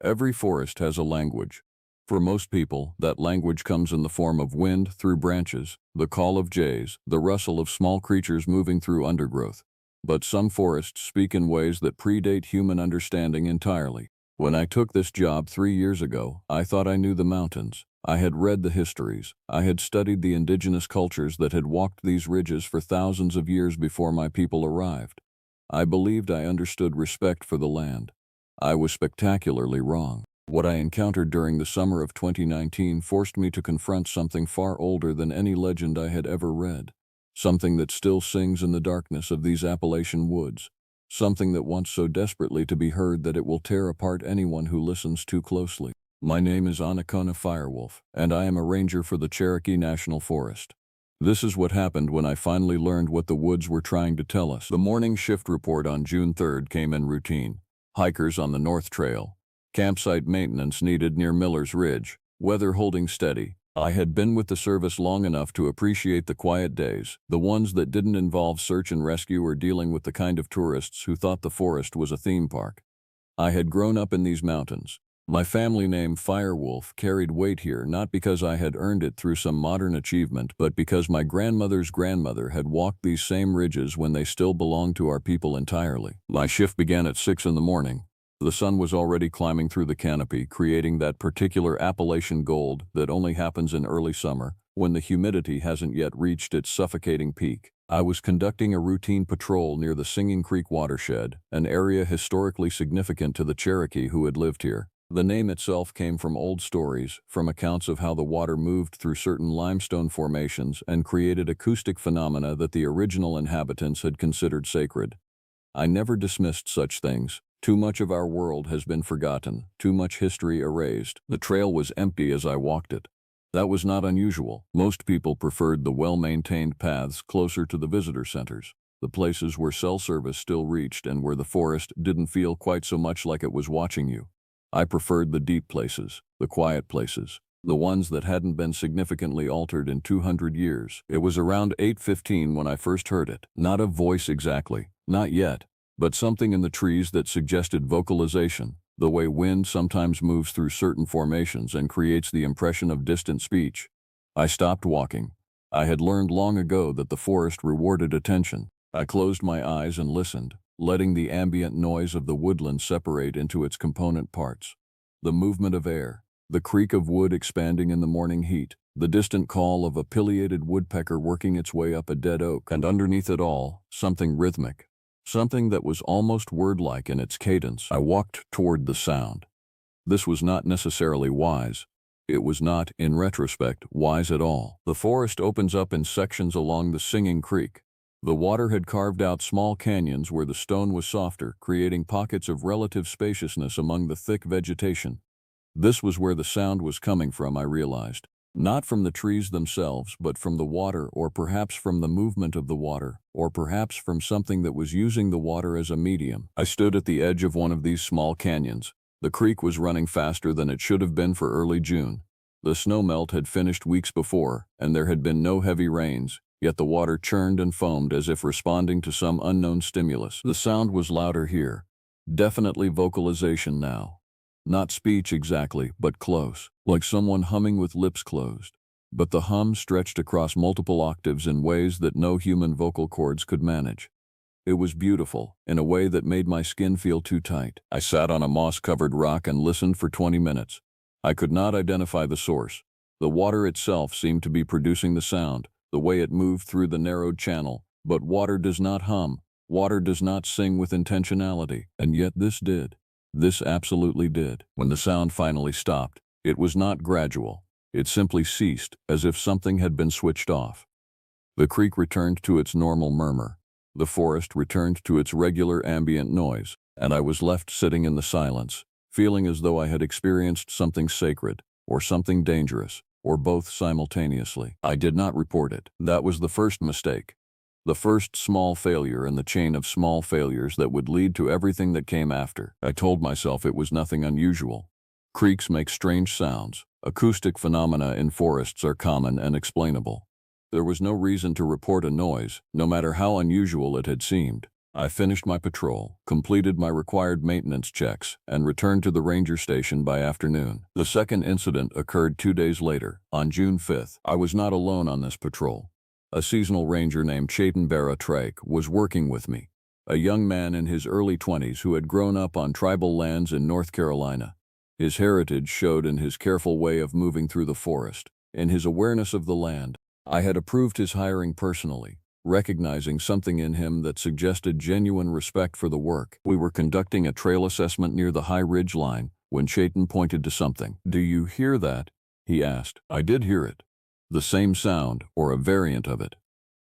Every forest has a language. For most people, that language comes in the form of wind through branches, the call of jays, the rustle of small creatures moving through undergrowth. But some forests speak in ways that predate human understanding entirely. When I took this job 3 years ago, I thought I knew the mountains. I had read the histories. I had studied the indigenous cultures that had walked these ridges for thousands of years before my people arrived. I believed I understood respect for the land. I was spectacularly wrong. What I encountered during the summer of 2019 forced me to confront something far older than any legend I had ever read. Something that still sings in the darkness of these Appalachian woods. Something that wants so desperately to be heard that it will tear apart anyone who listens too closely. My name is Anacona Firewolf, and I am a ranger for the Cherokee National Forest. This is what happened when I finally learned what the woods were trying to tell us. The morning shift report on June 3rd came in routine. Hikers on the North Trail. Campsite maintenance needed near Miller's Ridge. Weather holding steady. I had been with the service long enough to appreciate the quiet days, the ones that didn't involve search and rescue or dealing with the kind of tourists who thought the forest was a theme park. I had grown up in these mountains. My family name Firewolf carried weight here not because I had earned it through some modern achievement, but because my grandmother's grandmother had walked these same ridges when they still belonged to our people entirely. My shift began at 6 in the morning. The sun was already climbing through the canopy, creating that particular Appalachian gold that only happens in early summer, when the humidity hasn't yet reached its suffocating peak. I was conducting a routine patrol near the Singing Creek watershed, an area historically significant to the Cherokee who had lived here. The name itself came from old stories, from accounts of how the water moved through certain limestone formations and created acoustic phenomena that the original inhabitants had considered sacred. I never dismissed such things. Too much of our world has been forgotten, too much history erased. The trail was empty as I walked it. That was not unusual. Most people preferred the well-maintained paths closer to the visitor centers, the places where cell service still reached and where the forest didn't feel quite so much like it was watching you. I preferred the deep places, the quiet places, the ones that hadn't been significantly altered in 200 years. It was around 8:15 when I first heard it. Not a voice exactly, not yet, but something in the trees that suggested vocalization, the way wind sometimes moves through certain formations and creates the impression of distant speech. I stopped walking. I had learned long ago that the forest rewarded attention. I closed my eyes and listened, letting the ambient noise of the woodland separate into its component parts. The movement of air, the creak of wood expanding in the morning heat, the distant call of a pileated woodpecker working its way up a dead oak, and underneath it all, something rhythmic, something that was almost word-like in its cadence. I walked toward the sound. This was not necessarily wise. It was not, in retrospect, wise at all. The forest opens up in sections along the Singing Creek. The water had carved out small canyons where the stone was softer, creating pockets of relative spaciousness among the thick vegetation. This was where the sound was coming from, I realized. Not from the trees themselves, but from the water, or perhaps from the movement of the water, or perhaps from something that was using the water as a medium. I stood at the edge of one of these small canyons. The creek was running faster than it should have been for early June. The snowmelt had finished weeks before, and there had been no heavy rains, yet the water churned and foamed as if responding to some unknown stimulus. The sound was louder here. Definitely vocalization now. Not speech exactly, but close, like someone humming with lips closed. But the hum stretched across multiple octaves in ways that no human vocal cords could manage. It was beautiful, in a way that made my skin feel too tight. I sat on a moss-covered rock and listened for 20 minutes. I could not identify the source. The water itself seemed to be producing the sound, the way it moved through the narrowed channel, but water does not hum, water does not sing with intentionality, and yet this did. This absolutely did. When the sound finally stopped, it was not gradual. It simply ceased, as if something had been switched off. The creek returned to its normal murmur. The forest returned to its regular ambient noise, and I was left sitting in the silence, feeling as though I had experienced something sacred, or something dangerous, or both simultaneously. I did not report it. That was the first mistake. The first small failure in the chain of small failures that would lead to everything that came after. I told myself it was nothing unusual. Creeks make strange sounds. Acoustic phenomena in forests are common and explainable. There was no reason to report a noise, no matter how unusual it had seemed. I finished my patrol, completed my required maintenance checks, and returned to the ranger station by afternoon. The second incident occurred 2 days later, on June 5th. I was not alone on this patrol. A seasonal ranger named Chayton Trake was working with me, a young man in his early 20s who had grown up on tribal lands in North Carolina. His heritage showed in his careful way of moving through the forest, in his awareness of the land. I had approved his hiring personally, recognizing something in him that suggested genuine respect for the work. We were conducting a trail assessment near the high ridge line when Chayton pointed to something. "Do you hear that?" he asked. I did hear it. The same sound, or a variant of it.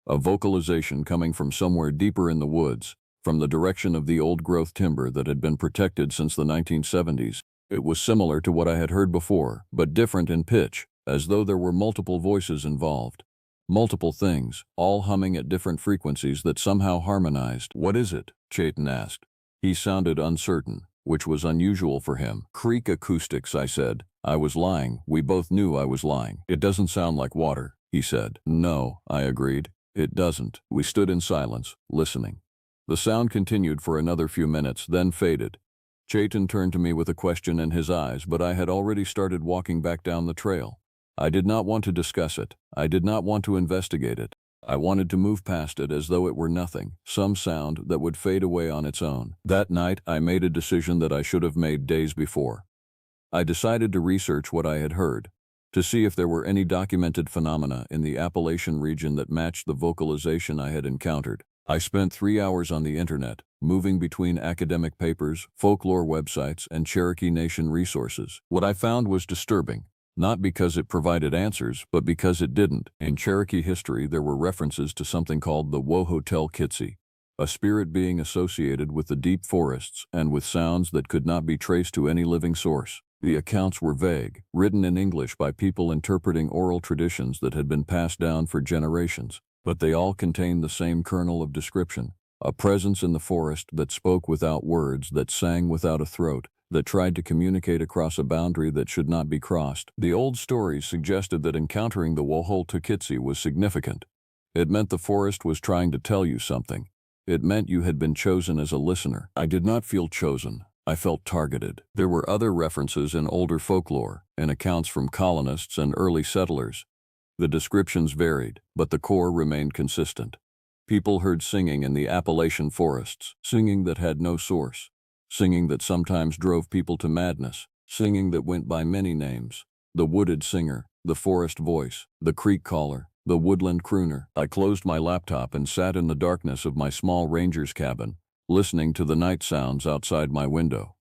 A vocalization coming from somewhere deeper in the woods, from the direction of the old-growth timber that had been protected since the 1970s. It was similar to what I had heard before, but different in pitch, as though there were multiple voices involved. Multiple things, all humming at different frequencies that somehow harmonized. "What is it?" Chayton asked. He sounded uncertain, which was unusual for him. "Creek acoustics," I said. I was lying. We both knew I was lying. "It doesn't sound like water," he said. "No," I agreed. "It doesn't." We stood in silence, listening. The sound continued for another few minutes, then faded. Chayton turned to me with a question in his eyes, but I had already started walking back down the trail. I did not want to discuss it. I did not want to investigate it. I wanted to move past it as though it were nothing, some sound that would fade away on its own. That night, I made a decision that I should have made days before. I decided to research what I had heard, to see if there were any documented phenomena in the Appalachian region that matched the vocalization I had encountered. I spent 3 hours on the internet, moving between academic papers, folklore websites, and Cherokee Nation resources. What I found was disturbing. Not because it provided answers, but because it didn't. In Cherokee history, there were references to something called the Wohotel-Kitsi, a spirit being associated with the deep forests and with sounds that could not be traced to any living source. The accounts were vague, written in English by people interpreting oral traditions that had been passed down for generations, but they all contained the same kernel of description, a presence in the forest that spoke without words, that sang without a throat, that tried to communicate across a boundary that should not be crossed. The old stories suggested that encountering the Wohotel-Kitsi was significant. It meant the forest was trying to tell you something. It meant you had been chosen as a listener. I did not feel chosen. I felt targeted. There were other references in older folklore, in accounts from colonists and early settlers. The descriptions varied, but the core remained consistent. People heard singing in the Appalachian forests, singing that had no source. Singing that sometimes drove people to madness, singing that went by many names: the wooded singer, the forest voice, the creek caller, the woodland crooner. I closed my laptop and sat in the darkness of my small ranger's cabin, listening to the night sounds outside my window.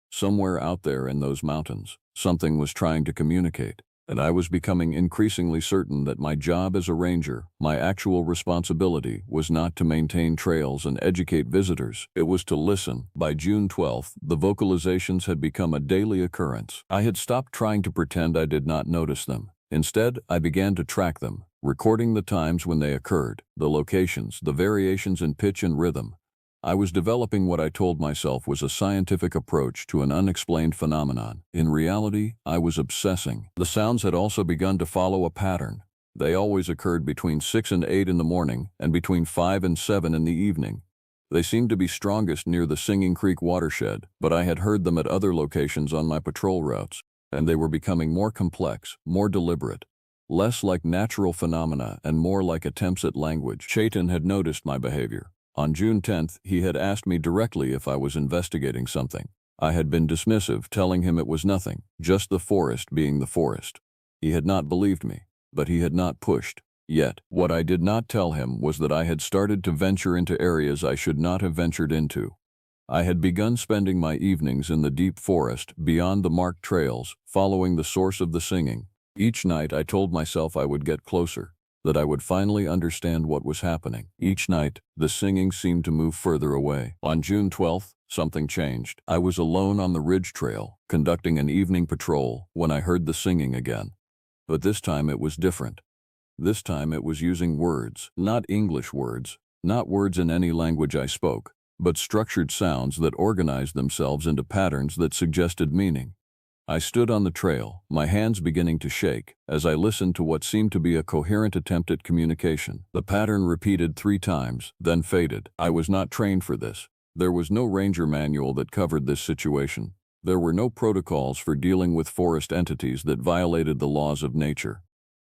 Somewhere out there in those mountains, something was trying to communicate, and I was becoming increasingly certain that my job as a ranger, my actual responsibility, was not to maintain trails and educate visitors. It was to listen. By June 12th, the vocalizations had become a daily occurrence. I had stopped trying to pretend I did not notice them. Instead, I began to track them, recording the times when they occurred, the locations, the variations in pitch and rhythm. I was developing what I told myself was a scientific approach to an unexplained phenomenon. In reality, I was obsessing. The sounds had also begun to follow a pattern. They always occurred between 6 and 8 in the morning and between 5 and 7 in the evening. They seemed to be strongest near the Singing Creek watershed, but I had heard them at other locations on my patrol routes, and they were becoming more complex, more deliberate, less like natural phenomena and more like attempts at language. Chayton had noticed my behavior. On June 10th, he had asked me directly if I was investigating something. I had been dismissive, telling him it was nothing, just the forest being the forest. He had not believed me, but he had not pushed. Yet, what I did not tell him was that I had started to venture into areas I should not have ventured into. I had begun spending my evenings in the deep forest, beyond the marked trails, following the source of the singing. Each night I told myself I would get closer, that I would finally understand what was happening. Each night, the singing seemed to move further away. On June 12th, something changed. I was alone on the ridge trail, conducting an evening patrol, when I heard the singing again. But this time it was different. This time it was using words, not English words, not words in any language I spoke, but structured sounds that organized themselves into patterns that suggested meaning. I stood on the trail, my hands beginning to shake, as I listened to what seemed to be a coherent attempt at communication. The pattern repeated 3 times, then faded. I was not trained for this. There was no ranger manual that covered this situation. There were no protocols for dealing with forest entities that violated the laws of nature.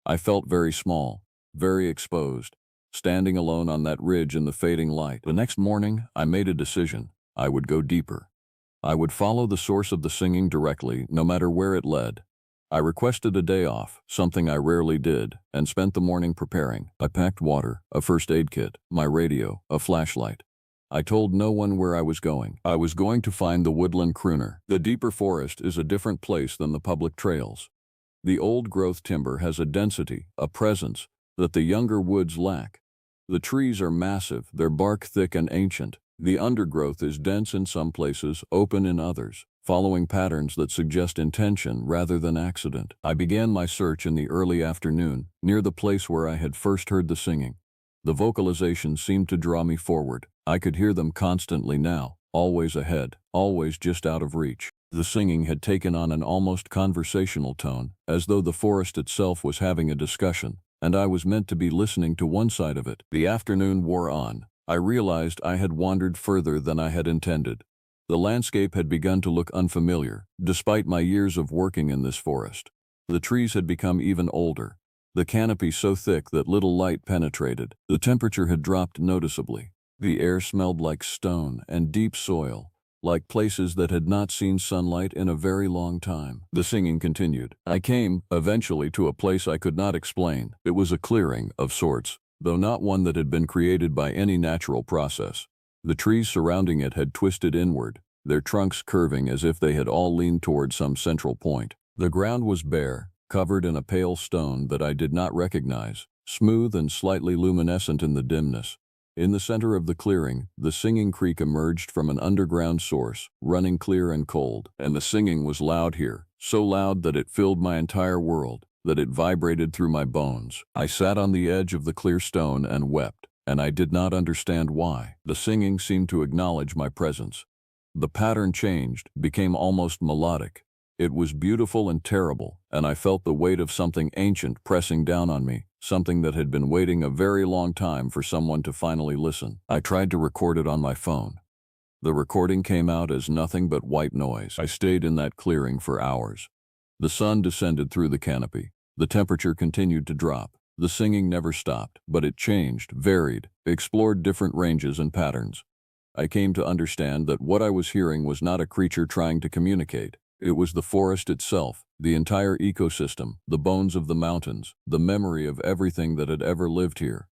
I felt very small, very exposed, standing alone on that ridge in the fading light. The next morning, I made a decision. I would go deeper. I would follow the source of the singing directly, no matter where it led. I requested a day off, something I rarely did, and spent the morning preparing. I packed water, a first aid kit, my radio, a flashlight. I told no one where I was going. I was going to find the woodland crooner. The deeper forest is a different place than the public trails. The old-growth timber has a density, a presence, that the younger woods lack. The trees are massive, their bark thick and ancient. The undergrowth is dense in some places, open in others, following patterns that suggest intention rather than accident. I began my search in the early afternoon, near the place where I had first heard the singing. The vocalizations seemed to draw me forward. I could hear them constantly now, always ahead, always just out of reach. The singing had taken on an almost conversational tone, as though the forest itself was having a discussion, and I was meant to be listening to one side of it. The afternoon wore on. I realized I had wandered further than I had intended. The landscape had begun to look unfamiliar, despite my years of working in this forest. The trees had become even older, the canopy so thick that little light penetrated. The temperature had dropped noticeably. The air smelled like stone and deep soil, like places that had not seen sunlight in a very long time. The singing continued. I came, eventually, to a place I could not explain. It was a clearing, of sorts, though not one that had been created by any natural process. The trees surrounding it had twisted inward, their trunks curving as if they had all leaned toward some central point. The ground was bare, covered in a pale stone that I did not recognize, smooth and slightly luminescent in the dimness. In the center of the clearing, the singing creek emerged from an underground source, running clear and cold, and the singing was loud here, so loud that it filled my entire world, that it vibrated through my bones. I sat on the edge of the clear stone and wept, and I did not understand why. The singing seemed to acknowledge my presence. The pattern changed, became almost melodic. It was beautiful and terrible, and I felt the weight of something ancient pressing down on me, something that had been waiting a very long time for someone to finally listen. I tried to record it on my phone. The recording came out as nothing but white noise. I stayed in that clearing for hours. The sun descended through the canopy. The temperature continued to drop. The singing never stopped, but it changed, varied, explored different ranges and patterns. I came to understand that what I was hearing was not a creature trying to communicate. It was the forest itself, the entire ecosystem, the bones of the mountains, the memory of everything that had ever lived here.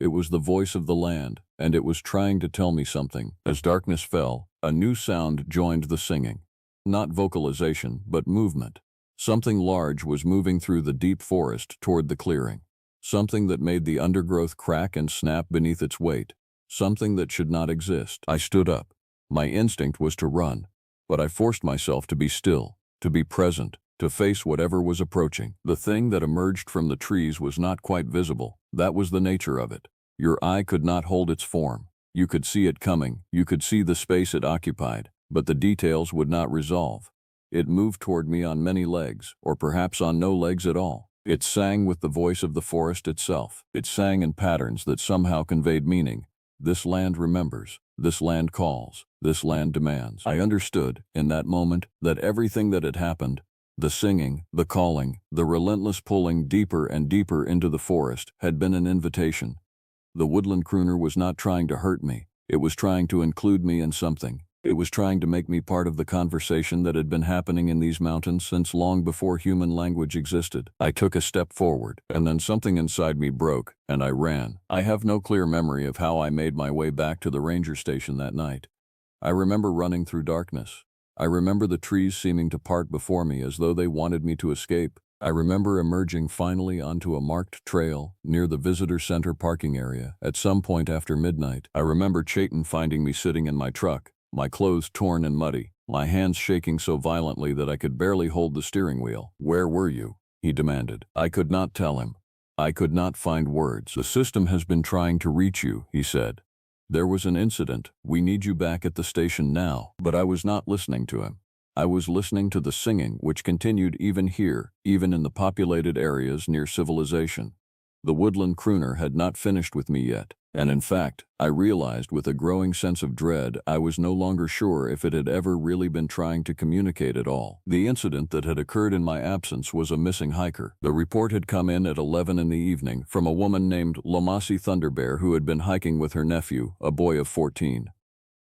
It was the voice of the land, and it was trying to tell me something. As darkness fell, a new sound joined the singing. Not vocalization, but movement. Something large was moving through the deep forest toward the clearing. Something that made the undergrowth crack and snap beneath its weight. Something that should not exist. I stood up. My instinct was to run, but I forced myself to be still, to be present, to face whatever was approaching. The thing that emerged from the trees was not quite visible. That was the nature of it. Your eye could not hold its form. You could see it coming, you could see the space it occupied, but the details would not resolve. It moved toward me on many legs, or perhaps on no legs at all. It sang with the voice of the forest itself. It sang in patterns that somehow conveyed meaning. This land remembers. This land calls. This land demands. I understood, in that moment, that everything that had happened, the singing, the calling, the relentless pulling deeper and deeper into the forest, had been an invitation. The woodland crooner was not trying to hurt me. It was trying to include me in something. It was trying to make me part of the conversation that had been happening in these mountains since long before human language existed. I took a step forward, and then something inside me broke, and I ran. I have no clear memory of how I made my way back to the ranger station that night. I remember running through darkness. I remember the trees seeming to part before me as though they wanted me to escape. I remember emerging finally onto a marked trail near the visitor center parking area at some point after midnight. I remember Chayton finding me sitting in my truck, my clothes torn and muddy, my hands shaking so violently that I could barely hold the steering wheel. "Where were you?" he demanded. I could not tell him. I could not find words. "The system has been trying to reach you," he said. "There was an incident. We need you back at the station now." But I was not listening to him. I was listening to the singing, which continued even here, even in the populated areas near civilization. The woodland crooner had not finished with me yet, and in fact, I realized with a growing sense of dread I was no longer sure if it had ever really been trying to communicate at all. The incident that had occurred in my absence was a missing hiker. The report had come in at 11 in the evening from a woman named Lomasi Thunderbear who had been hiking with her nephew, a boy of 14.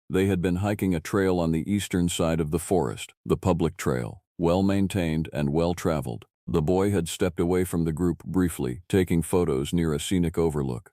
They had been hiking a trail on the eastern side of the forest, the public trail, well-maintained and well-traveled. The boy had stepped away from the group briefly, taking photos near a scenic overlook.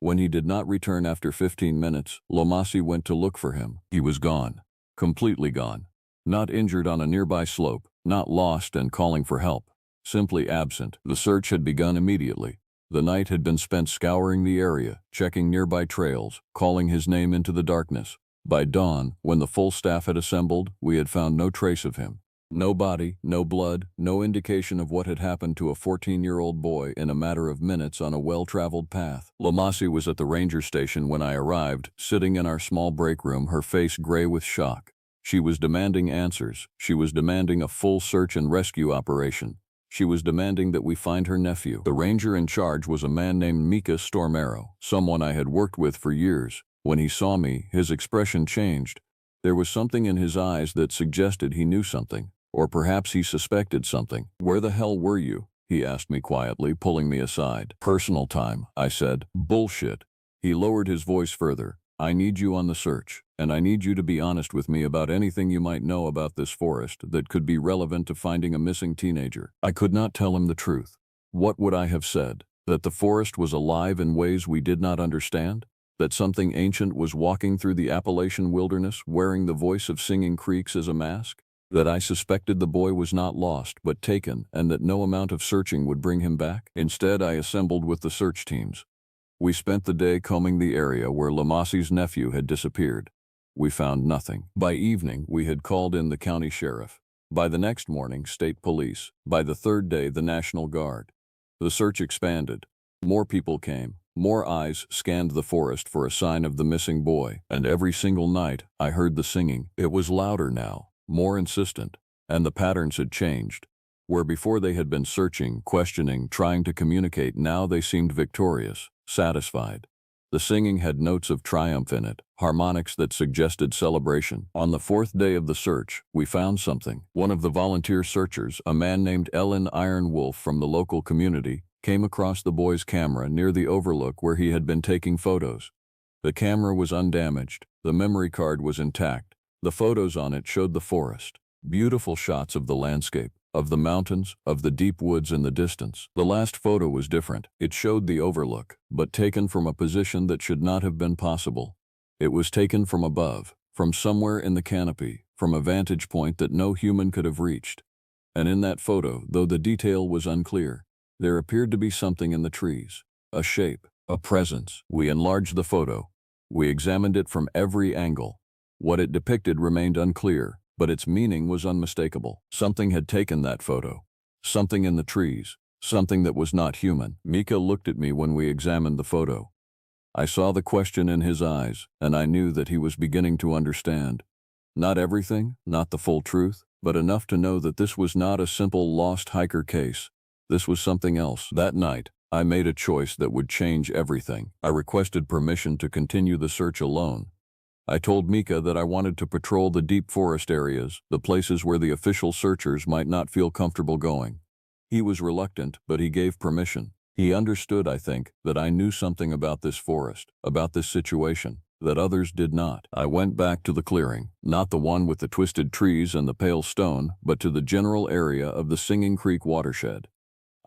When he did not return after 15 minutes, Lomasi went to look for him. He was gone. Completely gone. Not injured on a nearby slope, not lost and calling for help. Simply absent. The search had begun immediately. The night had been spent scouring the area, checking nearby trails, calling his name into the darkness. By dawn, when the full staff had assembled, we had found no trace of him. No body, no blood, no indication of what had happened to a 14-year-old boy in a matter of minutes on a well-traveled path. Lomasi was at the ranger station when I arrived, sitting in our small break room, her face gray with shock. She was demanding answers. She was demanding a full search and rescue operation. She was demanding that we find her nephew. The ranger in charge was a man named Mika Stormaro, someone I had worked with for years. When he saw me, his expression changed. There was something in his eyes that suggested he knew something. Or perhaps he suspected something. "Where the hell were you?" he asked me quietly, pulling me aside. "Personal time," I said. "Bullshit." He lowered his voice further. "I need you on the search, and I need you to be honest with me about anything you might know about this forest that could be relevant to finding a missing teenager." I could not tell him the truth. What would I have said? That the forest was alive in ways we did not understand? That something ancient was walking through the Appalachian wilderness, wearing the voice of singing creeks as a mask? That I suspected the boy was not lost but taken, and that no amount of searching would bring him back? Instead, I assembled with the search teams. We spent the day combing the area where Lomasi's nephew had disappeared. We found nothing. By evening, we had called in the county sheriff. By the next morning, state police. By the third day, the National Guard. The search expanded. More people came. More eyes scanned the forest for a sign of the missing boy. And every single night, I heard the singing. It was louder now, more insistent, and the patterns had changed. Where before they had been searching, questioning, trying to communicate, now they seemed victorious, satisfied. The singing had notes of triumph in it, harmonics that suggested celebration. On the fourth day of the search, we found something. One of the volunteer searchers, a man named Ellen Iron Wolf from the local community, came across the boy's camera near the overlook where he had been taking photos. The camera was undamaged. The memory card was intact. The photos on it showed the forest. Beautiful shots of the landscape, of the mountains, of the deep woods in the distance. The last photo was different. It showed the overlook, but taken from a position that should not have been possible. It was taken from above, from somewhere in the canopy, from a vantage point that no human could have reached. And in that photo, though the detail was unclear, there appeared to be something in the trees, a shape, a presence. We enlarged the photo. We examined it from every angle. What it depicted remained unclear, but its meaning was unmistakable. Something had taken that photo. Something in the trees. Something that was not human. Mika looked at me when we examined the photo. I saw the question in his eyes, and I knew that he was beginning to understand. Not everything, not the full truth, but enough to know that this was not a simple lost hiker case. This was something else. That night, I made a choice that would change everything. I requested permission to continue the search alone. I told Mika that I wanted to patrol the deep forest areas, the places where the official searchers might not feel comfortable going. He was reluctant, but he gave permission. He understood, I think, that I knew something about this forest, about this situation, that others did not. I went back to the clearing, not the one with the twisted trees and the pale stone, but to the general area of the Singing Creek watershed.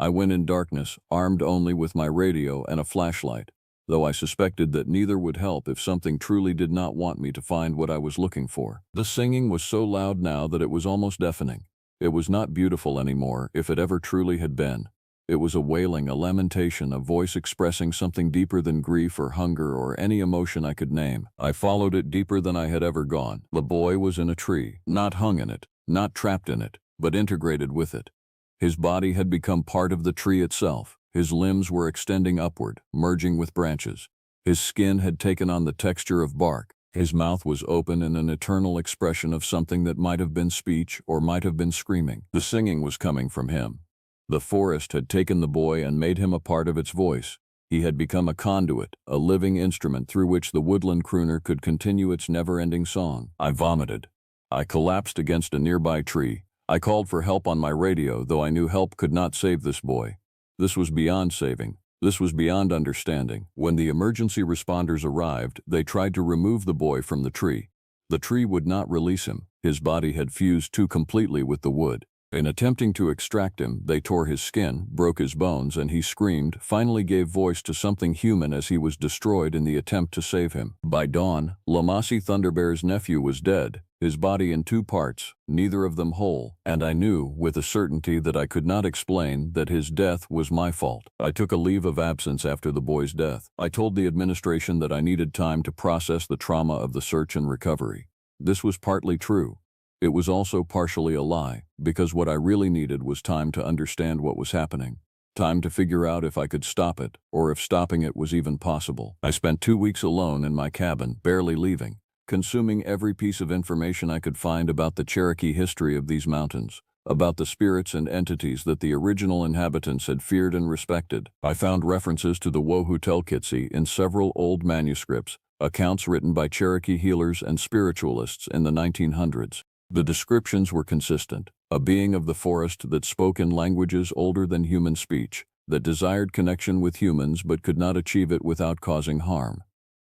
I went in darkness, armed only with my radio and a flashlight, though I suspected that neither would help if something truly did not want me to find what I was looking for. The singing was so loud now that it was almost deafening. It was not beautiful anymore, if it ever truly had been. It was a wailing, a lamentation, a voice expressing something deeper than grief or hunger or any emotion I could name. I followed it deeper than I had ever gone. The boy was in a tree, not hung in it, not trapped in it, but integrated with it. His body had become part of the tree itself. His limbs were extending upward, merging with branches. His skin had taken on the texture of bark. His mouth was open in an eternal expression of something that might have been speech or might have been screaming. The singing was coming from him. The forest had taken the boy and made him a part of its voice. He had become a conduit, a living instrument through which the woodland crooner could continue its never-ending song. I vomited. I collapsed against a nearby tree. I called for help on my radio, though I knew help could not save this boy. This was beyond saving. This was beyond understanding. When the emergency responders arrived, they tried to remove the boy from the tree. The tree would not release him. His body had fused too completely with the wood. In attempting to extract him, they tore his skin, broke his bones, and he screamed, finally gave voice to something human as he was destroyed in the attempt to save him. By dawn, Lamasi Thunderbear's nephew was dead, his body in 2 parts, neither of them whole, and I knew, with a certainty that I could not explain, that his death was my fault. I took a leave of absence after the boy's death. I told the administration that I needed time to process the trauma of the search and recovery. This was partly true. It was also partially a lie, because what I really needed was time to understand what was happening. Time to figure out if I could stop it, or if stopping it was even possible. I spent 2 weeks alone in my cabin, barely leaving, consuming every piece of information I could find about the Cherokee history of these mountains, about the spirits and entities that the original inhabitants had feared and respected. I found references to the Wohutelkitsi in several old manuscripts, accounts written by Cherokee healers and spiritualists in the 1900s. The descriptions were consistent: a being of the forest that spoke in languages older than human speech, that desired connection with humans but could not achieve it without causing harm.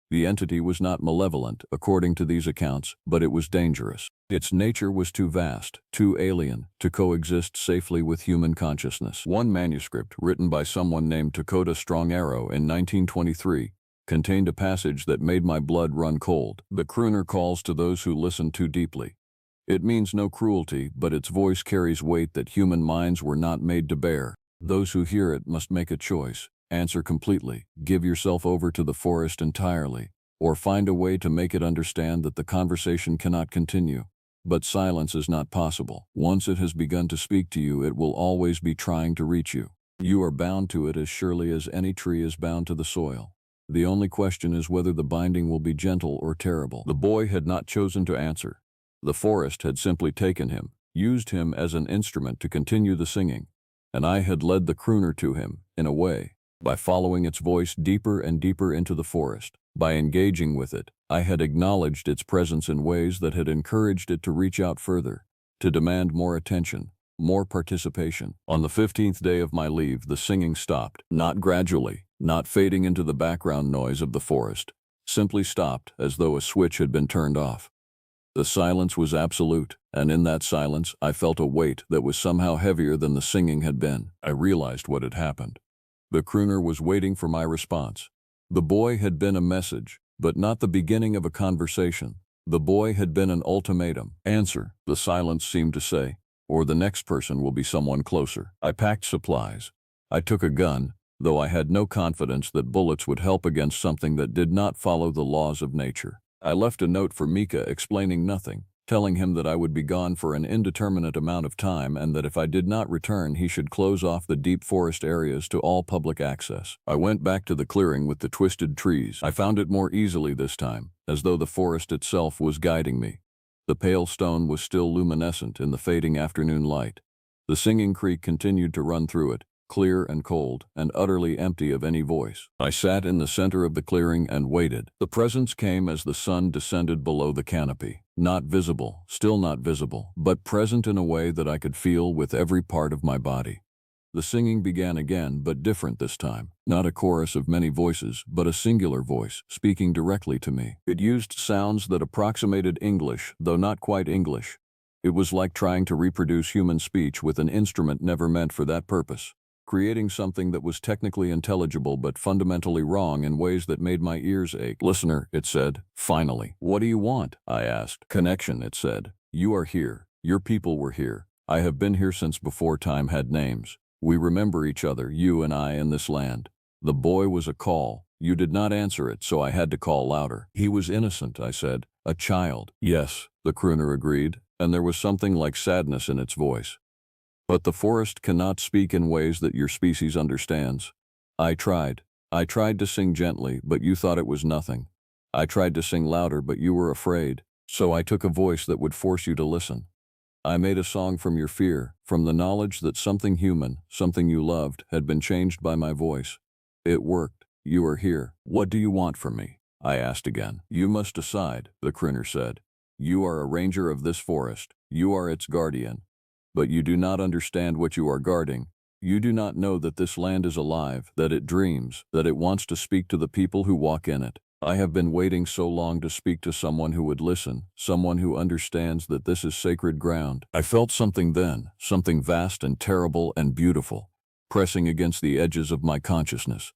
The entity was not malevolent, according to these accounts, but it was dangerous. Its nature was too vast, too alien, to coexist safely with human consciousness. One manuscript, written by someone named Dakota Strong Arrow in 1923, contained a passage that made my blood run cold. The crooner calls to those who listen too deeply. It means no cruelty, but its voice carries weight that human minds were not made to bear. Those who hear it must make a choice. Answer completely, give yourself over to the forest entirely, or find a way to make it understand that the conversation cannot continue. But silence is not possible. Once it has begun to speak to you, it will always be trying to reach you. You are bound to it as surely as any tree is bound to the soil. The only question is whether the binding will be gentle or terrible. The boy had not chosen to answer. The forest had simply taken him, used him as an instrument to continue the singing, and I had led the crooner to him, in a way, by following its voice deeper and deeper into the forest. By engaging with it, I had acknowledged its presence in ways that had encouraged it to reach out further, to demand more attention, more participation. On the 15th day of my leave, the singing stopped, not gradually, not fading into the background noise of the forest, simply stopped as though a switch had been turned off. The silence was absolute, and in that silence I felt a weight that was somehow heavier than the singing had been. I realized what had happened. The crooner was waiting for my response. The boy had been a message, but not the beginning of a conversation. The boy had been an ultimatum. Answer, the silence seemed to say, or the next person will be someone closer. I packed supplies. I took a gun, though I had no confidence that bullets would help against something that did not follow the laws of nature. I left a note for Mika explaining nothing, telling him that I would be gone for an indeterminate amount of time and that if I did not return he should close off the deep forest areas to all public access. I went back to the clearing with the twisted trees. I found it more easily this time, as though the forest itself was guiding me. The pale stone was still luminescent in the fading afternoon light. The singing creek continued to run through it, clear and cold, and utterly empty of any voice. I sat in the center of the clearing and waited. The presence came as the sun descended below the canopy. Not visible, still not visible, but present in a way that I could feel with every part of my body. The singing began again, but different this time. Not a chorus of many voices, but a singular voice, speaking directly to me. It used sounds that approximated English, though not quite English. It was like trying to reproduce human speech with an instrument never meant for that purpose, creating something that was technically intelligible but fundamentally wrong in ways that made my ears ache. Listener, it said, finally. What do you want? I asked. Connection, it said. You are here. Your people were here. I have been here since before time had names. We remember each other, you and I, in this land. The boy was a call. You did not answer it, so I had to call louder. He was innocent, I said. A child. Yes, the crooner agreed, and there was something like sadness in its voice. But the forest cannot speak in ways that your species understands. I tried to sing gently, but you thought it was nothing. I tried to sing louder, but you were afraid. So I took a voice that would force you to listen. I made a song from your fear, from the knowledge that something human, something you loved, had been changed by my voice. It worked. You are here. What do you want from me? I asked again. You must decide, the crooner said. You are a ranger of this forest. You are its guardian. But you do not understand what you are guarding. You do not know that this land is alive, that it dreams, that it wants to speak to the people who walk in it. I have been waiting so long to speak to someone who would listen, someone who understands that this is sacred ground. I felt something then, something vast and terrible and beautiful, pressing against the edges of my consciousness.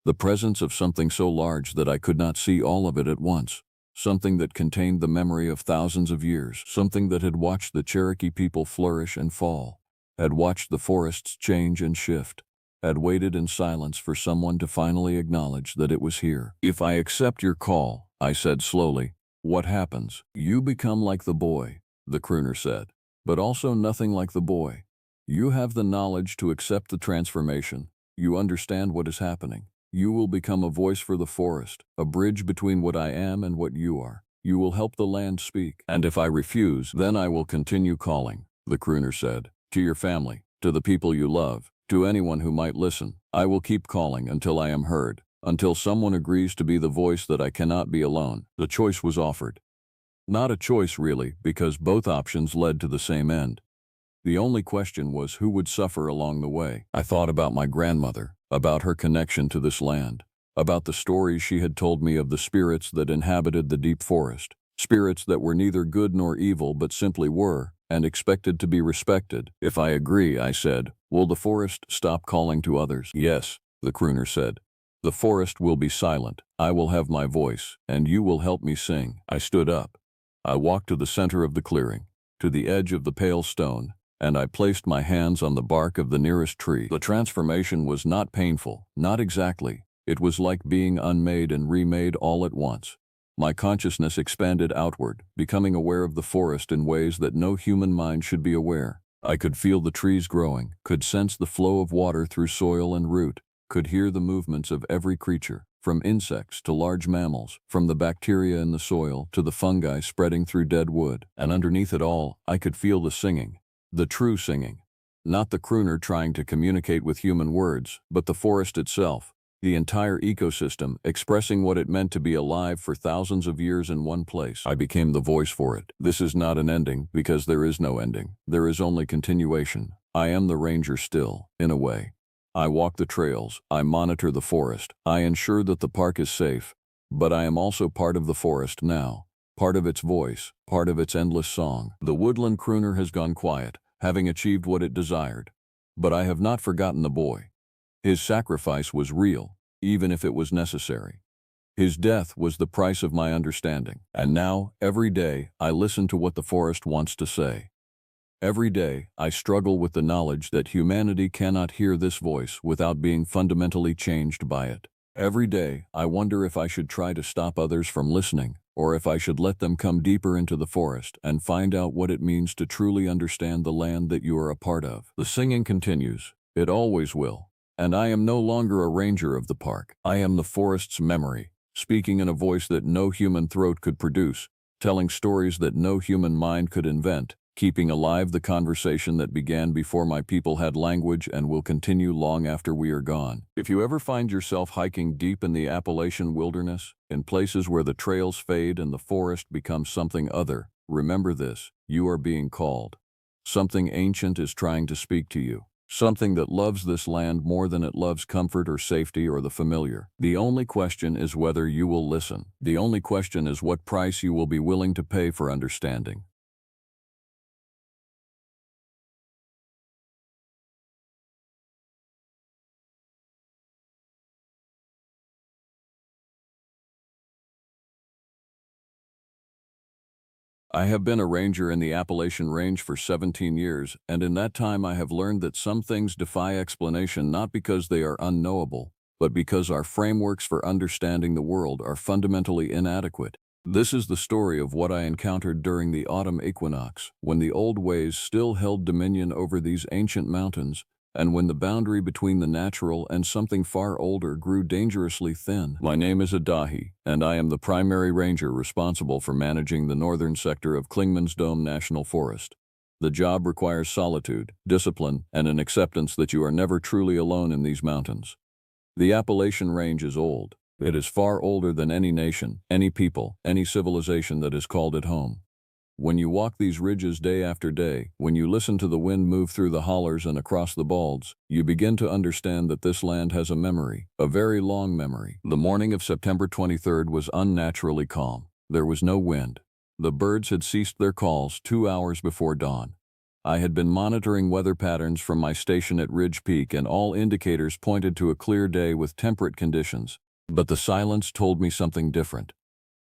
The presence of something so large that I could not see all of it at once. Something that contained the memory of thousands of years. Something that had watched the Cherokee people flourish and fall, had watched the forests change and shift, had waited in silence for someone to finally acknowledge that it was here. If I accept your call, I said slowly, what happens? You become like the boy, the crooner said, but also nothing like the boy. You have the knowledge to accept the transformation. You understand what is happening. You will become a voice for the forest, a bridge between what I am and what you are. You will help the land speak. And if I refuse, then I will continue calling, the crooner said, to your family, to the people you love, to anyone who might listen. I will keep calling until I am heard, until someone agrees to be the voice that I cannot be alone. The choice was offered. Not a choice really, because both options led to the same end. The only question was who would suffer along the way. I thought about my grandmother, about her connection to this land, about the stories she had told me of the spirits that inhabited the deep forest, spirits that were neither good nor evil but simply were, and expected to be respected. If I agree, I said, will the forest stop calling to others? Yes, the crooner said. The forest will be silent. I will have my voice, and you will help me sing. I stood up. I walked to the center of the clearing, to the edge of the pale stone, and I placed my hands on the bark of the nearest tree. The transformation was not painful, not exactly. It was like being unmade and remade all at once. My consciousness expanded outward, becoming aware of the forest in ways that no human mind should be aware. I could feel the trees growing, could sense the flow of water through soil and root, could hear the movements of every creature, from insects to large mammals, from the bacteria in the soil to the fungi spreading through dead wood. And underneath it all, I could feel the singing. The true singing. Not the crooner trying to communicate with human words, but the forest itself, the entire ecosystem expressing what it meant to be alive for thousands of years in one place. I became the voice for it. This is not an ending, because there is no ending. There is only continuation. I am the ranger still, in a way. I walk the trails, I monitor the forest, I ensure that the park is safe, but I am also part of the forest now. Part of its voice, part of its endless song. The woodland crooner has gone quiet, having achieved what it desired. But I have not forgotten the boy. His sacrifice was real, even if it was necessary. His death was the price of my understanding. And now, every day, I listen to what the forest wants to say. Every day, I struggle with the knowledge that humanity cannot hear this voice without being fundamentally changed by it. Every day, I wonder if I should try to stop others from listening, or if I should let them come deeper into the forest and find out what it means to truly understand the land that you are a part of. The singing continues. It always will. And I am no longer a ranger of the park. I am the forest's memory, speaking in a voice that no human throat could produce, telling stories that no human mind could invent, keeping alive the conversation that began before my people had language and will continue long after we are gone. If you ever find yourself hiking deep in the Appalachian wilderness, in places where the trails fade and the forest becomes something other, remember this: you are being called. Something ancient is trying to speak to you. Something that loves this land more than it loves comfort or safety or the familiar. The only question is whether you will listen. The only question is what price you will be willing to pay for understanding. I have been a ranger in the Appalachian Range for 17 years, and in that time I have learned that some things defy explanation not because they are unknowable, but because our frameworks for understanding the world are fundamentally inadequate. This is the story of what I encountered during the autumn equinox, when the old ways still held dominion over these ancient mountains, and when the boundary between the natural and something far older grew dangerously thin. My name is Adahi, and I am the primary ranger responsible for managing the northern sector of Clingman's Dome National Forest. The job requires solitude, discipline, and an acceptance that you are never truly alone in these mountains. The Appalachian Range is old. It is far older than any nation, any people, any civilization that has called it home. When you walk these ridges day after day, when you listen to the wind move through the hollers and across the balds, you begin to understand that this land has a memory, a very long memory. The morning of September 23rd was unnaturally calm. There was no wind. The birds had ceased their calls 2 hours before dawn. I had been monitoring weather patterns from my station at Ridge Peak, and all indicators pointed to a clear day with temperate conditions. But the silence told me something different.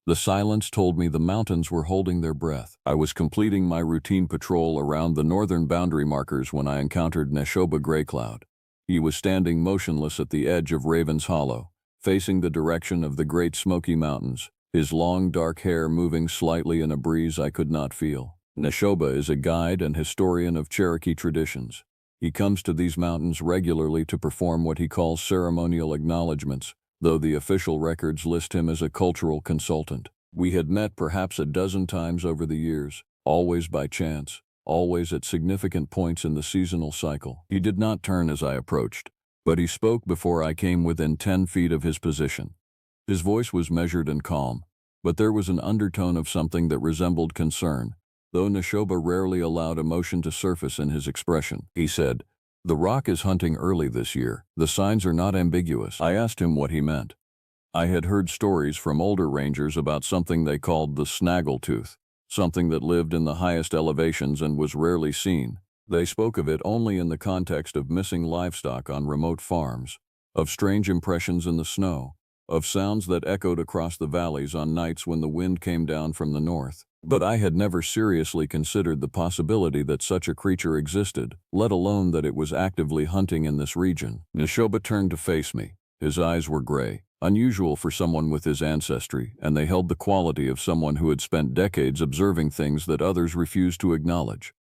The silence told me the mountains were holding their breath. I was completing my routine patrol around the northern boundary markers when I encountered Neshoba Greycloud. He was standing motionless at the edge of Raven's Hollow, facing the direction of the Great Smoky Mountains, his long dark hair moving slightly in a breeze I could not feel. Neshoba is a guide and historian of Cherokee traditions. He comes to these mountains regularly to perform what he calls ceremonial acknowledgments, though the official records list him as a cultural consultant. We had met perhaps a dozen times over the years, always by chance, always at significant points in the seasonal cycle. He did not turn as I approached, but he spoke before I came within 10 feet of his position. His voice was measured and calm, but there was an undertone of something that resembled concern, though Neshoba rarely allowed emotion to surface in his expression. He said, "The rock is hunting early this year. The signs are not ambiguous." I asked him what he meant. I had heard stories from older rangers about something they called the snaggletooth, something that lived in the highest elevations and was rarely seen. They spoke of it only in the context of missing livestock on remote farms, of strange impressions in the snow, of sounds that echoed across the valleys on nights when the wind came down from the north. But I had never seriously considered the possibility that such a creature existed, let alone that it was actively hunting in this region. Neshoba turned to face me. His eyes were gray, unusual for someone with his ancestry, and they held the quality of someone who had spent decades observing things that others refused to acknowledge.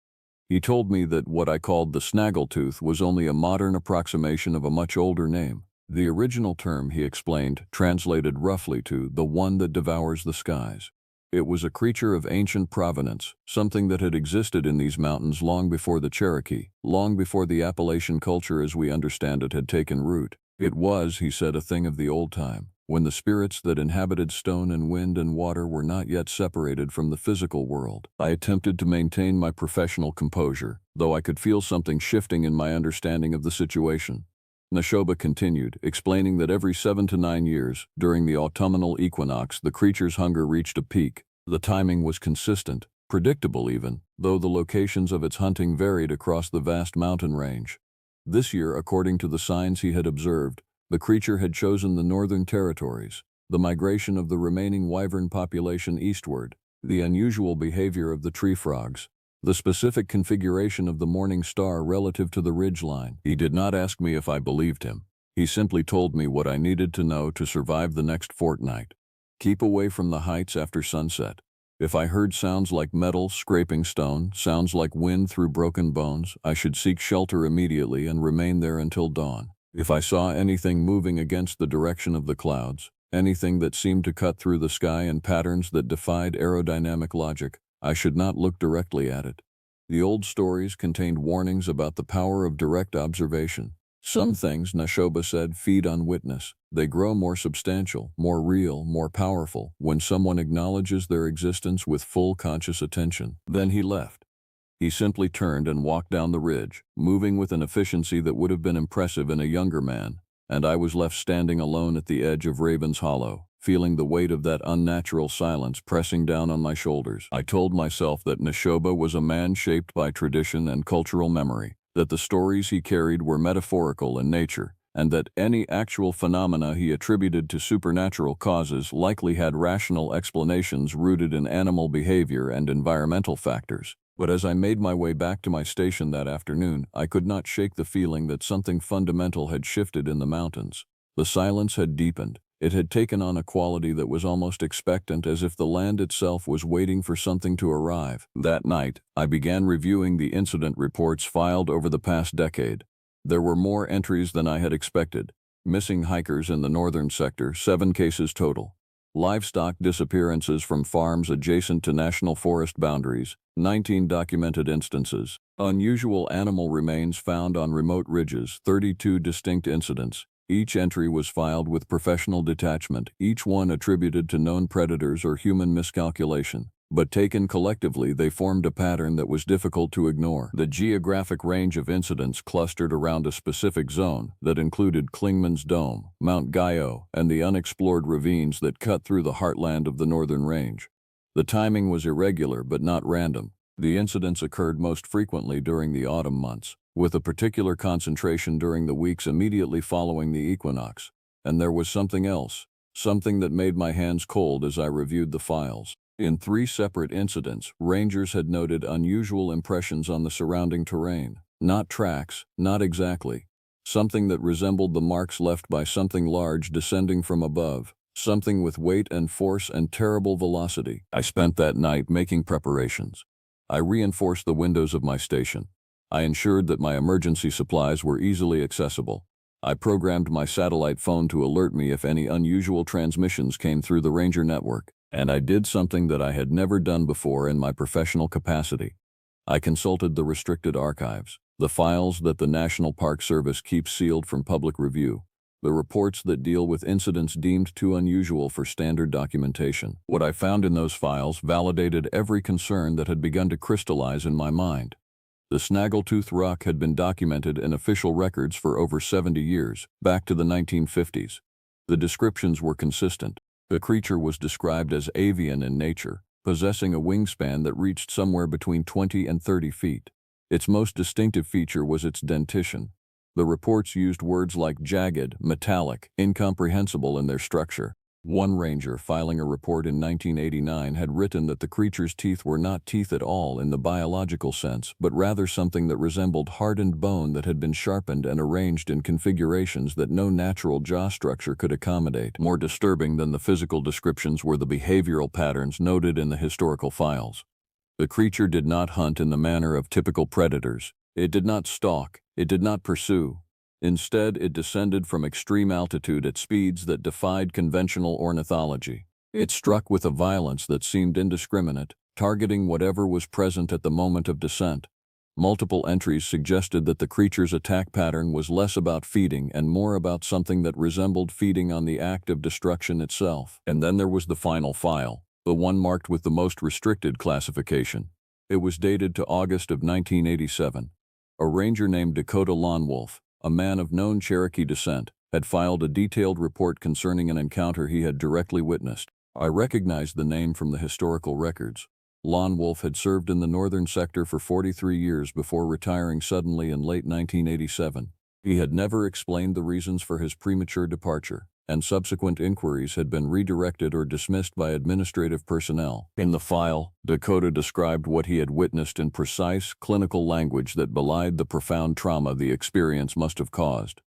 He told me that what I called the snaggletooth was only a modern approximation of a much older name. The original term, he explained, translated roughly to the one that devours the skies. It was a creature of ancient provenance, something that had existed in these mountains long before the Cherokee, long before the Appalachian culture as we understand it had taken root. It was, he said, a thing of the old time, when the spirits that inhabited stone and wind and water were not yet separated from the physical world. I attempted to maintain my professional composure, though I could feel something shifting in my understanding of the situation. Neshoba continued, explaining that every 7 to 9 years, during the autumnal equinox, the creature's hunger reached a peak. The timing was consistent, predictable even, though the locations of its hunting varied across the vast mountain range. This year, according to the signs he had observed, the creature had chosen the northern territories, the migration of the remaining wyvern population eastward, the unusual behavior of the tree frogs, the specific configuration of the morning star relative to the ridge line. He did not ask me if I believed him. He simply told me what I needed to know to survive the next fortnight. Keep away from the heights after sunset. If I heard sounds like metal scraping stone, sounds like wind through broken bones, I should seek shelter immediately and remain there until dawn. If I saw anything moving against the direction of the clouds, anything that seemed to cut through the sky in patterns that defied aerodynamic logic, I should not look directly at it. The old stories contained warnings about the power of direct observation. Some things, Neshoba said, feed on witness. They grow more substantial, more real, more powerful when someone acknowledges their existence with full conscious attention. Then he left. He simply turned and walked down the ridge, moving with an efficiency that would have been impressive in a younger man, and I was left standing alone at the edge of Raven's Hollow, feeling the weight of that unnatural silence pressing down on my shoulders. I told myself that Neshoba was a man shaped by tradition and cultural memory, that the stories he carried were metaphorical in nature, and that any actual phenomena he attributed to supernatural causes likely had rational explanations rooted in animal behavior and environmental factors. But as I made my way back to my station that afternoon, I could not shake the feeling that something fundamental had shifted in the mountains. The silence had deepened. It had taken on a quality that was almost expectant, as if the land itself was waiting for something to arrive. That night, I began reviewing the incident reports filed over the past decade. There were more entries than I had expected. Missing hikers in the northern sector, 7 cases total. Livestock disappearances from farms adjacent to national forest boundaries, 19 documented instances. Unusual animal remains found on remote ridges, 32 distinct incidents. Each entry was filed with professional detachment, each one attributed to known predators or human miscalculation. But taken collectively, they formed a pattern that was difficult to ignore. The geographic range of incidents clustered around a specific zone that included Klingman's Dome, Mount Guyot, and the unexplored ravines that cut through the heartland of the northern range. The timing was irregular but not random. The incidents occurred most frequently during the autumn months, with a particular concentration during the weeks immediately following the equinox. And there was something else, something that made my hands cold as I reviewed the files. In 3 separate incidents, rangers had noted unusual impressions on the surrounding terrain. Not tracks, not exactly. Something that resembled the marks left by something large descending from above. Something with weight and force and terrible velocity. I spent that night making preparations. I reinforced the windows of my station. I ensured that my emergency supplies were easily accessible. I programmed my satellite phone to alert me if any unusual transmissions came through the Ranger network. And I did something that I had never done before in my professional capacity. I consulted the restricted archives, the files that the National Park Service keeps sealed from public review, the reports that deal with incidents deemed too unusual for standard documentation. What I found in those files validated every concern that had begun to crystallize in my mind. The Snaggletooth Rock had been documented in official records for over 70 years, back to the 1950s. The descriptions were consistent. The creature was described as avian in nature, possessing a wingspan that reached somewhere between 20 and 30 feet. Its most distinctive feature was its dentition. The reports used words like jagged, metallic, incomprehensible in their structure. One ranger filing a report in 1989 had written that the creature's teeth were not teeth at all in the biological sense, but rather something that resembled hardened bone that had been sharpened and arranged in configurations that no natural jaw structure could accommodate. More disturbing than the physical descriptions were the behavioral patterns noted in the historical files. The creature did not hunt in the manner of typical predators. It did not stalk. It did not pursue. Instead, it descended from extreme altitude at speeds that defied conventional ornithology. It struck with a violence that seemed indiscriminate, targeting whatever was present at the moment of descent. Multiple entries suggested that the creature's attack pattern was less about feeding and more about something that resembled feeding on the act of destruction itself. And then there was the final file, the one marked with the most restricted classification. It was dated to August of 1987. A ranger named Dakota Lone Wolf, a man of known Cherokee descent, had filed a detailed report concerning an encounter he had directly witnessed. I recognized the name from the historical records. Lone Wolf had served in the northern sector for 43 years before retiring suddenly in late 1987. He had never explained the reasons for his premature departure, and subsequent inquiries had been redirected or dismissed by administrative personnel. In the file, Dakota described what he had witnessed in precise, clinical language that belied the profound trauma the experience must have caused.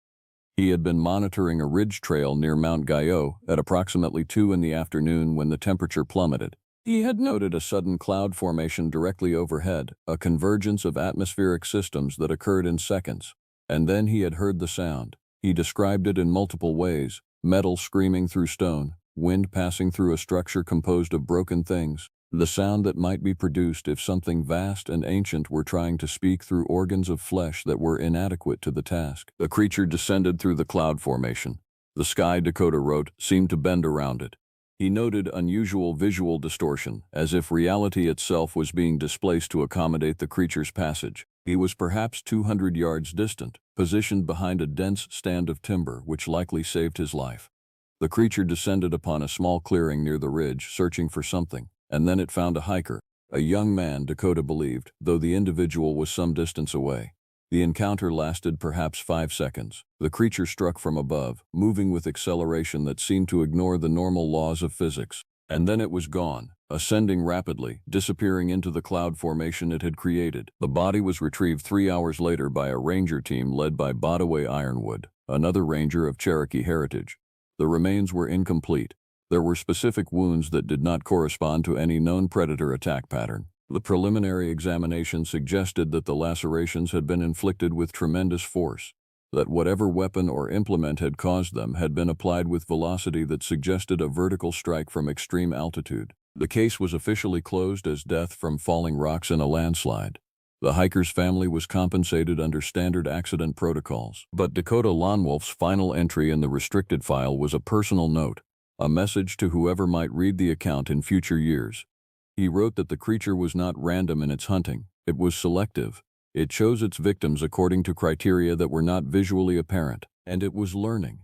He had been monitoring a ridge trail near Mount Guyot at approximately 2 in the afternoon when the temperature plummeted. He had noted a sudden cloud formation directly overhead, a convergence of atmospheric systems that occurred in seconds. And then he had heard the sound. He described it in multiple ways: metal screaming through stone, wind passing through a structure composed of broken things, the sound that might be produced if something vast and ancient were trying to speak through organs of flesh that were inadequate to the task. The creature descended through the cloud formation. The sky, Dakota wrote, seemed to bend around it. He noted unusual visual distortion, as if reality itself was being displaced to accommodate the creature's passage. He was perhaps 200 yards distant, positioned behind a dense stand of timber which likely saved his life. The creature descended upon a small clearing near the ridge, searching for something, and then it found a hiker, a young man, Dakota believed, though the individual was some distance away. The encounter lasted perhaps 5 seconds. The creature struck from above, moving with acceleration that seemed to ignore the normal laws of physics. And then it was gone, ascending rapidly, disappearing into the cloud formation it had created. The body was retrieved 3 hours later by a ranger team led by Bodaway Ironwood, another ranger of Cherokee heritage. The remains were incomplete. There were specific wounds that did not correspond to any known predator attack pattern. The preliminary examination suggested that the lacerations had been inflicted with tremendous force. that whatever weapon or implement had caused them had been applied with velocity that suggested a vertical strike from extreme altitude. The case was officially closed as death from falling rocks in a landslide. The hiker's family was compensated under standard accident protocols. But Dakota Lonwolf's final entry in the restricted file was a personal note, a message to whoever might read the account in future years. He wrote that the creature was not random in its hunting, it was selective. It chose its victims according to criteria that were not visually apparent, and it was learning.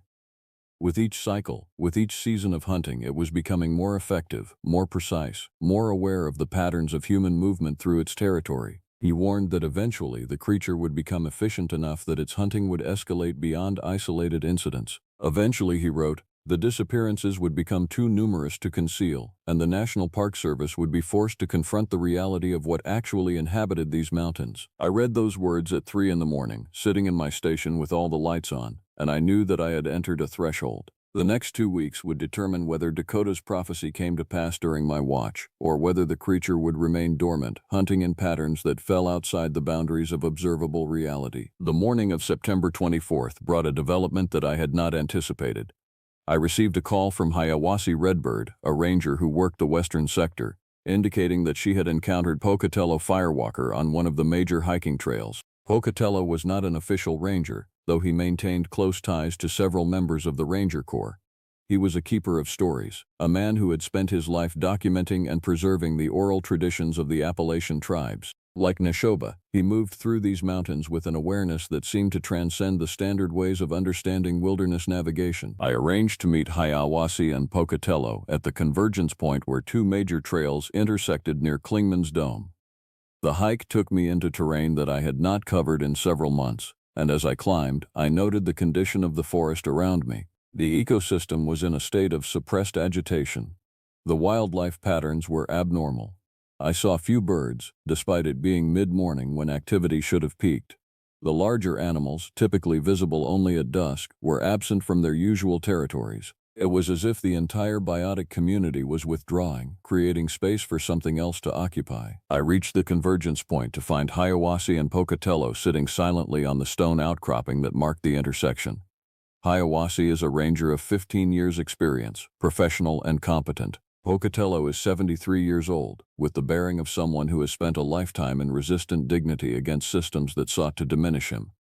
With each cycle, with each season of hunting, it was becoming more effective, more precise, more aware of the patterns of human movement through its territory. He warned that eventually the creature would become efficient enough that its hunting would escalate beyond isolated incidents. Eventually, he wrote, the disappearances would become too numerous to conceal, and the National Park Service would be forced to confront the reality of what actually inhabited these mountains. I read those words at 3 a.m, sitting in my station with all the lights on, and I knew that I had entered a threshold. The next 2 weeks would determine whether Dakota's prophecy came to pass during my watch, or whether the creature would remain dormant, hunting in patterns that fell outside the boundaries of observable reality. The morning of September 24th brought a development that I had not anticipated. I received a call from Hiawassee Redbird, a ranger who worked the western sector, indicating that she had encountered Pocatello Firewalker on one of the major hiking trails. Pocatello was not an official ranger, though he maintained close ties to several members of the Ranger Corps. He was a keeper of stories, a man who had spent his life documenting and preserving the oral traditions of the Appalachian tribes. Like Neshoba, he moved through these mountains with an awareness that seemed to transcend the standard ways of understanding wilderness navigation. I arranged to meet Hiawassee and Pocatello at the convergence point where two major trails intersected near Klingman's Dome. The hike took me into terrain that I had not covered in several months, and as I climbed, I noted the condition of the forest around me. The ecosystem was in a state of suppressed agitation. The wildlife patterns were abnormal. I saw few birds, despite it being mid-morning when activity should have peaked. The larger animals, typically visible only at dusk, were absent from their usual territories. It was as if the entire biotic community was withdrawing, creating space for something else to occupy. I reached the convergence point to find Hiawassee and Pocatello sitting silently on the stone outcropping that marked the intersection. Hiawassee is a ranger of 15 years' experience, professional and competent. Pocatello is 73 years old, with the bearing of someone who has spent a lifetime in resistant dignity against systems that sought to diminish him.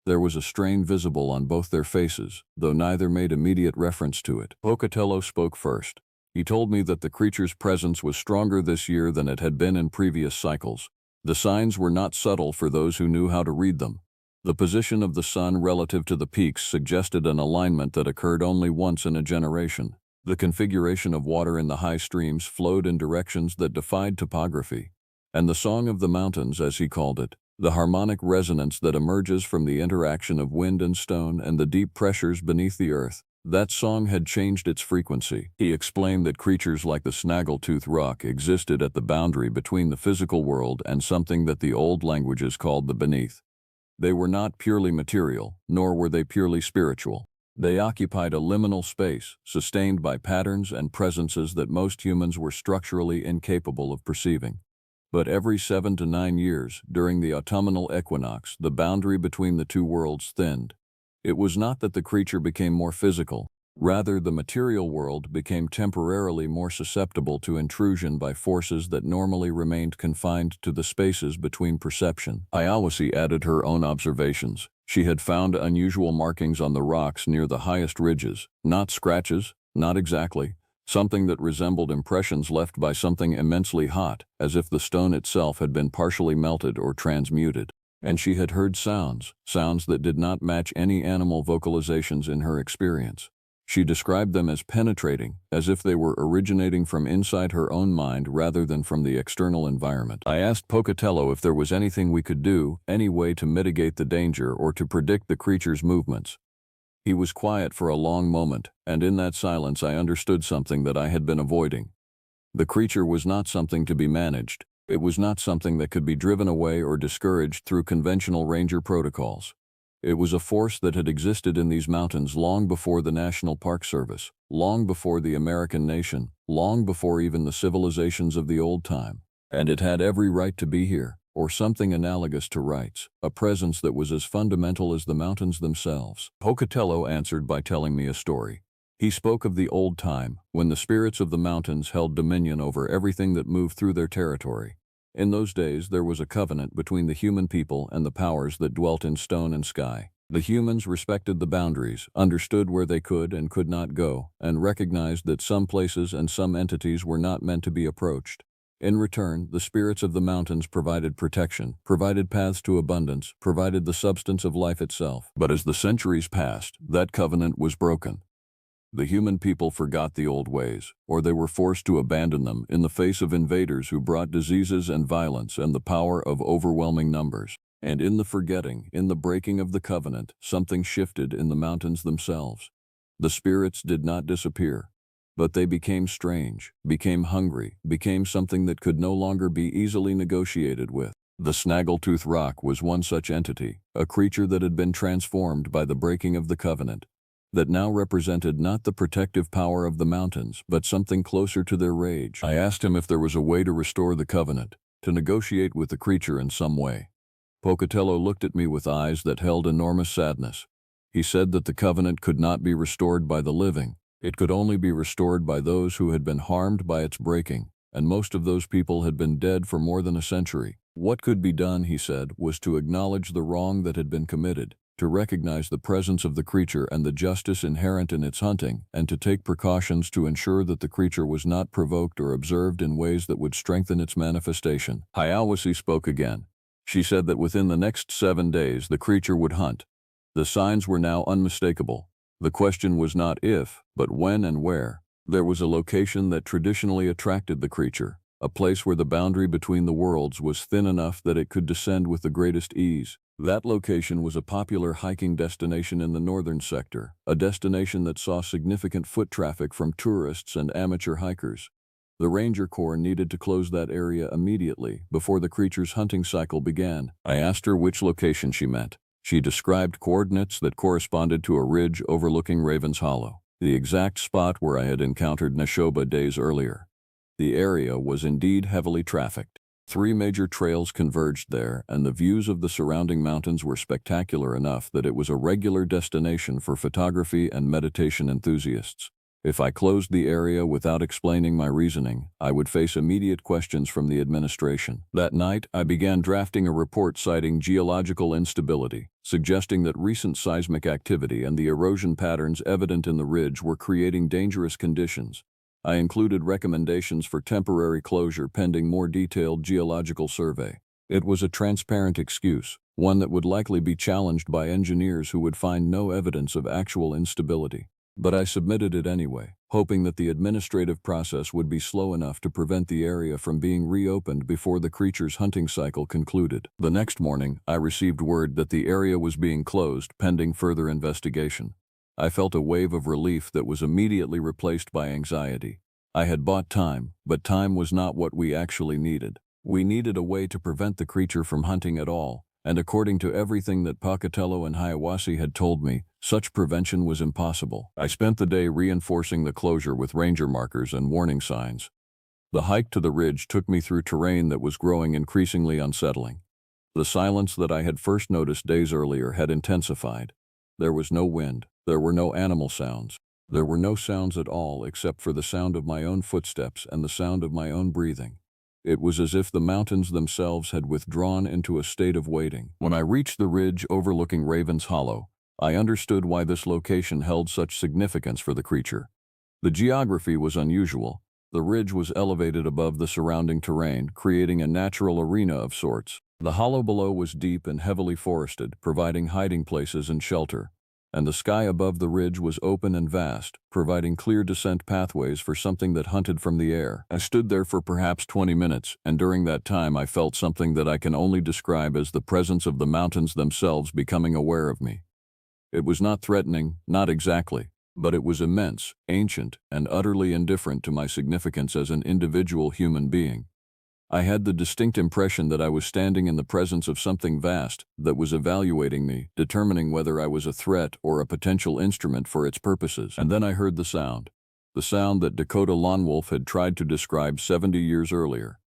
There was a strain visible on both their faces, though neither made immediate reference to it. Pocatello spoke first. He told me that the creature's presence was stronger this year than it had been in previous cycles. The signs were not subtle for those who knew how to read them. The position of the sun relative to the peaks suggested an alignment that occurred only once in a generation. The configuration of water in the high streams flowed in directions that defied topography. And the song of the mountains, as he called it, the harmonic resonance that emerges from the interaction of wind and stone and the deep pressures beneath the earth, that song had changed its frequency. He explained that creatures like the snaggletooth rock existed at the boundary between the physical world and something that the old languages called the beneath. They were not purely material, nor were they purely spiritual. They occupied a liminal space, sustained by patterns and presences that most humans were structurally incapable of perceiving. But every 7 to 9 years, during the autumnal equinox, the boundary between the two worlds thinned. It was not that the creature became more physical. Rather, the material world became temporarily more susceptible to intrusion by forces that normally remained confined to the spaces between perception. Hiawassee added her own observations. She had found unusual markings on the rocks near the highest ridges, not scratches, not exactly, something that resembled impressions left by something immensely hot, as if the stone itself had been partially melted or transmuted. And she had heard sounds that did not match any animal vocalizations in her experience. She described them as penetrating, as if they were originating from inside her own mind rather than from the external environment. I asked Pocatello if there was anything we could do, any way to mitigate the danger or to predict the creature's movements. He was quiet for a long moment, and in that silence I understood something that I had been avoiding. The creature was not something to be managed. It was not something that could be driven away or discouraged through conventional ranger protocols. It was a force that had existed in these mountains long before the National Park Service, long before the American nation, long before even the civilizations of the old time. And it had every right to be here. or something analogous to rights, a presence that was as fundamental as the mountains themselves. Pocatello answered by telling me a story. He spoke of the old time, when the spirits of the mountains held dominion over everything that moved through their territory. In those days there was a covenant between the human people and the powers that dwelt in stone and sky. The humans respected the boundaries, understood where they could and could not go, and recognized that some places and some entities were not meant to be approached. In return, the spirits of the mountains provided protection, provided paths to abundance, provided the substance of life itself. But as the centuries passed, that covenant was broken. The human people forgot the old ways, or they were forced to abandon them in the face of invaders who brought diseases and violence and the power of overwhelming numbers. And in the forgetting, in the breaking of the covenant, something shifted in the mountains themselves. The spirits did not disappear, but they became strange, became hungry, became something that could no longer be easily negotiated with. The Snaggletooth Rock was one such entity, a creature that had been transformed by the breaking of the covenant, that now represented not the protective power of the mountains, but something closer to their rage. I asked him if there was a way to restore the covenant, to negotiate with the creature in some way. Pocatello looked at me with eyes that held enormous sadness. He said that the covenant could not be restored by the living. It could only be restored by those who had been harmed by its breaking, and most of those people had been dead for more than a century. What could be done, he said, was to acknowledge the wrong that had been committed, to recognize the presence of the creature and the justice inherent in its hunting, and to take precautions to ensure that the creature was not provoked or observed in ways that would strengthen its manifestation. Hiawassee spoke again. She said that within the next 7 days the creature would hunt. The signs were now unmistakable. The question was not if, but when and where. There was a location that traditionally attracted the creature, a place where the boundary between the worlds was thin enough that it could descend with the greatest ease. That location was a popular hiking destination in the northern sector, a destination that saw significant foot traffic from tourists and amateur hikers. The Ranger Corps needed to close that area immediately, before the creature's hunting cycle began. I asked her which location she meant. She described coordinates that corresponded to a ridge overlooking Raven's Hollow, the exact spot where I had encountered Neshoba days earlier. The area was indeed heavily trafficked. 3 major trails converged there, and the views of the surrounding mountains were spectacular enough that it was a regular destination for photography and meditation enthusiasts. If I closed the area without explaining my reasoning, I would face immediate questions from the administration. That night, I began drafting a report citing geological instability, suggesting that recent seismic activity and the erosion patterns evident in the ridge were creating dangerous conditions. I included recommendations for temporary closure pending more detailed geological survey. It was a transparent excuse, one that would likely be challenged by engineers who would find no evidence of actual instability. But I submitted it anyway, hoping that the administrative process would be slow enough to prevent the area from being reopened before the creature's hunting cycle concluded. The next morning, I received word that the area was being closed pending further investigation. I felt a wave of relief that was immediately replaced by anxiety. I had bought time, but time was not what we actually needed. We needed a way to prevent the creature from hunting at all, and according to everything that Pocatello and Hiawassee had told me, such prevention was impossible. I spent the day reinforcing the closure with ranger markers and warning signs. The hike to the ridge took me through terrain that was growing increasingly unsettling. The silence that I had first noticed days earlier had intensified. There was no wind. There were no animal sounds. There were no sounds at all except for the sound of my own footsteps and the sound of my own breathing. It was as if the mountains themselves had withdrawn into a state of waiting. When I reached the ridge overlooking Raven's Hollow, I understood why this location held such significance for the creature. The geography was unusual. The ridge was elevated above the surrounding terrain, creating a natural arena of sorts. The hollow below was deep and heavily forested, providing hiding places and shelter, and the sky above the ridge was open and vast, providing clear descent pathways for something that hunted from the air. I stood there for perhaps 20 minutes, and during that time I felt something that I can only describe as the presence of the mountains themselves becoming aware of me. It was not threatening, not exactly, but it was immense, ancient, and utterly indifferent to my significance as an individual human being. I had the distinct impression that I was standing in the presence of something vast that was evaluating me, determining whether I was a threat or a potential instrument for its purposes. And then I heard the sound that Dakota Lone Wolf had tried to describe 70 years earlier.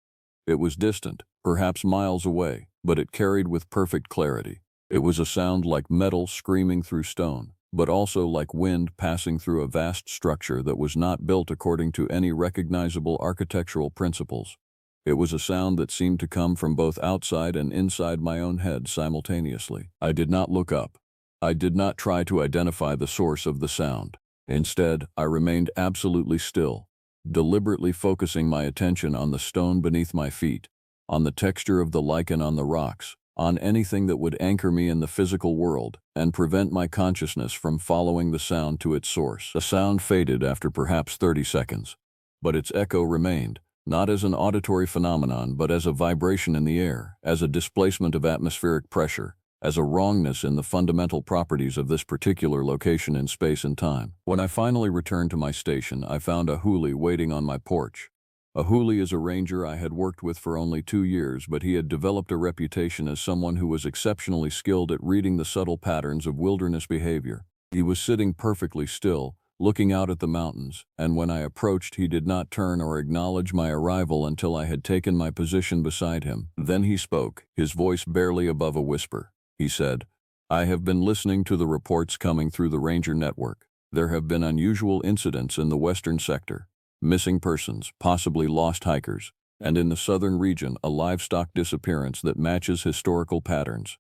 It was distant, perhaps miles away, but it carried with perfect clarity. It was a sound like metal screaming through stone, but also like wind passing through a vast structure that was not built according to any recognizable architectural principles. It was a sound that seemed to come from both outside and inside my own head simultaneously. I did not look up. I did not try to identify the source of the sound. Instead, I remained absolutely still, deliberately focusing my attention on the stone beneath my feet, on the texture of the lichen on the rocks, on anything that would anchor me in the physical world and prevent my consciousness from following the sound to its source. The sound faded after perhaps 30 seconds, but its echo remained, not as an auditory phenomenon but as a vibration in the air, as a displacement of atmospheric pressure, as a wrongness in the fundamental properties of this particular location in space and time. When I finally returned to my station, I found a huli waiting on my porch. A huli is a ranger I had worked with for only 2 years, but he had developed a reputation as someone who was exceptionally skilled at reading the subtle patterns of wilderness behavior. He was sitting perfectly still, looking out at the mountains, and when I approached he did not turn or acknowledge my arrival until I had taken my position beside him. Then he spoke, his voice barely above a whisper. He said, "I have been listening to the reports coming through the Ranger network. There have been unusual incidents in the western sector. Missing persons, possibly lost hikers, and in the southern region a livestock disappearance that matches historical patterns.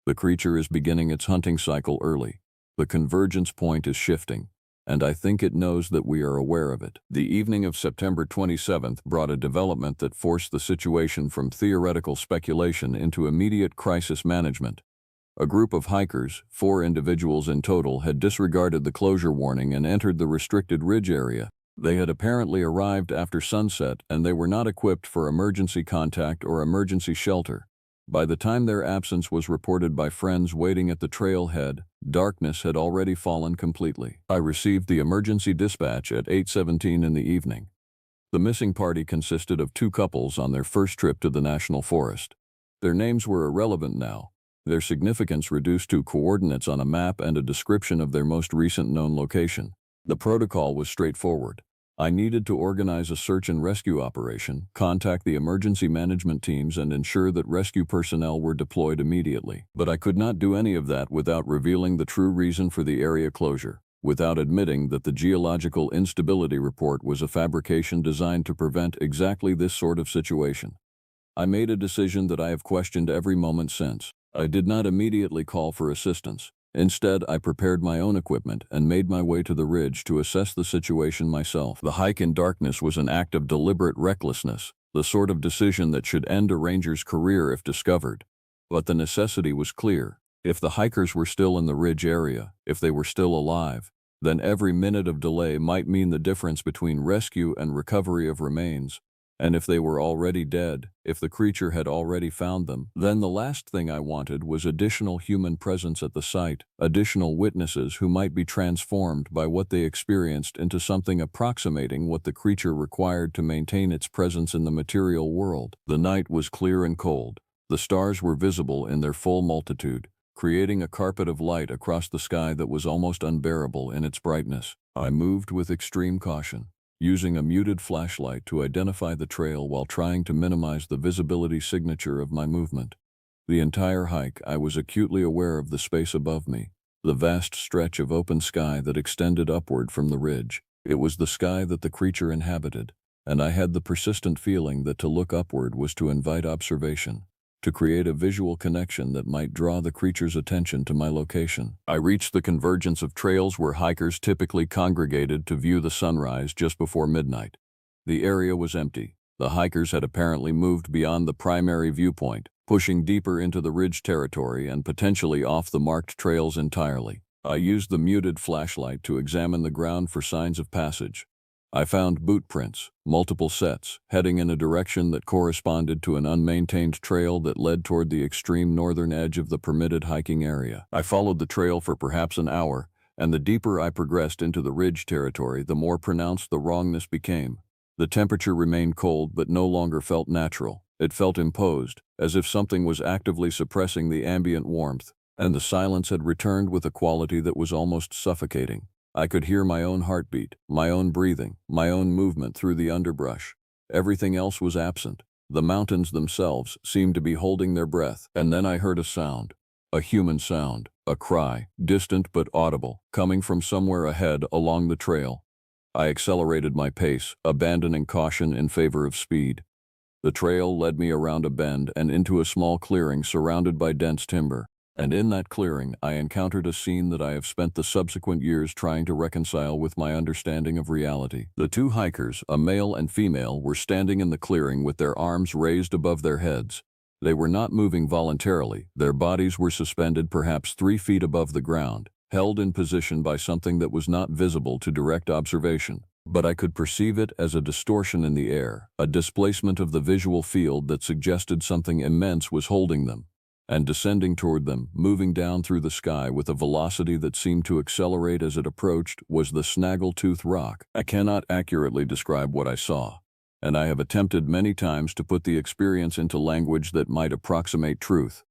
The creature is beginning its hunting cycle early. The convergence point is shifting, and I think it knows that we are aware of it." The evening of September 27th brought a development that forced the situation from theoretical speculation into immediate crisis management. A group of hikers, 4 individuals in total, had disregarded the closure warning and entered the restricted ridge area. They had apparently arrived after sunset, and they were not equipped for emergency contact or emergency shelter. By the time their absence was reported by friends waiting at the trailhead, darkness had already fallen completely. I received the emergency dispatch at 8:17 in the evening. The missing party consisted of 2 couples on their first trip to the national forest. Their names were irrelevant now, their significance reduced to coordinates on a map and a description of their most recent known location. The protocol was straightforward. I needed to organize a search and rescue operation, contact the emergency management teams, and ensure that rescue personnel were deployed immediately. But I could not do any of that without revealing the true reason for the area closure, without admitting that the geological instability report was a fabrication designed to prevent exactly this sort of situation. I made a decision that I have questioned every moment since. I did not immediately call for assistance. Instead, I prepared my own equipment and made my way to the ridge to assess the situation myself. The hike in darkness was an act of deliberate recklessness, the sort of decision that should end a ranger's career if discovered. But the necessity was clear. If the hikers were still in the ridge area, if they were still alive, then every minute of delay might mean the difference between rescue and recovery of remains. And if they were already dead, if the creature had already found them, then the last thing I wanted was additional human presence at the site, additional witnesses who might be transformed by what they experienced into something approximating what the creature required to maintain its presence in the material world. The night was clear and cold. The stars were visible in their full multitude, creating a carpet of light across the sky that was almost unbearable in its brightness. I moved with extreme caution, using a muted flashlight to identify the trail while trying to minimize the visibility signature of my movement. The entire hike, I was acutely aware of the space above me, the vast stretch of open sky that extended upward from the ridge. It was the sky that the creature inhabited, and I had the persistent feeling that to look upward was to invite observation, to create a visual connection that might draw the creature's attention to my location. I reached the convergence of trails where hikers typically congregated to view the sunrise just before midnight. The area was empty. The hikers had apparently moved beyond the primary viewpoint, pushing deeper into the ridge territory and potentially off the marked trails entirely. I used the muted flashlight to examine the ground for signs of passage. I found boot prints, multiple sets, heading in a direction that corresponded to an unmaintained trail that led toward the extreme northern edge of the permitted hiking area. I followed the trail for perhaps an hour, and the deeper I progressed into the ridge territory, the more pronounced the wrongness became. The temperature remained cold but no longer felt natural. It felt imposed, as if something was actively suppressing the ambient warmth, and the silence had returned with a quality that was almost suffocating. I could hear my own heartbeat, my own breathing, my own movement through the underbrush. Everything else was absent. The mountains themselves seemed to be holding their breath, and then I heard a sound. A human sound, a cry, distant but audible, coming from somewhere ahead along the trail. I accelerated my pace, abandoning caution in favor of speed. The trail led me around a bend and into a small clearing surrounded by dense timber. And in that clearing, I encountered a scene that I have spent the subsequent years trying to reconcile with my understanding of reality. The two hikers, a male and female, were standing in the clearing with their arms raised above their heads. They were not moving voluntarily. Their bodies were suspended perhaps 3 feet above the ground, held in position by something that was not visible to direct observation. But I could perceive it as a distortion in the air, a displacement of the visual field that suggested something immense was holding them and descending toward them, moving down through the sky with a velocity that seemed to accelerate as it approached, was the Snaggletooth Rock. I cannot accurately describe what I saw, and I have attempted many times to put the experience into language that might approximate truth.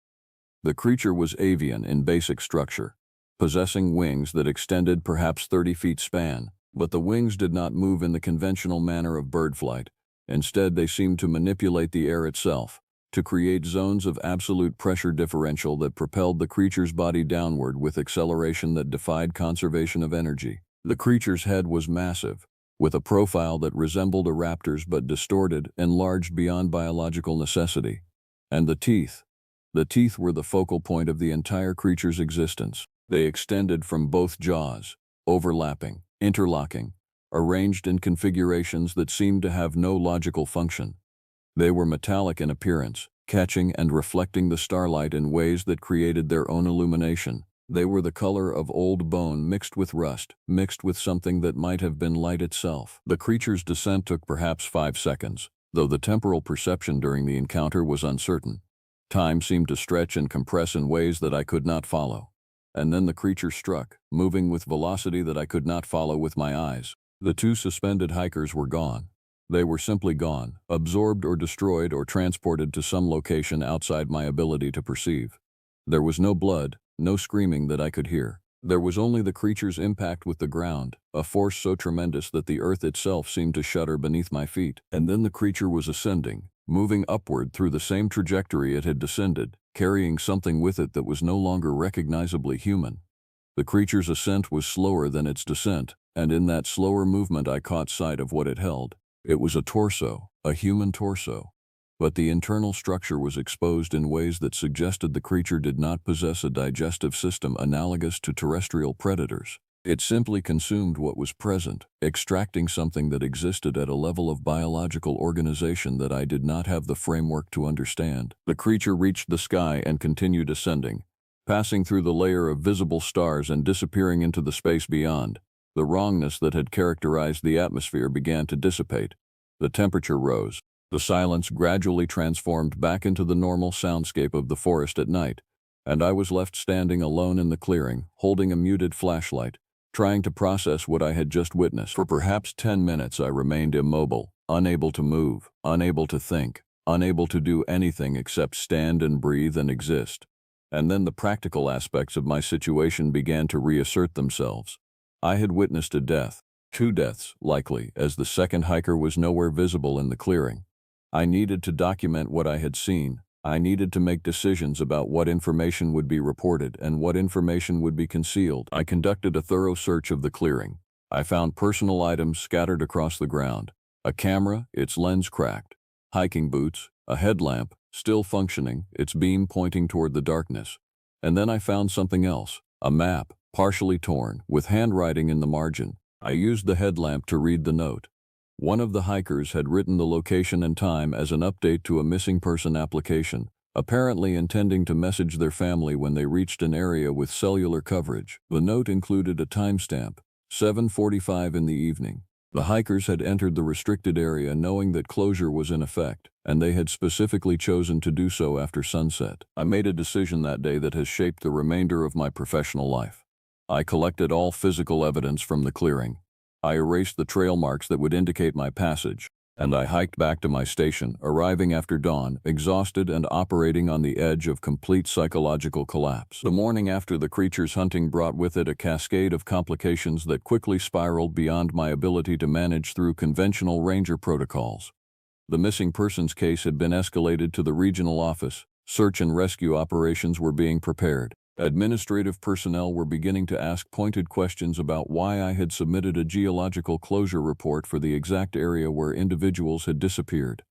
The creature was avian in basic structure, possessing wings that extended perhaps 30 feet span, but the wings did not move in the conventional manner of bird flight. Instead, they seemed to manipulate the air itself, to create zones of absolute pressure differential that propelled the creature's body downward with acceleration that defied conservation of energy. The creature's head was massive, with a profile that resembled a raptor's but distorted, enlarged beyond biological necessity. And the teeth were the focal point of the entire creature's existence. They extended from both jaws, overlapping, interlocking, arranged in configurations that seemed to have no logical function. They were metallic in appearance, catching and reflecting the starlight in ways that created their own illumination. They were the color of old bone mixed with rust, mixed with something that might have been light itself. The creature's descent took perhaps 5 seconds, though the temporal perception during the encounter was uncertain. Time seemed to stretch and compress in ways that I could not follow. And then the creature struck, moving with velocity that I could not follow with my eyes. The two suspended hikers were gone. They were simply gone, absorbed or destroyed or transported to some location outside my ability to perceive. There was no blood, no screaming that I could hear. There was only the creature's impact with the ground, a force so tremendous that the earth itself seemed to shudder beneath my feet. And then the creature was ascending, moving upward through the same trajectory it had descended, carrying something with it that was no longer recognizably human. The creature's ascent was slower than its descent, and in that slower movement I caught sight of what it held. It was a torso, a human torso, but the internal structure was exposed in ways that suggested the creature did not possess a digestive system analogous to terrestrial predators. It simply consumed what was present, extracting something that existed at a level of biological organization that I did not have the framework to understand. The creature reached the sky and continued ascending, passing through the layer of visible stars and disappearing into the space beyond. The wrongness that had characterized the atmosphere began to dissipate. The temperature rose. The silence gradually transformed back into the normal soundscape of the forest at night, and I was left standing alone in the clearing, holding a muted flashlight, trying to process what I had just witnessed. For perhaps 10 minutes I remained immobile, unable to move, unable to think, unable to do anything except stand and breathe and exist. And then the practical aspects of my situation began to reassert themselves. I had witnessed a death, 2 deaths, likely, as the second hiker was nowhere visible in the clearing. I needed to document what I had seen. I needed to make decisions about what information would be reported and what information would be concealed. I conducted a thorough search of the clearing. I found personal items scattered across the ground. A camera, its lens cracked. Hiking boots, a headlamp, still functioning, its beam pointing toward the darkness. And then I found something else, a map, partially torn, with handwriting in the margin. I used the headlamp to read the note. One of the hikers had written the location and time as an update to a missing person application, apparently intending to message their family when they reached an area with cellular coverage. The note included a timestamp, 7:45 in the evening. The hikers had entered the restricted area knowing that closure was in effect, and they had specifically chosen to do so after sunset. I made a decision that day that has shaped the remainder of my professional life. I collected all physical evidence from the clearing. I erased the trail marks that would indicate my passage, and I hiked back to my station, arriving after dawn, exhausted and operating on the edge of complete psychological collapse. The morning after the creature's hunting brought with it a cascade of complications that quickly spiraled beyond my ability to manage through conventional ranger protocols. The missing persons case had been escalated to the regional office. Search and rescue operations were being prepared. Administrative personnel were beginning to ask pointed questions about why I had submitted a geological closure report for the exact area where individuals had disappeared.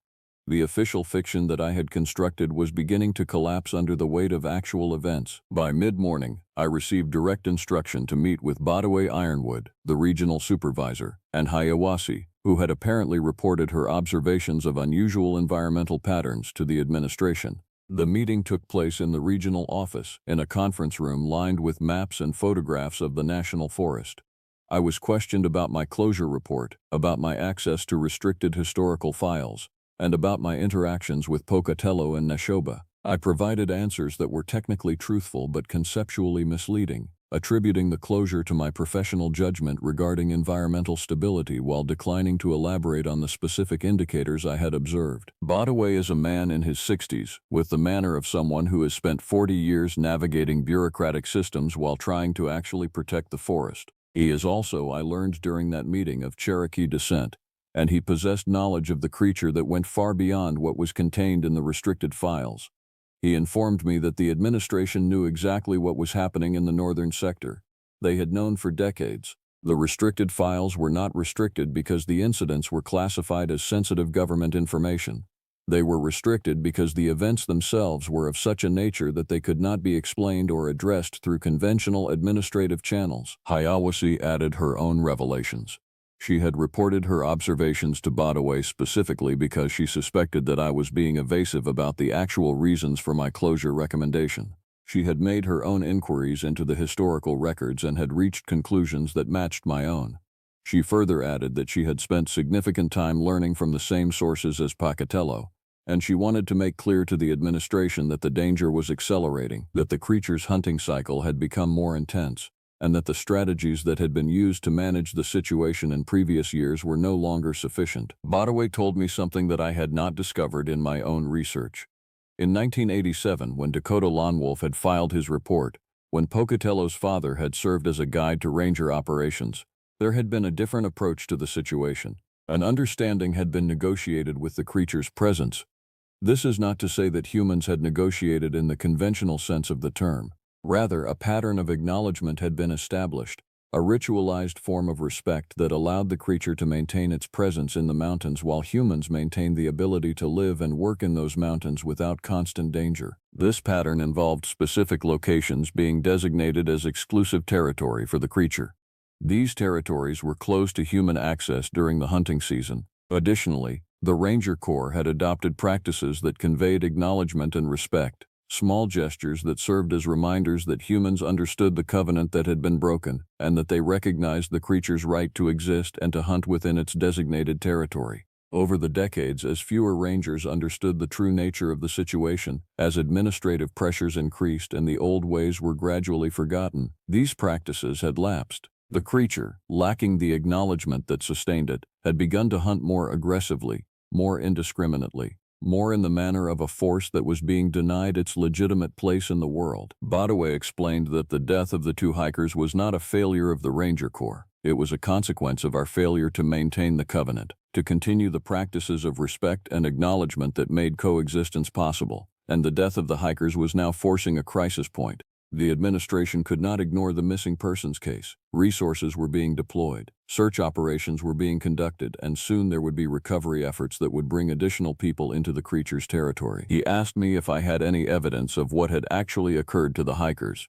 The official fiction that I had constructed was beginning to collapse under the weight of actual events. By mid-morning, I received direct instruction to meet with Badaway Ironwood, the regional supervisor, and Hayawasi, who had apparently reported her observations of unusual environmental patterns to the administration. The meeting took place in the regional office, in a conference room lined with maps and photographs of the national forest. I was questioned about my closure report, about my access to restricted historical files, and about my interactions with Pocatello and Neshoba. I provided answers that were technically truthful but conceptually misleading, attributing the closure to my professional judgment regarding environmental stability while declining to elaborate on the specific indicators I had observed. Badaway is a man in his 60s, with the manner of someone who has spent 40 years navigating bureaucratic systems while trying to actually protect the forest. He is also, I learned during that meeting, of Cherokee descent, and he possessed knowledge of the creature that went far beyond what was contained in the restricted files. He informed me that the administration knew exactly what was happening in the northern sector. They had known for decades. The restricted files were not restricted because the incidents were classified as sensitive government information. They were restricted because the events themselves were of such a nature that they could not be explained or addressed through conventional administrative channels. Hayawasi added her own revelations. She had reported her observations to Badaway specifically because she suspected that I was being evasive about the actual reasons for my closure recommendation. She had made her own inquiries into the historical records and had reached conclusions that matched my own. She further added that she had spent significant time learning from the same sources as Pocatello, and she wanted to make clear to the administration that the danger was accelerating, that the creature's hunting cycle had become more intense, and that the strategies that had been used to manage the situation in previous years were no longer sufficient. Badaway told me something that I had not discovered in my own research. In 1987, when Dakota Lone Wolf had filed his report, when Pocatello's father had served as a guide to ranger operations, there had been a different approach to the situation. An understanding had been negotiated with the creature's presence. This is not to say that humans had negotiated in the conventional sense of the term. Rather, a pattern of acknowledgement had been established, a ritualized form of respect that allowed the creature to maintain its presence in the mountains while humans maintained the ability to live and work in those mountains without constant danger. This pattern involved specific locations being designated as exclusive territory for the creature. These territories were closed to human access during the hunting season. Additionally, the Ranger Corps had adopted practices that conveyed acknowledgement and respect. Small gestures that served as reminders that humans understood the covenant that had been broken, and that they recognized the creature's right to exist and to hunt within its designated territory. Over the decades, as fewer rangers understood the true nature of the situation, as administrative pressures increased and the old ways were gradually forgotten, these practices had lapsed. The creature, lacking the acknowledgement that sustained it, had begun to hunt more aggressively, more indiscriminately, more in the manner of a force that was being denied its legitimate place in the world. Badaway explained that the death of the two hikers was not a failure of the Ranger Corps. It was a consequence of our failure to maintain the covenant, to continue the practices of respect and acknowledgement that made coexistence possible, and the death of the hikers was now forcing a crisis point. The administration could not ignore the missing persons case. Resources were being deployed, search operations were being conducted, and soon there would be recovery efforts that would bring additional people into the creature's territory. He asked me if I had any evidence of what had actually occurred to the hikers.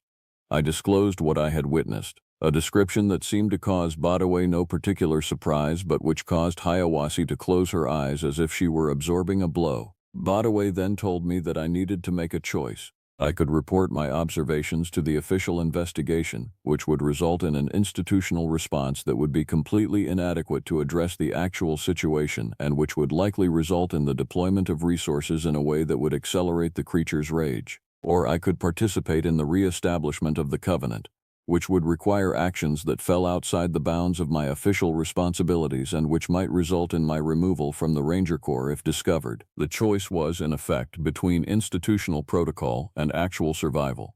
I disclosed what I had witnessed, a description that seemed to cause Badaway no particular surprise but which caused Hayawasi to close her eyes as if she were absorbing a blow. Badaway then told me that I needed to make a choice. I could report my observations to the official investigation, which would result in an institutional response that would be completely inadequate to address the actual situation and which would likely result in the deployment of resources in a way that would accelerate the creature's rage. Or I could participate in the re-establishment of the covenant, which would require actions that fell outside the bounds of my official responsibilities and which might result in my removal from the Ranger Corps if discovered. The choice was, in effect, between institutional protocol and actual survival.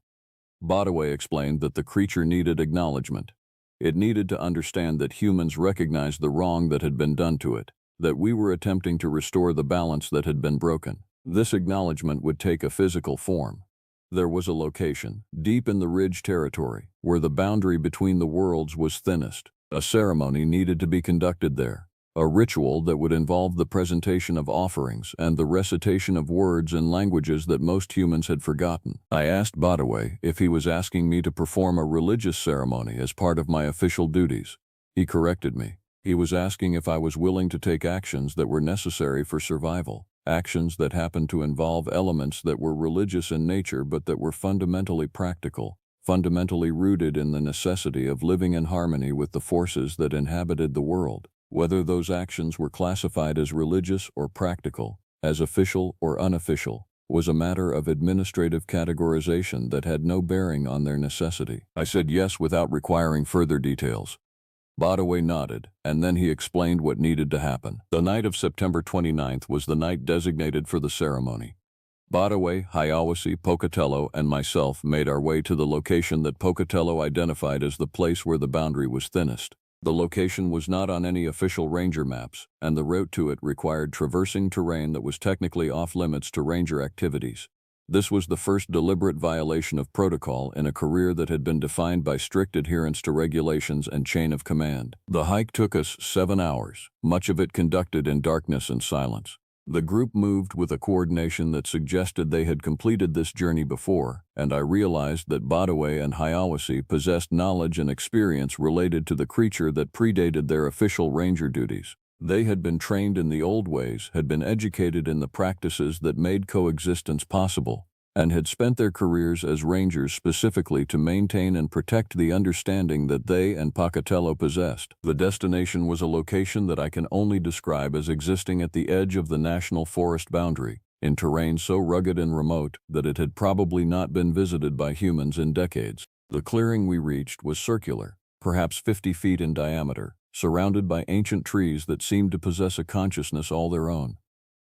Badaway explained that the creature needed acknowledgement. It needed to understand that humans recognized the wrong that had been done to it. that we were attempting to restore the balance that had been broken. This acknowledgement would take a physical form. There was a location, deep in the ridge territory, where the boundary between the worlds was thinnest. A ceremony needed to be conducted there, a ritual that would involve the presentation of offerings and the recitation of words in languages that most humans had forgotten. I asked Badaway if he was asking me to perform a religious ceremony as part of my official duties. He corrected me. He was asking if I was willing to take actions that were necessary for survival, actions that happened to involve elements that were religious in nature but that were fundamentally practical, fundamentally rooted in the necessity of living in harmony with the forces that inhabited the world. Whether those actions were classified as religious or practical, as official or unofficial, was a matter of administrative categorization that had no bearing on their necessity. I said yes without requiring further details. Badaway nodded, and then he explained what needed to happen. The night of September 29th was the night designated for the ceremony. Badaway, Hiawassee, Pocatello, and myself made our way to the location that Pocatello identified as the place where the boundary was thinnest. The location was not on any official ranger maps, and the route to it required traversing terrain that was technically off-limits to ranger activities. This was the first deliberate violation of protocol in a career that had been defined by strict adherence to regulations and chain of command. The hike took us 7 hours, much of it conducted in darkness and silence. The group moved with a coordination that suggested they had completed this journey before, and I realized that Badaway and Hiawassee possessed knowledge and experience related to the creature that predated their official ranger duties. They had been trained in the old ways, had been educated in the practices that made coexistence possible, and had spent their careers as rangers specifically to maintain and protect the understanding that they and Pocatello possessed. The destination was a location that I can only describe as existing at the edge of the national forest boundary, in terrain so rugged and remote that it had probably not been visited by humans in decades. The clearing we reached was circular, perhaps 50 feet in diameter, surrounded by ancient trees that seemed to possess a consciousness all their own.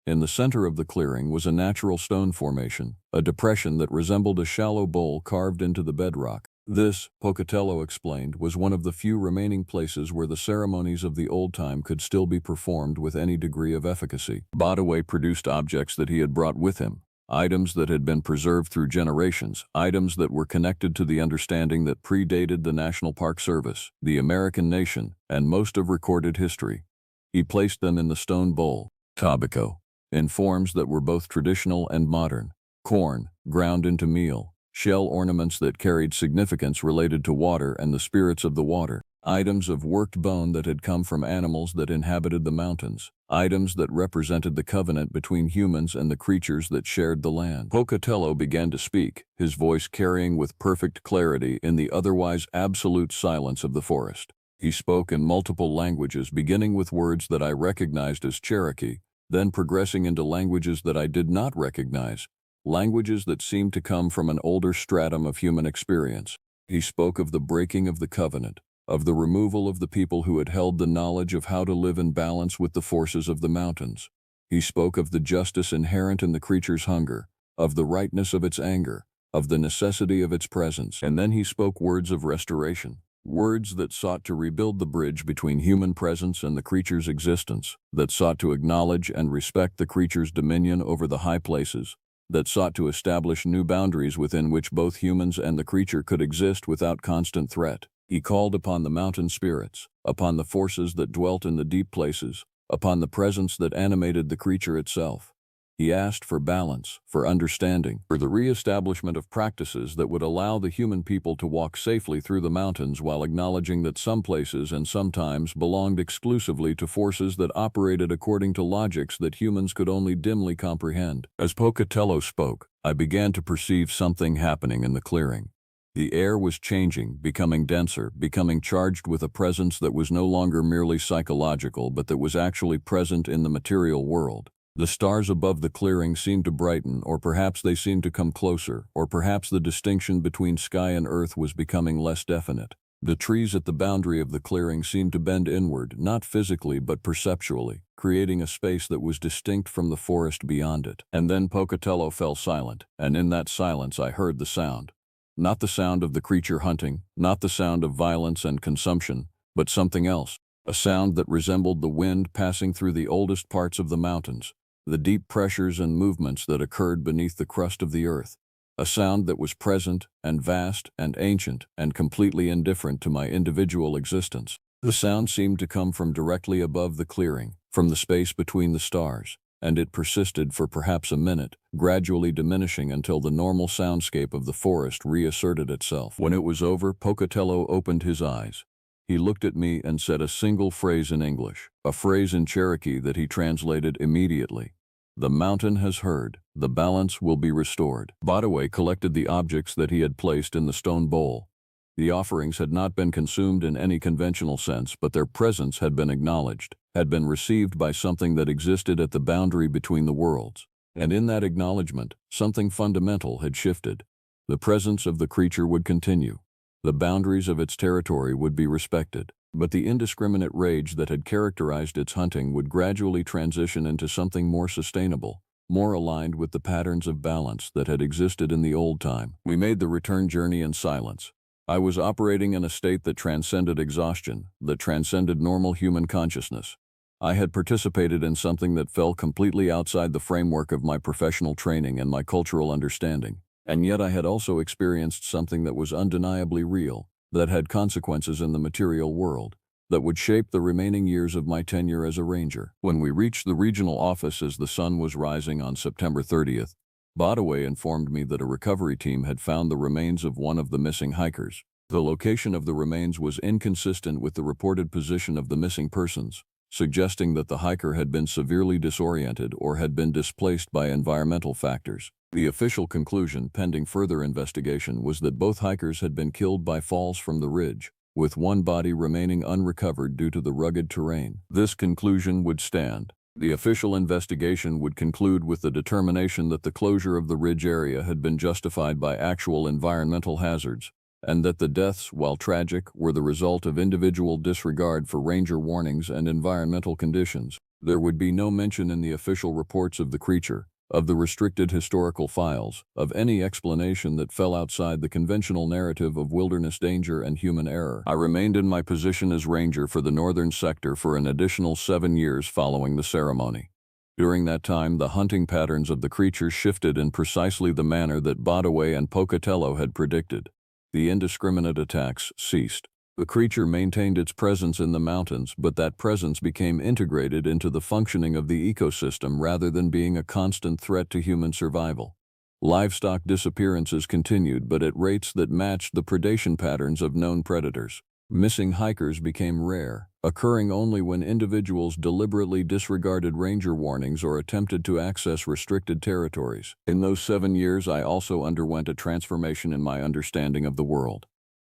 In the center of the clearing was a natural stone formation, a depression that resembled a shallow bowl carved into the bedrock. This, Pocatello explained, was one of the few remaining places where the ceremonies of the old time could still be performed with any degree of efficacy. Badaway produced objects that he had brought with him, items that had been preserved through generations, items that were connected to the understanding that predated the National Park Service, the American nation, and most of recorded history. He placed them in the stone bowl, tobacco, in forms that were both traditional and modern: corn, ground into meal, shell ornaments that carried significance related to water and the spirits of the water, items of worked bone that had come from animals that inhabited the mountains, items that represented the covenant between humans and the creatures that shared the land. Pocatello began to speak, his voice carrying with perfect clarity in the otherwise absolute silence of the forest. He spoke in multiple languages, beginning with words that I recognized as Cherokee, then progressing into languages that I did not recognize, languages that seemed to come from an older stratum of human experience. He spoke of the breaking of the covenant, of the removal of the people who had held the knowledge of how to live in balance with the forces of the mountains. He spoke of the justice inherent in the creature's hunger, of the rightness of its anger, of the necessity of its presence, and then he spoke words of restoration. Words that sought to rebuild the bridge between human presence and the creature's existence, that sought to acknowledge and respect the creature's dominion over the high places, that sought to establish new boundaries within which both humans and the creature could exist without constant threat. He called upon the mountain spirits, upon the forces that dwelt in the deep places, upon the presence that animated the creature itself. He asked for balance, for understanding, for the re-establishment of practices that would allow the human people to walk safely through the mountains while acknowledging that some places and sometimes belonged exclusively to forces that operated according to logics that humans could only dimly comprehend. As Pocatello spoke, I began to perceive something happening in the clearing. The air was changing, becoming denser, becoming charged with a presence that was no longer merely psychological but that was actually present in the material world. The stars above the clearing seemed to brighten, or perhaps they seemed to come closer, or perhaps the distinction between sky and earth was becoming less definite. The trees at the boundary of the clearing seemed to bend inward, not physically but perceptually, creating a space that was distinct from the forest beyond it. And then Pocatello fell silent, and in that silence I heard the sound. Not the sound of the creature hunting, not the sound of violence and consumption, but something else. A sound that resembled the wind passing through the oldest parts of the mountains, the deep pressures and movements that occurred beneath the crust of the earth. A sound that was present and vast and ancient and completely indifferent to my individual existence. The sound seemed to come from directly above the clearing, from the space between the stars, and it persisted for perhaps a minute, gradually diminishing until the normal soundscape of the forest reasserted itself. When it was over, Pocatello opened his eyes. He looked at me and said a single phrase in English, a phrase in Cherokee that he translated immediately. "The mountain has heard. The balance will be restored." Badaway collected the objects that he had placed in the stone bowl. The offerings had not been consumed in any conventional sense, but their presence had been acknowledged, had been received by something that existed at the boundary between the worlds. And in that acknowledgement, something fundamental had shifted. The presence of the creature would continue. The boundaries of its territory would be respected. But the indiscriminate rage that had characterized its hunting would gradually transition into something more sustainable, more aligned with the patterns of balance that had existed in the old time. We made the return journey in silence. I was operating in a state that transcended exhaustion, that transcended normal human consciousness. I had participated in something that fell completely outside the framework of my professional training and my cultural understanding. And yet I had also experienced something that was undeniably real, that had consequences in the material world, that would shape the remaining years of my tenure as a ranger. When we reached the regional office as the sun was rising on September 30th, Badaway informed me that a recovery team had found the remains of one of the missing hikers. The location of the remains was inconsistent with the reported position of the missing persons, suggesting that the hiker had been severely disoriented or had been displaced by environmental factors. The official conclusion, pending further investigation, was that both hikers had been killed by falls from the ridge, with one body remaining unrecovered due to the rugged terrain. This conclusion would stand. The official investigation would conclude with the determination that the closure of the ridge area had been justified by actual environmental hazards, and that the deaths, while tragic, were the result of individual disregard for ranger warnings and environmental conditions. There would be no mention in the official reports of the creature, of the restricted historical files, of any explanation that fell outside the conventional narrative of wilderness danger and human error. I remained in my position as ranger for the northern sector for an additional 7 years following the ceremony. During that time, the hunting patterns of the creature shifted in precisely the manner that Badaway and Pocatello had predicted. The indiscriminate attacks ceased. The creature maintained its presence in the mountains, but that presence became integrated into the functioning of the ecosystem rather than being a constant threat to human survival. Livestock disappearances continued, but at rates that matched the predation patterns of known predators. Missing hikers became rare, occurring only when individuals deliberately disregarded ranger warnings or attempted to access restricted territories. In those 7 years, I also underwent a transformation in my understanding of the world.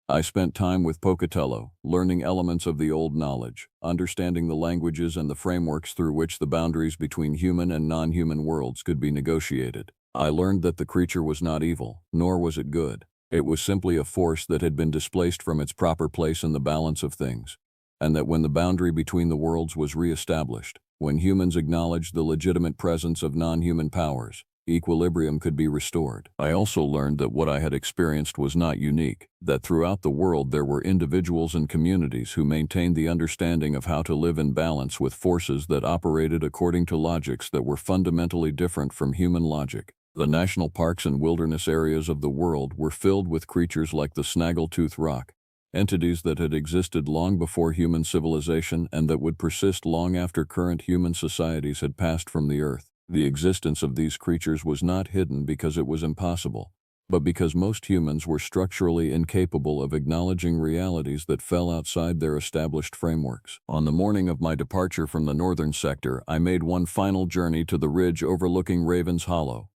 I spent time with Pocatello, learning elements of the old knowledge, understanding the languages and the frameworks through which the boundaries between human and non-human worlds could be negotiated. I learned that the creature was not evil, nor was it good. It was simply a force that had been displaced from its proper place in the balance of things, and that when the boundary between the worlds was re-established, when humans acknowledged the legitimate presence of non-human powers, equilibrium could be restored. I also learned that what I had experienced was not unique, that throughout the world there were individuals and communities who maintained the understanding of how to live in balance with forces that operated according to logics that were fundamentally different from human logic. The national parks and wilderness areas of the world were filled with creatures like the snaggletooth rock, entities that had existed long before human civilization and that would persist long after current human societies had passed from the earth. The existence of these creatures was not hidden because it was impossible, but because most humans were structurally incapable of acknowledging realities that fell outside their established frameworks. On the morning of my departure from the northern sector, I made one final journey to the ridge overlooking Raven's Hollow.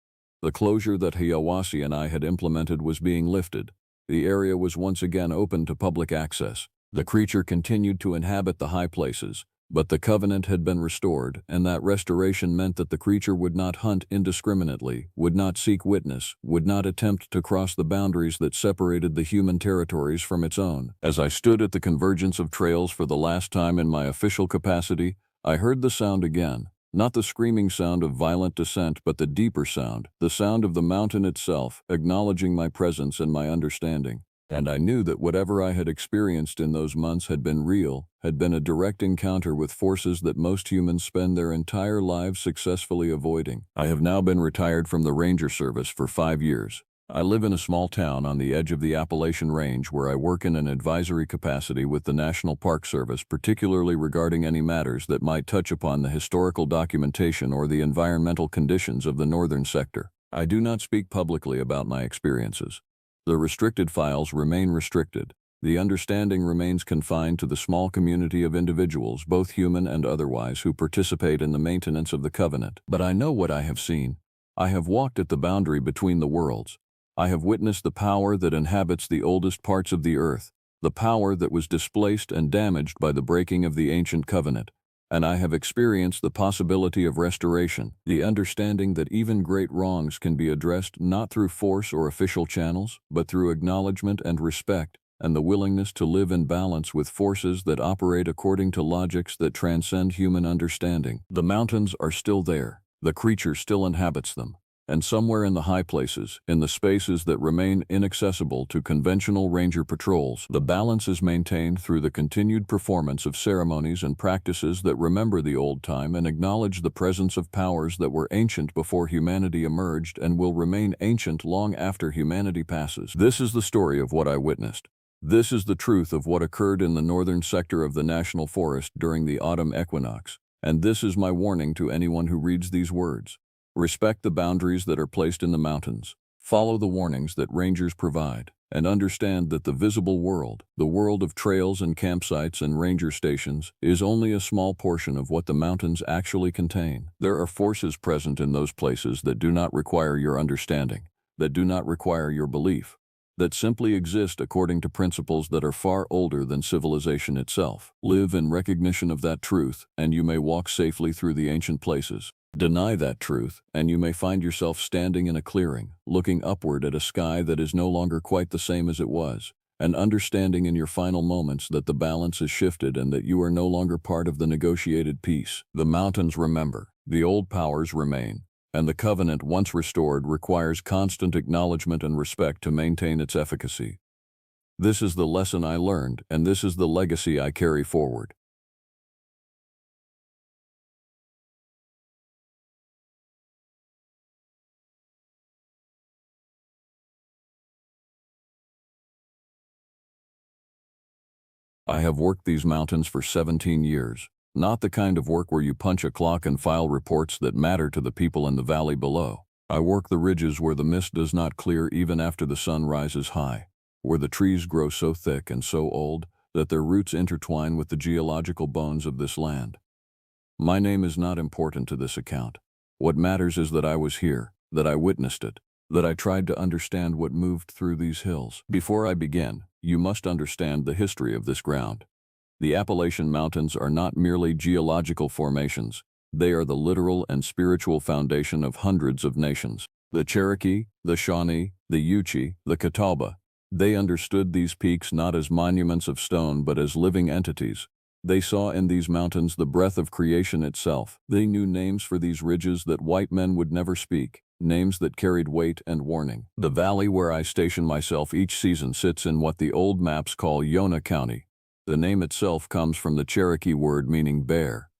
The closure that Hiawassee and I had implemented was being lifted. The area was once again open to public access. The creature continued to inhabit the high places, but the covenant had been restored, and that restoration meant that the creature would not hunt indiscriminately, would not seek witness, would not attempt to cross the boundaries that separated the human territories from its own. As I stood at the convergence of trails for the last time in my official capacity, I heard the sound again. Not the screaming sound of violent descent, but the deeper sound, the sound of the mountain itself, acknowledging my presence and my understanding. And I knew that whatever I had experienced in those months had been real, had been a direct encounter with forces that most humans spend their entire lives successfully avoiding. I have now been retired from the Ranger Service for 5 years. I live in a small town on the edge of the Appalachian Range where I work in an advisory capacity with the National Park Service, particularly regarding any matters that might touch upon the historical documentation or the environmental conditions of the northern sector. I do not speak publicly about my experiences. The restricted files remain restricted. The understanding remains confined to the small community of individuals, both human and otherwise, who participate in the maintenance of the covenant. But I know what I have seen. I have walked at the boundary between the worlds. I have witnessed the power that inhabits the oldest parts of the earth, the power that was displaced and damaged by the breaking of the ancient covenant, and I have experienced the possibility of restoration, the understanding that even great wrongs can be addressed not through force or official channels, but through acknowledgement and respect, and the willingness to live in balance with forces that operate according to logics that transcend human understanding. The mountains are still there. The creature still inhabits them. And somewhere in the high places, in the spaces that remain inaccessible to conventional ranger patrols, the balance is maintained through the continued performance of ceremonies and practices that remember the old time and acknowledge the presence of powers that were ancient before humanity emerged and will remain ancient long after humanity passes. This is the story of what I witnessed. This is the truth of what occurred in the northern sector of the national forest during the autumn equinox, and this is my warning to anyone who reads these words. Respect the boundaries that are placed in the mountains. Follow the warnings that rangers provide, and understand that the visible world, the world of trails and campsites and ranger stations, is only a small portion of what the mountains actually contain. There are forces present in those places that do not require your understanding, that do not require your belief, that simply exist according to principles that are far older than civilization itself. Live in recognition of that truth, and you may walk safely through the ancient places. Deny that truth, and you may find yourself standing in a clearing, looking upward at a sky that is no longer quite the same as it was, and understanding in your final moments that the balance is shifted and that you are no longer part of the negotiated peace. The mountains remember, the old powers remain, and the covenant once restored requires constant acknowledgement and respect to maintain its efficacy. This is the lesson I learned, and this is the legacy I carry forward. I have worked these mountains for 17 years, not the kind of work where you punch a clock and file reports that matter to the people in the valley below. I work the ridges where the mist does not clear even after the sun rises high, where the trees grow so thick and so old that their roots intertwine with the geological bones of this land. My name is not important to this account. What matters is that I was here, that I witnessed it, that I tried to understand what moved through these hills. Before I begin, you must understand the history of this ground. The Appalachian Mountains are not merely geological formations. They are the literal and spiritual foundation of hundreds of nations. The Cherokee, the Shawnee, the Yuchi, the Catawba. They understood these peaks not as monuments of stone but as living entities. They saw in these mountains the breath of creation itself. They knew names for these ridges that white men would never speak, names that carried weight and warning. The valley where I station myself each season sits in what the old maps call Yonah County. The name itself comes from the Cherokee word meaning bear.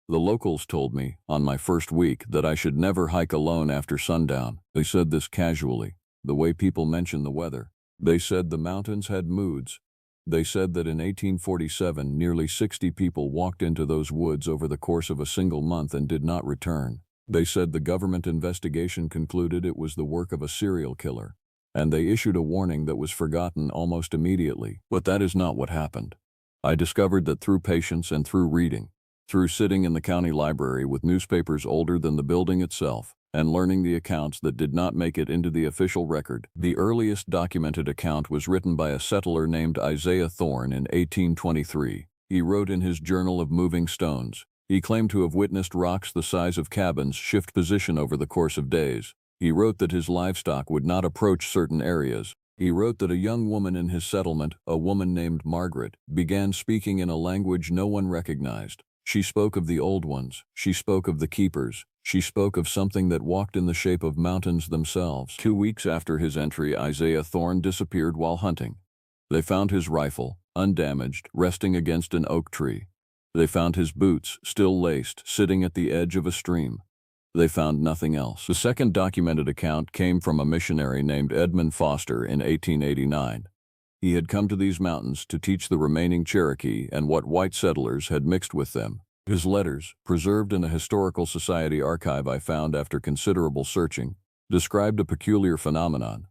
The locals told me, on my first week, that I should never hike alone after sundown. They said this casually, the way people mention the weather. They said the mountains had moods. They said that in 1847, nearly 60 people walked into those woods over the course of a single month and did not return. They said the government investigation concluded it was the work of a serial killer, and they issued a warning that was forgotten almost immediately. But that is not what happened. I discovered that through patience and through reading, through sitting in the county library with newspapers older than the building itself, and learning the accounts that did not make it into the official record. The earliest documented account was written by a settler named Isaiah Thorne in 1823. He wrote in his Journal of Moving Stones. He claimed to have witnessed rocks the size of cabins shift position over the course of days. He wrote that his livestock would not approach certain areas. He wrote that a young woman in his settlement, a woman named Margaret, began speaking in a language no one recognized. She spoke of the old ones. She spoke of the keepers. She spoke of something that walked in the shape of mountains themselves. 2 weeks after his entry, Isaiah Thorne disappeared while hunting. They found his rifle, undamaged, resting against an oak tree. They found his boots, still laced, sitting at the edge of a stream. They found nothing else. The second documented account came from a missionary named Edmund Foster in 1889. He had come to these mountains to teach the remaining Cherokee and what white settlers had mixed with them. His letters, preserved in a historical society archive I found after considerable searching, described a peculiar phenomenon.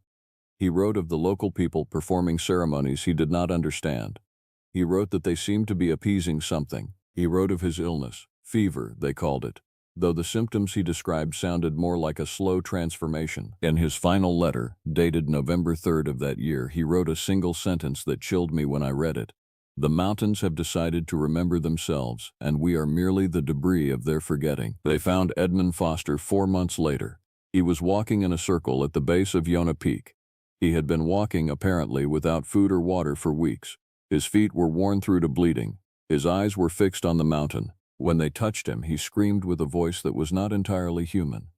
He wrote of the local people performing ceremonies he did not understand. He wrote that they seemed to be appeasing something. He wrote of his illness, fever, they called it, though the symptoms he described sounded more like a slow transformation. In his final letter, dated November 3rd of that year, he wrote a single sentence that chilled me when I read it. "The mountains have decided to remember themselves, and we are merely the debris of their forgetting." They found Edmund Foster 4 months later. He was walking in a circle at the base of Yonah Peak. He had been walking, apparently, without food or water for weeks. His feet were worn through to bleeding. His eyes were fixed on the mountain. When they touched him, he screamed with a voice that was not entirely human.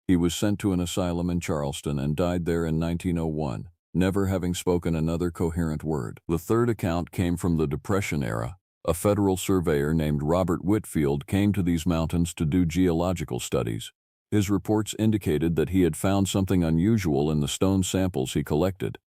He was sent to an asylum in Charleston and died there in 1901, never having spoken another coherent word. The third account came from the Depression era. A federal surveyor named Robert Whitfield came to these mountains to do geological studies. His reports indicated that he had found something unusual in the stone samples he collected.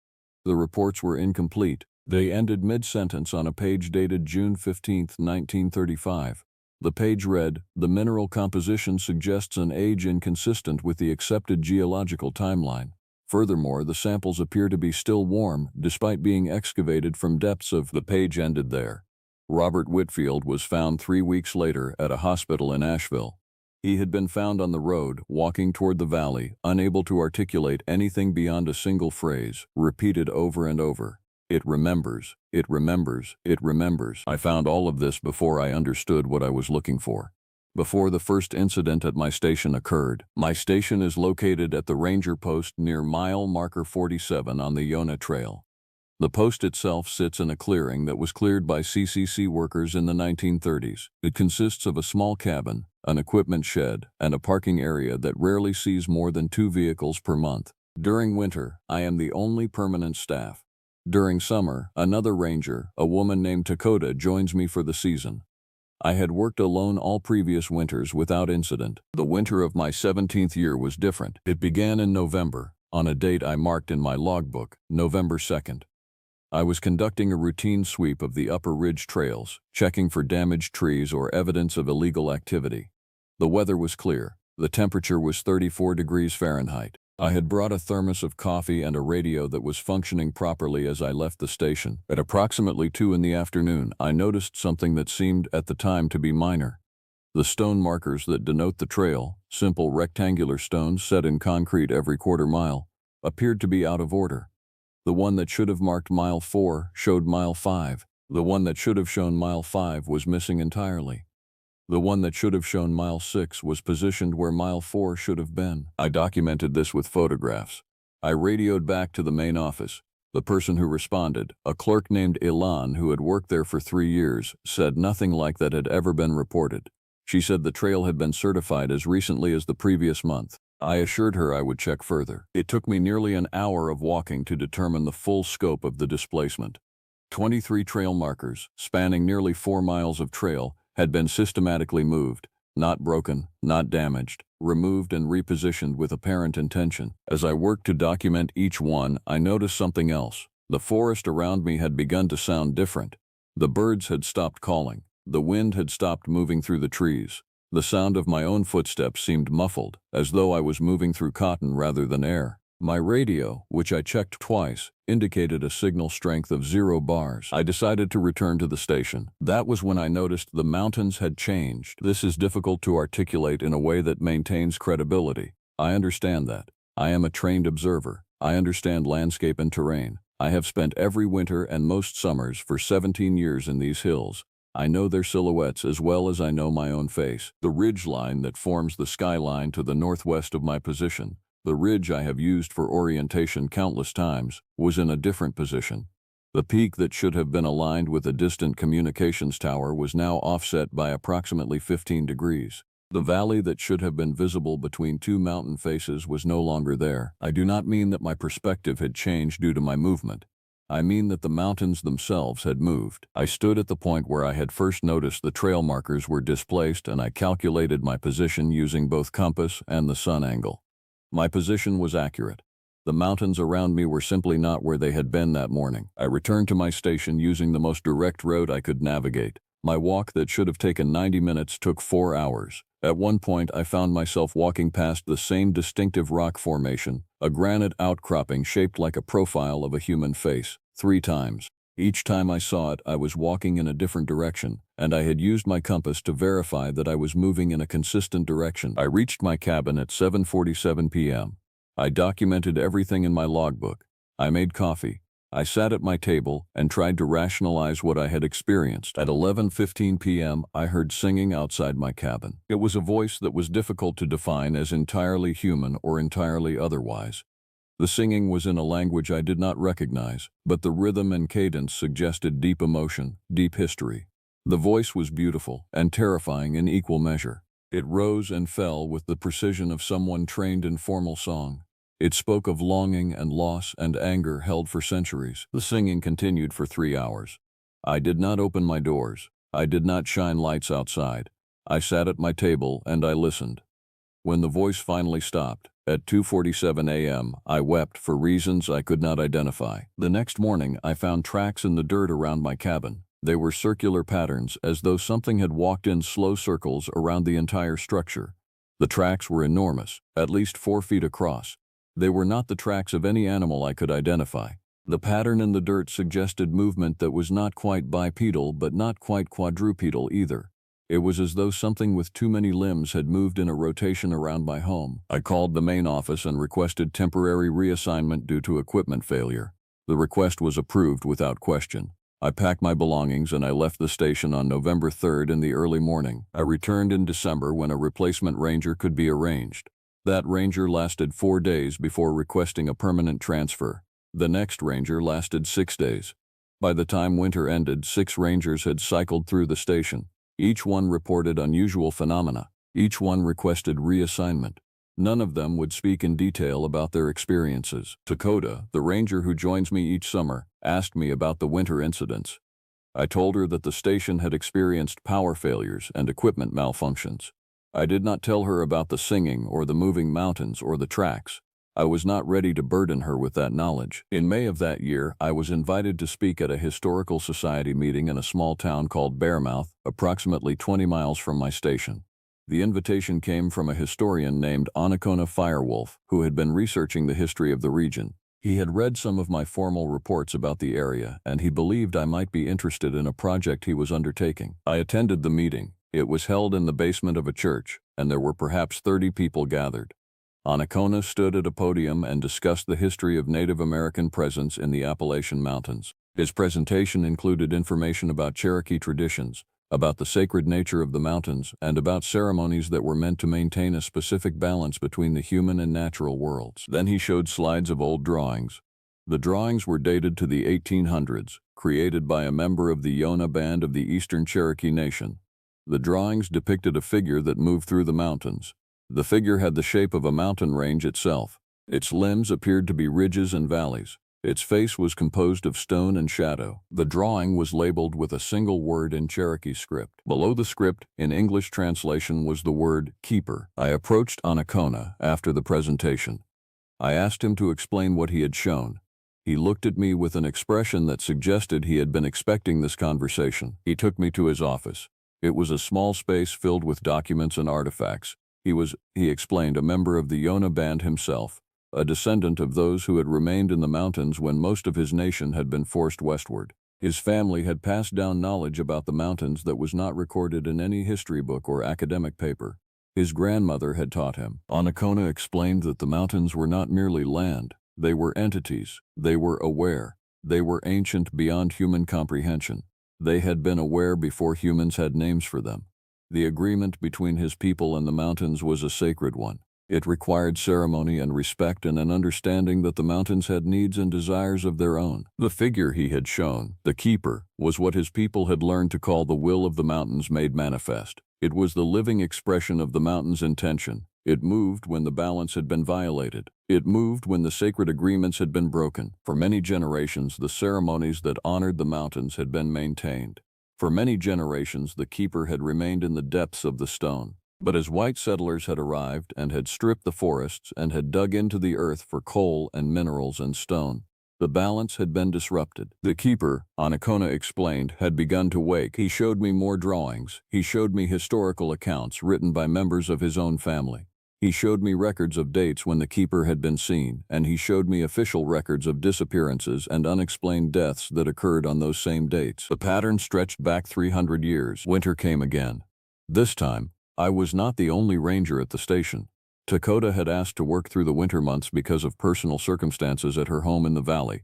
The reports were incomplete. They ended mid-sentence on a page dated June 15, 1935. The page read, "The mineral composition suggests an age inconsistent with the accepted geological timeline. Furthermore, the samples appear to be still warm, despite being excavated from depths of..." The page ended there. Robert Whitfield was found 3 weeks later at a hospital in Asheville. He had been found on the road, walking toward the valley, unable to articulate anything beyond a single phrase, repeated over and over. "It remembers, it remembers, it remembers." I found all of this before I understood what I was looking for. Before the first incident at my station occurred. My station is located at the ranger post near mile marker 47 on the Yonah Trail. The post itself sits in a clearing that was cleared by CCC workers in the 1930s. It consists of a small cabin, an equipment shed, and a parking area that rarely sees more than 2 vehicles per month. During winter, I am the only permanent staff. During summer, another ranger, a woman named Dakota, joins me for the season. I had worked alone all previous winters without incident. The winter of my 17th year was different. It began in November, on a date I marked in my logbook, November 2nd. I was conducting a routine sweep of the upper ridge trails, checking for damaged trees or evidence of illegal activity. The weather was clear. The temperature was 34 degrees Fahrenheit. I had brought a thermos of coffee and a radio that was functioning properly as I left the station. At approximately 2 in the afternoon, I noticed something that seemed at the time to be minor. The stone markers that denote the trail, simple rectangular stones set in concrete every quarter mile, appeared to be out of order. The one that should have marked mile 4 showed mile 5. The one that should have shown mile 5 was missing entirely. The one that should have shown mile 6 was positioned where mile 4 should have been. I documented this with photographs. I radioed back to the main office. The person who responded, a clerk named Ilan who had worked there for 3 years, said nothing like that had ever been reported. She said the trail had been certified as recently as the previous month. I assured her I would check further. It took me nearly an hour of walking to determine the full scope of the displacement. 23 trail markers, spanning nearly 4 miles of trail, had been systematically moved, not broken, not damaged, removed and repositioned with apparent intention. As I worked to document each one, I noticed something else. The forest around me had begun to sound different. The birds had stopped calling. The wind had stopped moving through the trees. The sound of my own footsteps seemed muffled, as though I was moving through cotton rather than air. My radio, which I checked twice, indicated a signal strength of 0 bars. I decided to return to the station. That was when I noticed the mountains had changed. This is difficult to articulate in a way that maintains credibility. I understand that. I am a trained observer. I understand landscape and terrain. I have spent every winter and most summers for 17 years in these hills. I know their silhouettes as well as I know my own face. The ridge line that forms the skyline to the northwest of my position, the ridge I have used for orientation countless times, was in a different position. The peak that should have been aligned with a distant communications tower was now offset by approximately 15 degrees. The valley that should have been visible between 2 mountain faces was no longer there. I do not mean that my perspective had changed due to my movement. I mean that the mountains themselves had moved. I stood at the point where I had first noticed the trail markers were displaced, and I calculated my position using both compass and the sun angle. My position was accurate. The mountains around me were simply not where they had been that morning. I returned to my station using the most direct road I could navigate. My walk that should have taken 90 minutes took 4 hours. At one point, I found myself walking past the same distinctive rock formation, a granite outcropping shaped like a profile of a human face, 3 times. Each time I saw it, I was walking in a different direction, and I had used my compass to verify that I was moving in a consistent direction. I reached my cabin at 7:47 p.m. I documented everything in my logbook. I made coffee. I sat at my table and tried to rationalize what I had experienced. At 11:15 p.m., I heard singing outside my cabin. It was a voice that was difficult to define as entirely human or entirely otherwise. The singing was in a language I did not recognize, but the rhythm and cadence suggested deep emotion, deep history. The voice was beautiful and terrifying in equal measure. It rose and fell with the precision of someone trained in formal song. It spoke of longing and loss and anger held for centuries. The singing continued for 3 hours. I did not open my doors. I did not shine lights outside. I sat at my table and I listened. When the voice finally stopped, at 2:47 a.m., I wept for reasons I could not identify. The next morning, I found tracks in the dirt around my cabin. They were circular patterns, as though something had walked in slow circles around the entire structure. The tracks were enormous, at least 4 feet across. They were not the tracks of any animal I could identify. The pattern in the dirt suggested movement that was not quite bipedal but not quite quadrupedal either. It was as though something with too many limbs had moved in a rotation around my home. I called the main office and requested temporary reassignment due to equipment failure. The request was approved without question. I packed my belongings and I left the station on November 3rd in the early morning. I returned in December when a replacement ranger could be arranged. That ranger lasted 4 days before requesting a permanent transfer. The next ranger lasted 6 days. By the time winter ended, 6 rangers had cycled through the station. Each one reported unusual phenomena. Each one requested reassignment. None of them would speak in detail about their experiences. Dakota, the ranger who joins me each summer, asked me about the winter incidents. I told her that the station had experienced power failures and equipment malfunctions. I did not tell her about the singing or the moving mountains or the tracks. I was not ready to burden her with that knowledge. In May of that year, I was invited to speak at a historical society meeting in a small town called Bearmouth, approximately 20 miles from my station. The invitation came from a historian named Anacona Firewolf, who had been researching the history of the region. He had read some of my formal reports about the area, and he believed I might be interested in a project he was undertaking. I attended the meeting. It was held in the basement of a church, and there were perhaps 30 people gathered. Anacona stood at a podium and discussed the history of Native American presence in the Appalachian Mountains. His presentation included information about Cherokee traditions, about the sacred nature of the mountains, and about ceremonies that were meant to maintain a specific balance between the human and natural worlds. Then he showed slides of old drawings. The drawings were dated to the 1800s, created by a member of the Yona Band of the Eastern Cherokee Nation. The drawings depicted a figure that moved through the mountains. The figure had the shape of a mountain range itself. Its limbs appeared to be ridges and valleys. Its face was composed of stone and shadow. The drawing was labeled with a single word in Cherokee script. Below the script, in English translation, was the word keeper. I approached Anacona after the presentation. I asked him to explain what he had shown. He looked at me with an expression that suggested he had been expecting this conversation. He took me to his office. It was a small space filled with documents and artifacts. He explained, a member of the Yona Band himself, a descendant of those who had remained in the mountains when most of his nation had been forced westward. His family had passed down knowledge about the mountains that was not recorded in any history book or academic paper. His grandmother had taught him. Anacona explained that the mountains were not merely land. They were entities. They were aware. They were ancient beyond human comprehension. They had been aware before humans had names for them. The agreement between his people and the mountains was a sacred one. It required ceremony and respect and an understanding that the mountains had needs and desires of their own. The figure he had shown, the keeper, was what his people had learned to call the will of the mountains made manifest. It was the living expression of the mountain's intention, It moved when the balance had been violated. It moved when the sacred agreements had been broken. For many generations, the ceremonies that honored the mountains had been maintained. For many generations, the keeper had remained in the depths of the stone. But as white settlers had arrived and had stripped the forests and had dug into the earth for coal and minerals and stone, the balance had been disrupted. The keeper, Anacona explained, had begun to wake. He showed me more drawings. He showed me historical accounts written by members of his own family. He showed me records of dates when the keeper had been seen, and he showed me official records of disappearances and unexplained deaths that occurred on those same dates. The pattern stretched back 300 years. Winter came again. This time, I was not the only ranger at the station. Dakota had asked to work through the winter months because of personal circumstances at her home in the valley.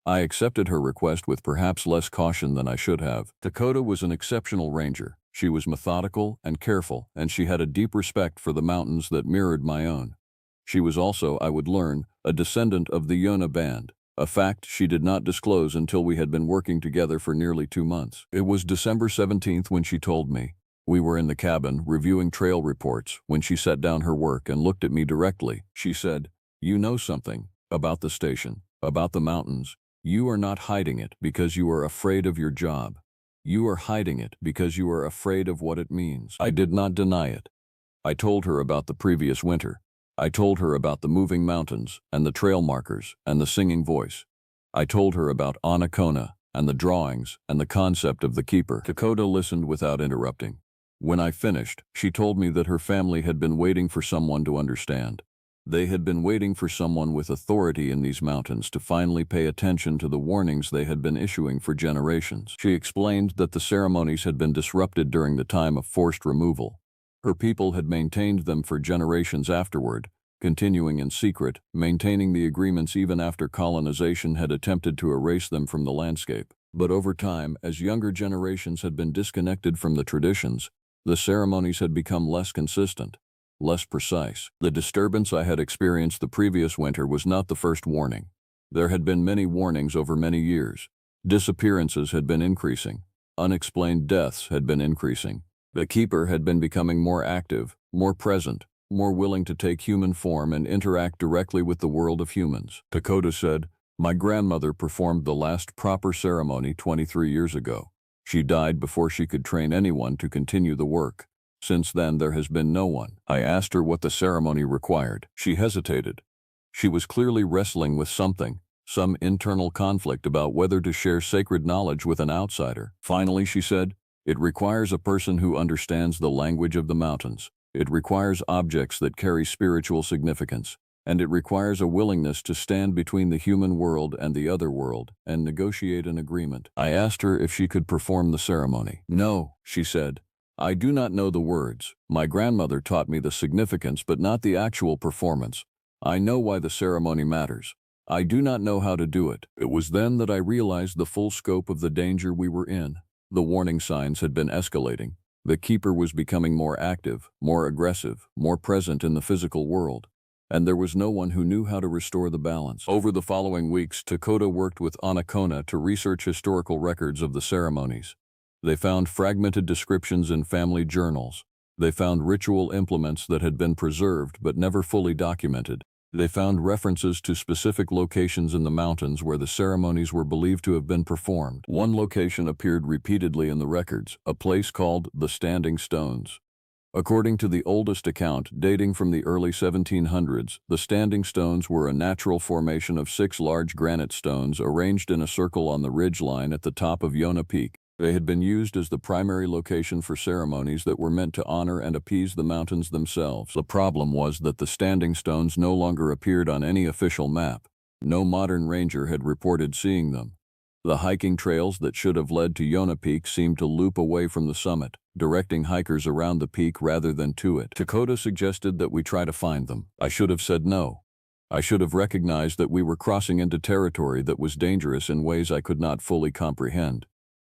I accepted her request with perhaps less caution than I should have. Dakota was an exceptional ranger. She was methodical and careful, and she had a deep respect for the mountains that mirrored my own. She was also, I would learn, a descendant of the Yona band, a fact she did not disclose until we had been working together for nearly 2 months. It was December 17th when she told me. We were in the cabin, reviewing trail reports, when she set down her work and looked at me directly. She said, "You know something about the station, about the mountains. You are not hiding it because you are afraid of your job. You are hiding it because you are afraid of what it means." I did not deny it. I told her about the previous winter. I told her about the moving mountains and the trail markers and the singing voice. I told her about Anacona and the drawings and the concept of the keeper. Dakota listened without interrupting. When I finished, she told me that her family had been waiting for someone to understand. They had been waiting for someone with authority in these mountains to finally pay attention to the warnings they had been issuing for generations. She explained that the ceremonies had been disrupted during the time of forced removal. Her people had maintained them for generations afterward, continuing in secret, maintaining the agreements even after colonization had attempted to erase them from the landscape. But over time, as younger generations had been disconnected from the traditions, the ceremonies had become less consistent, less precise. The disturbance I had experienced the previous winter was not the first warning. There had been many warnings over many years. Disappearances had been increasing. Unexplained deaths had been increasing. The keeper had been becoming more active, more present, more willing to take human form and interact directly with the world of humans. Dakota said, "My grandmother performed the last proper ceremony 23 years ago. She died before she could train anyone to continue the work. Since then, there has been no one." I asked her what the ceremony required. She hesitated. She was clearly wrestling with something, some internal conflict about whether to share sacred knowledge with an outsider. Finally, she said, "It requires a person who understands the language of the mountains. It requires objects that carry spiritual significance. And it requires a willingness to stand between the human world and the other world and negotiate an agreement." I asked her if she could perform the ceremony. "No," she said. "I do not know the words. My grandmother taught me the significance but not the actual performance. I know why the ceremony matters. I do not know how to do it." It was then that I realized the full scope of the danger we were in. The warning signs had been escalating. The keeper was becoming more active, more aggressive, more present in the physical world. And there was no one who knew how to restore the balance. Over the following weeks, Dakota worked with Anacona to research historical records of the ceremonies. They found fragmented descriptions in family journals. They found ritual implements that had been preserved but never fully documented. They found references to specific locations in the mountains where the ceremonies were believed to have been performed. One location appeared repeatedly in the records, a place called the Standing Stones. According to the oldest account, dating from the early 1700s, the Standing Stones were a natural formation of 6 large granite stones arranged in a circle on the ridge line at the top of Yona Peak. They had been used as the primary location for ceremonies that were meant to honor and appease the mountains themselves. The problem was that the Standing Stones no longer appeared on any official map. No modern ranger had reported seeing them. The hiking trails that should have led to Yona Peak seemed to loop away from the summit, directing hikers around the peak rather than to it. Dakota suggested that we try to find them. I should have said no. I should have recognized that we were crossing into territory that was dangerous in ways I could not fully comprehend.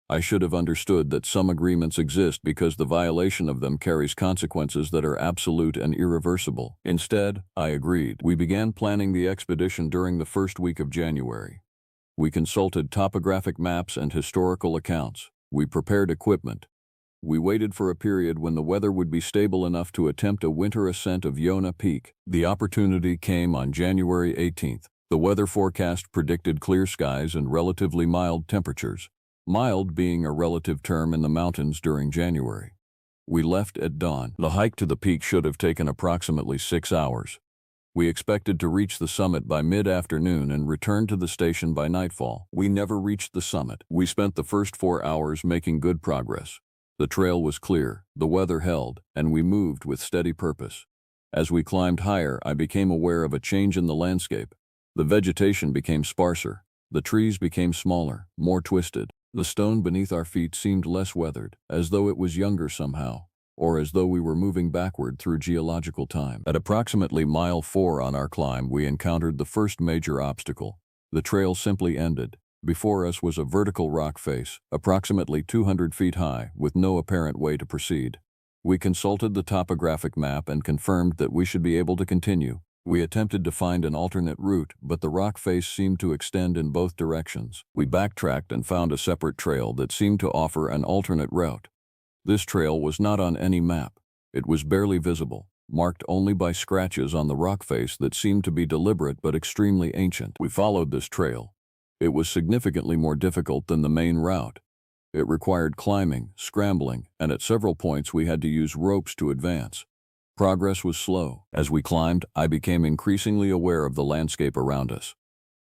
I should have understood that some agreements exist because the violation of them carries consequences that are absolute and irreversible. Instead, I agreed. We began planning the expedition during the first week of January. We consulted topographic maps and historical accounts. We prepared equipment. We waited for a period when the weather would be stable enough to attempt a winter ascent of Yonah Peak. The opportunity came on January 18th. The weather forecast predicted clear skies and relatively mild temperatures, mild being a relative term in the mountains during January. We left at dawn. The hike to the peak should have taken approximately 6 hours. We expected to reach the summit by mid-afternoon and return to the station by nightfall. We never reached the summit. We spent the first 4 hours making good progress. The trail was clear, the weather held, and we moved with steady purpose. As we climbed higher, I became aware of a change in the landscape. The vegetation became sparser. The trees became smaller, more twisted. The stone beneath our feet seemed less weathered, as though it was younger somehow, or as though we were moving backward through geological time. At approximately mile 4 on our climb, we encountered the first major obstacle. The trail simply ended. Before us was a vertical rock face, approximately 200 feet high, with no apparent way to proceed. We consulted the topographic map and confirmed that we should be able to continue. We attempted to find an alternate route, but the rock face seemed to extend in both directions. We backtracked and found a separate trail that seemed to offer an alternate route. This trail was not on any map. It was barely visible, marked only by scratches on the rock face that seemed to be deliberate but extremely ancient. We followed this trail. It was significantly more difficult than the main route. It required climbing, scrambling, and at several points we had to use ropes to advance. Progress was slow. As we climbed, I became increasingly aware of the landscape around us.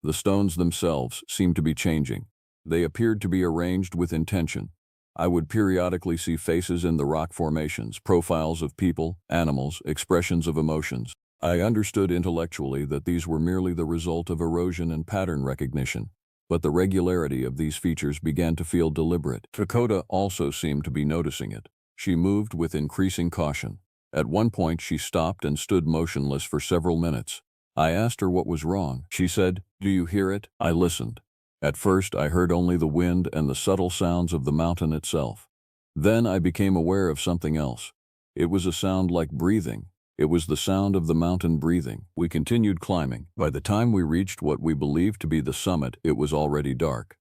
The stones themselves seemed to be changing. They appeared to be arranged with intention. I would periodically see faces in the rock formations, profiles of people, animals, expressions of emotions. I understood intellectually that these were merely the result of erosion and pattern recognition, but the regularity of these features began to feel deliberate. Dakota also seemed to be noticing it. She moved with increasing caution. At one point she stopped and stood motionless for several minutes. I asked her what was wrong. She said, "Do you hear it?" I listened. At first I heard only the wind and the subtle sounds of the mountain itself. Then I became aware of something else. It was a sound like breathing. It was the sound of the mountain breathing. We continued climbing. By the time we reached what we believed to be the summit, it was already dark.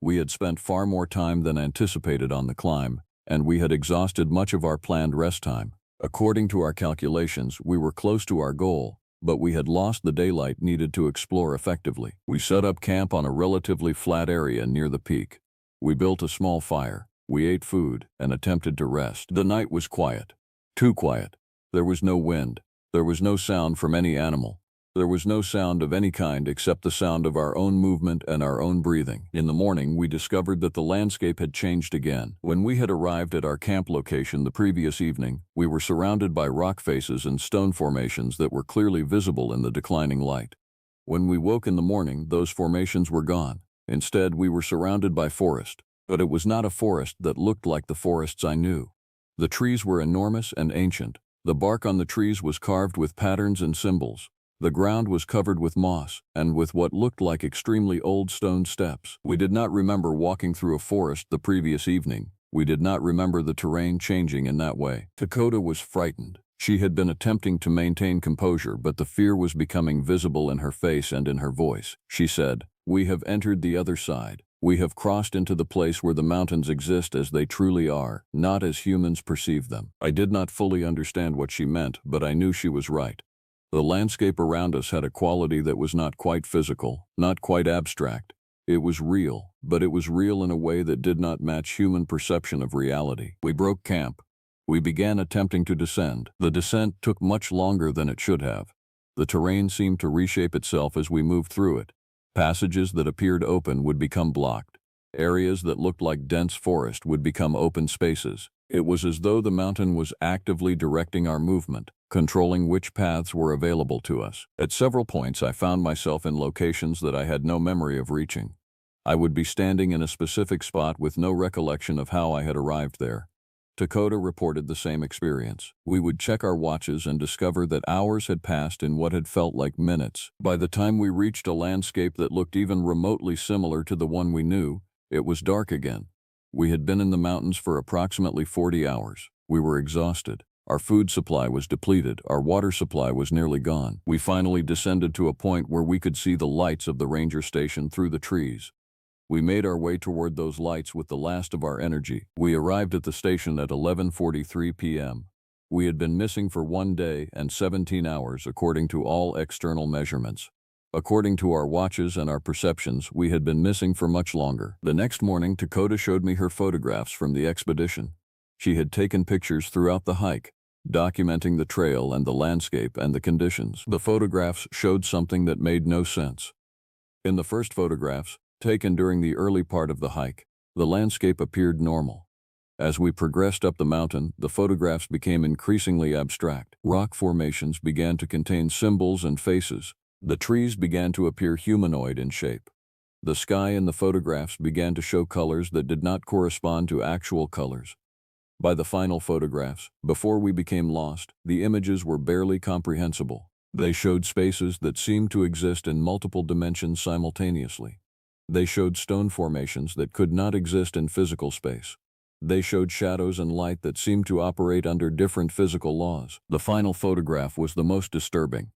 We had spent far more time than anticipated on the climb, and we had exhausted much of our planned rest time. According to our calculations, we were close to our goal, but we had lost the daylight needed to explore effectively. We set up camp on a relatively flat area near the peak. We built a small fire. We ate food and attempted to rest. The night was quiet. Too quiet. There was no wind. There was no sound from any animal. There was no sound of any kind except the sound of our own movement and our own breathing. In the morning, we discovered that the landscape had changed again. When we had arrived at our camp location the previous evening, we were surrounded by rock faces and stone formations that were clearly visible in the declining light. When we woke in the morning, those formations were gone. Instead, we were surrounded by forest. But it was not a forest that looked like the forests I knew. The trees were enormous and ancient. The bark on the trees was carved with patterns and symbols. The ground was covered with moss, and with what looked like extremely old stone steps. We did not remember walking through a forest the previous evening. We did not remember the terrain changing in that way. Dakota was frightened. She had been attempting to maintain composure, but the fear was becoming visible in her face and in her voice. She said, "We have entered the other side. We have crossed into the place where the mountains exist as they truly are, not as humans perceive them." I did not fully understand what she meant, but I knew she was right. The landscape around us had a quality that was not quite physical, not quite abstract. It was real, but it was real in a way that did not match human perception of reality. We broke camp. We began attempting to descend. The descent took much longer than it should have. The terrain seemed to reshape itself as we moved through it. Passages that appeared open would become blocked. Areas that looked like dense forest would become open spaces. It was as though the mountain was actively directing our movement, controlling which paths were available to us. At several points, I found myself in locations that I had no memory of reaching. I would be standing in a specific spot with no recollection of how I had arrived there. Dakota reported the same experience. We would check our watches and discover that hours had passed in what had felt like minutes. By the time we reached a landscape that looked even remotely similar to the one we knew, it was dark again. We had been in the mountains for approximately 40 hours. We were exhausted. Our food supply was depleted. Our water supply was nearly gone. We finally descended to a point where we could see the lights of the ranger station through the trees. We made our way toward those lights with the last of our energy. We arrived at the station at 11:43 p.m. We had been missing for 1 day and 17 hours according to all external measurements. According to our watches and our perceptions, we had been missing for much longer. The next morning, Dakota showed me her photographs from the expedition. She had taken pictures throughout the hike, documenting the trail and the landscape and the conditions. The photographs showed something that made no sense. In the first photographs, taken during the early part of the hike, the landscape appeared normal. As we progressed up the mountain, the photographs became increasingly abstract. Rock formations began to contain symbols and faces. The trees began to appear humanoid in shape. The sky in the photographs began to show colors that did not correspond to actual colors. By the final photographs, before we became lost, the images were barely comprehensible. They showed spaces that seemed to exist in multiple dimensions simultaneously. They showed stone formations that could not exist in physical space. They showed shadows and light that seemed to operate under different physical laws. The final photograph was the most disturbing.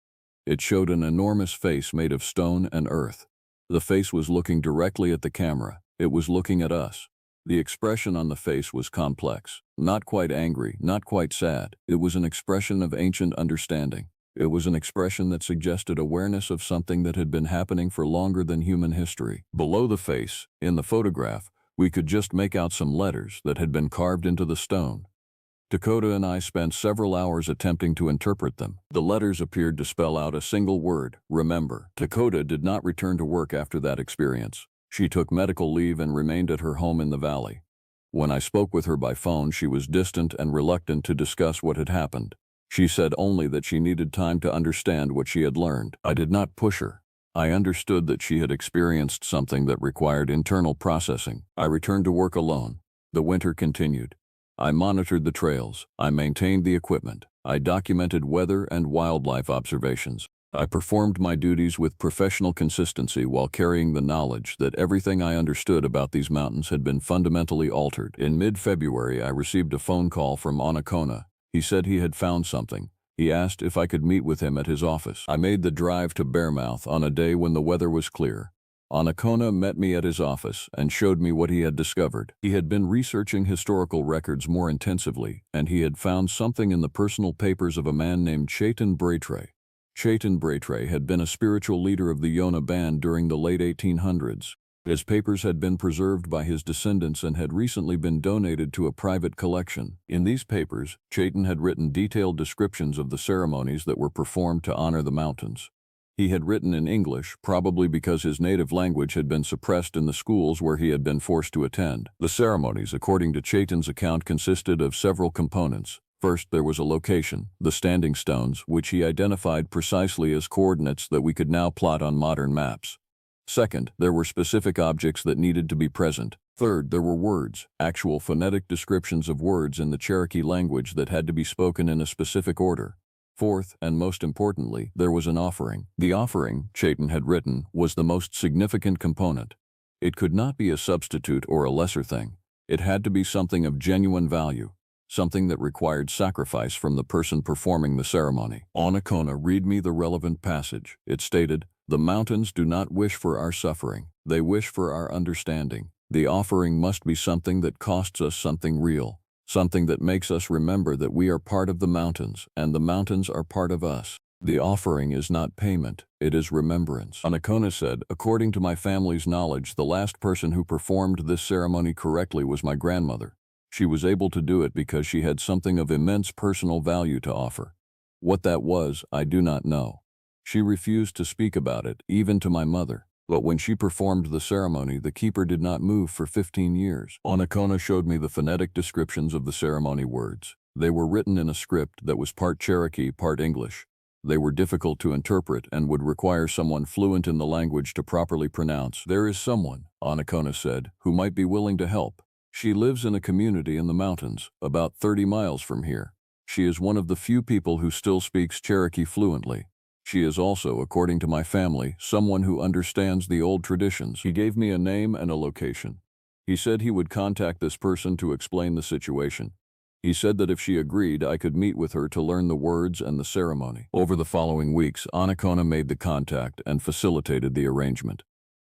It showed an enormous face made of stone and earth. The face was looking directly at the camera. It was looking at us. The expression on the face was complex. Not quite angry, not quite sad. It was an expression of ancient understanding. It was an expression that suggested awareness of something that had been happening for longer than human history. Below the face, in the photograph, we could just make out some letters that had been carved into the stone. Dakota and I spent several hours attempting to interpret them. The letters appeared to spell out a single word: remember. Dakota did not return to work after that experience. She took medical leave and remained at her home in the valley. When I spoke with her by phone, she was distant and reluctant to discuss what had happened. She said only that she needed time to understand what she had learned. I did not push her. I understood that she had experienced something that required internal processing. I returned to work alone. The winter continued. I monitored the trails. I maintained the equipment. I documented weather and wildlife observations. I performed my duties with professional consistency while carrying the knowledge that everything I understood about these mountains had been fundamentally altered. In mid-February, I received a phone call from Onacona. He said he had found something. He asked if I could meet with him at his office. I made the drive to Bearmouth on a day when the weather was clear. Onacona met me at his office and showed me what he had discovered. He had been researching historical records more intensively, and he had found something in the personal papers of a man named Chaitin Braithwaite. Chaitin Braithwaite had been a spiritual leader of the Yona band during the late 1800s. His papers had been preserved by his descendants and had recently been donated to a private collection. In these papers, Chaitin had written detailed descriptions of the ceremonies that were performed to honor the mountains. He had written in English, probably because his native language had been suppressed in the schools where he had been forced to attend. The ceremonies, according to Chaitin's account, consisted of several components. First, there was a location, the standing stones, which he identified precisely as coordinates that we could now plot on modern maps. Second, there were specific objects that needed to be present. Third, there were words, actual phonetic descriptions of words in the Cherokee language that had to be spoken in a specific order. Fourth, and most importantly, there was an offering. The offering, Chaitin had written, was the most significant component. It could not be a substitute or a lesser thing. It had to be something of genuine value, something that required sacrifice from the person performing the ceremony. Onacona read me the relevant passage. It stated, "The mountains do not wish for our suffering. They wish for our understanding. The offering must be something that costs us something real, something that makes us remember that we are part of the mountains and the mountains are part of us. The offering is not payment, it is remembrance." Onacona said, "According to my family's knowledge, the last person who performed this ceremony correctly was my grandmother. She was able to do it because she had something of immense personal value to offer. What that was, I do not know. She refused to speak about it, even to my mother. But when she performed the ceremony, the keeper did not move for 15 years. Onacona showed me the phonetic descriptions of the ceremony words. They were written in a script that was part Cherokee, part English. They were difficult to interpret and would require someone fluent in the language to properly pronounce. "There is someone," Onacona said, "who might be willing to help. She lives in a community in the mountains, about 30 miles from here. She is one of the few people who still speaks Cherokee fluently. She is also, according to my family, someone who understands the old traditions." He gave me a name and a location. He said he would contact this person to explain the situation. He said that if she agreed, I could meet with her to learn the words and the ceremony. Over the following weeks, Onacona made the contact and facilitated the arrangement.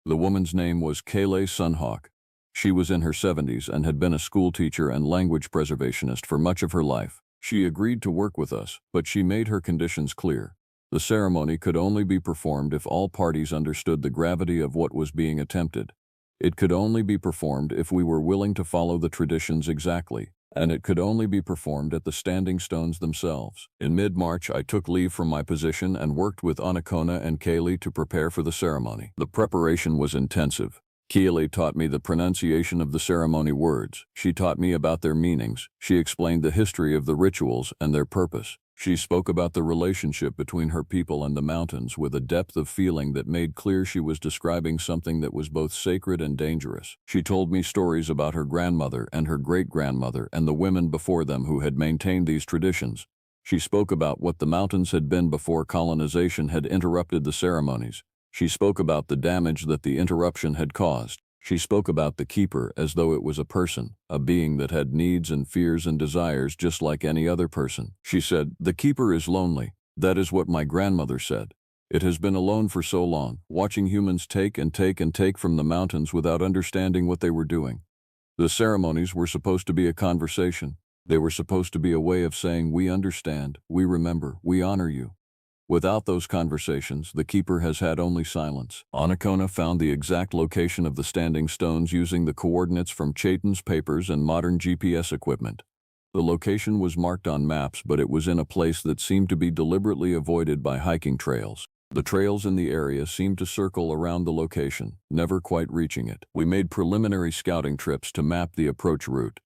The woman's name was Kayleigh Sunhawk. She was in her 70s and had been a school teacher and language preservationist for much of her life. She agreed to work with us, but she made her conditions clear. The ceremony could only be performed if all parties understood the gravity of what was being attempted. It could only be performed if we were willing to follow the traditions exactly, and it could only be performed at the standing stones themselves. In mid-March, I took leave from my position and worked with Anakona and Kayleigh to prepare for the ceremony. The preparation was intensive. Kayleigh taught me the pronunciation of the ceremony words. She taught me about their meanings. She explained the history of the rituals and their purpose. She spoke about the relationship between her people and the mountains with a depth of feeling that made clear she was describing something that was both sacred and dangerous. She told me stories about her grandmother and her great-grandmother and the women before them who had maintained these traditions. She spoke about what the mountains had been before colonization had interrupted the ceremonies. She spoke about the damage that the interruption had caused. She spoke about the keeper as though it was a person, a being that had needs and fears and desires just like any other person. She said, "The keeper is lonely. That is what my grandmother said. It has been alone for so long, watching humans take and take and take from the mountains without understanding what they were doing." The ceremonies were supposed to be a conversation. They were supposed to be a way of saying, "We understand, we remember, we honor you." Without those conversations, the keeper has had only silence. Anakona found the exact location of the standing stones using the coordinates from Chaitin's papers and modern GPS equipment. The location was marked on maps, but it was in a place that seemed to be deliberately avoided by hiking trails. The trails in the area seemed to circle around the location, never quite reaching it. We made preliminary scouting trips to map the approach route.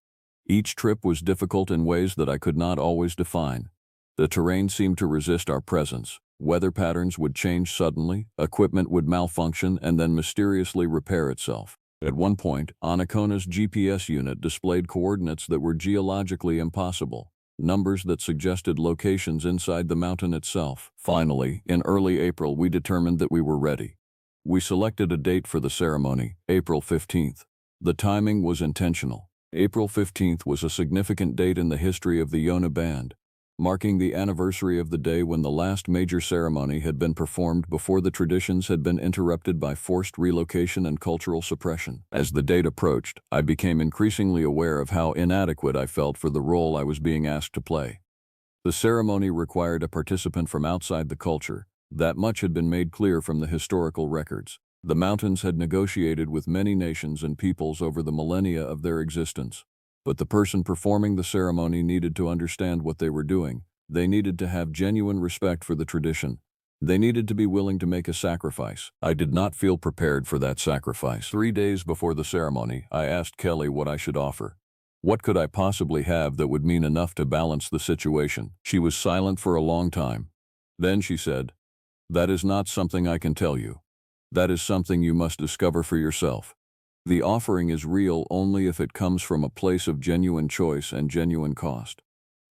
Each trip was difficult in ways that I could not always define. The terrain seemed to resist our presence. Weather patterns would change suddenly, equipment would malfunction and then mysteriously repair itself. At one point, Anakona's GPS unit displayed coordinates that were geologically impossible, numbers that suggested locations inside the mountain itself. Finally, in early April, we determined that we were ready. We selected a date for the ceremony, April 15th. The timing was intentional. April 15th was a significant date in the history of the Yona Band, marking the anniversary of the day when the last major ceremony had been performed before the traditions had been interrupted by forced relocation and cultural suppression. As the date approached, I became increasingly aware of how inadequate I felt for the role I was being asked to play. The ceremony required a participant from outside the culture. That much had been made clear from the historical records. The mountains had negotiated with many nations and peoples over the millennia of their existence. But the person performing the ceremony needed to understand what they were doing. They needed to have genuine respect for the tradition. They needed to be willing to make a sacrifice. I did not feel prepared for that sacrifice. 3 days before the ceremony, I asked Kelly what I should offer. What could I possibly have that would mean enough to balance the situation? She was silent for a long time. Then she said, "That is not something I can tell you. That is something you must discover for yourself. The offering is real only if it comes from a place of genuine choice and genuine cost.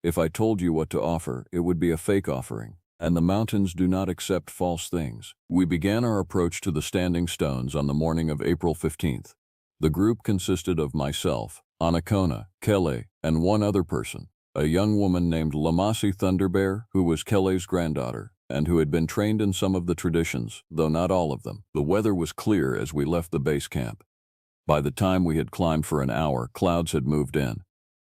If I told you what to offer, it would be a fake offering, and the mountains do not accept false things." We began our approach to the standing stones on the morning of April 15th. The group consisted of myself, Anakona, Kayleigh, and one other person, a young woman named Lamasi Thunderbear, who was Kelleigh's granddaughter, and who had been trained in some of the traditions, though not all of them. The weather was clear as we left the base camp. By the time we had climbed for an hour, clouds had moved in.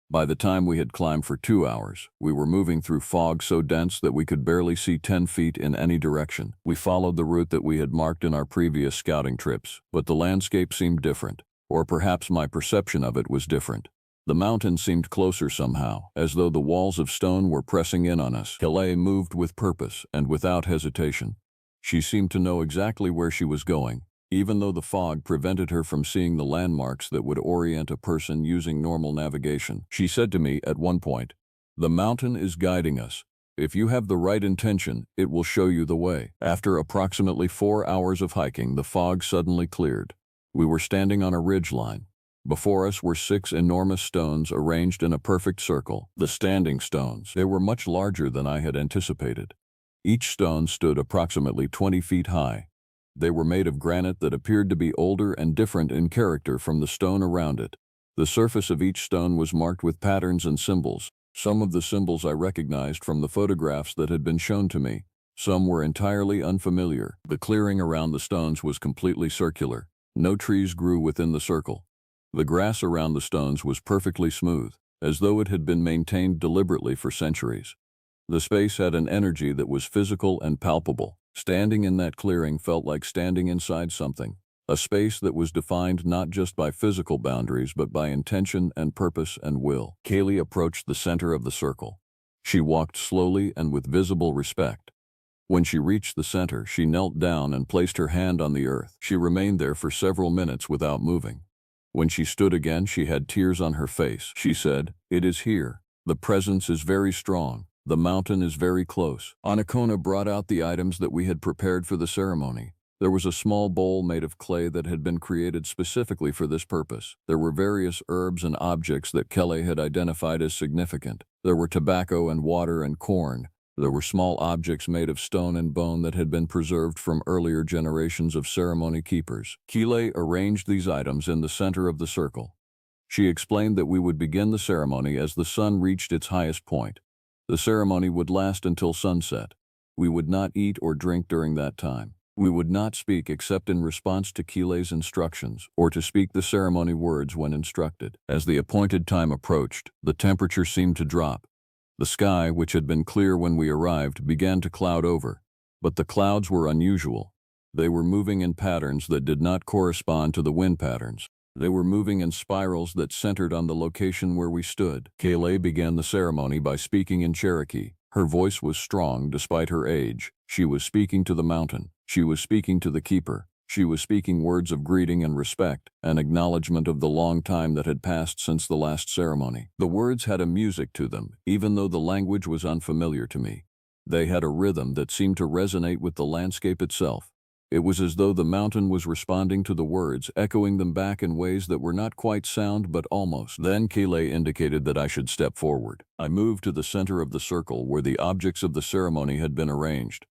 By the time we had climbed for 2 hours, we were moving through fog so dense that we could barely see 10 feet in any direction. We followed the route that we had marked in our previous scouting trips, but the landscape seemed different, or perhaps my perception of it was different. The mountain seemed closer somehow, as though the walls of stone were pressing in on us. Kayleigh moved with purpose and without hesitation. She seemed to know exactly where she was going, even though the fog prevented her from seeing the landmarks that would orient a person using normal navigation. She said to me at one point, "The mountain is guiding us. If you have the right intention, it will show you the way." After approximately 4 hours of hiking, the fog suddenly cleared. We were standing on a ridgeline. Before us were 6 enormous stones arranged in a perfect circle, the standing stones. They were much larger than I had anticipated. Each stone stood approximately 20 feet high. They were made of granite that appeared to be older and different in character from the stone around it. The surface of each stone was marked with patterns and symbols. Some of the symbols I recognized from the photographs that had been shown to me. Some were entirely unfamiliar. The clearing around the stones was completely circular. No trees grew within the circle. The grass around the stones was perfectly smooth, as though it had been maintained deliberately for centuries. The space had an energy that was physical and palpable. Standing in that clearing felt like standing inside something, a space that was defined not just by physical boundaries but by intention and purpose and will. Kaylee approached the center of the circle. She walked slowly and with visible respect. When she reached the center, she knelt down and placed her hand on the earth. She remained there for several minutes without moving. When she stood again, she had tears on her face. She said, "It is here. The presence is very strong. The mountain is very close." Anakona brought out the items that we had prepared for the ceremony. There was a small bowl made of clay that had been created specifically for this purpose. There were various herbs and objects that Kelly had identified as significant. There were tobacco and water and corn. There were small objects made of stone and bone that had been preserved from earlier generations of ceremony keepers. Kile arranged these items in the center of the circle. She explained that we would begin the ceremony as the sun reached its highest point. The ceremony would last until sunset. We would not eat or drink during that time. We would not speak except in response to Kile's instructions, or to speak the ceremony words when instructed. As the appointed time approached, the temperature seemed to drop. The sky, which had been clear when we arrived, began to cloud over. But the clouds were unusual. They were moving in patterns that did not correspond to the wind patterns. They were moving in spirals that centered on the location where we stood. Kaylee began the ceremony by speaking in Cherokee. Her voice was strong despite her age. She was speaking to the mountain. She was speaking to the keeper. She was speaking words of greeting and respect, an acknowledgement of the long time that had passed since the last ceremony. The words had a music to them, even though the language was unfamiliar to me. They had a rhythm that seemed to resonate with the landscape itself. It was as though the mountain was responding to the words, echoing them back in ways that were not quite sound but almost. Then Kaylee indicated that I should step forward. I moved to the center of the circle where the objects of the ceremony had been arranged.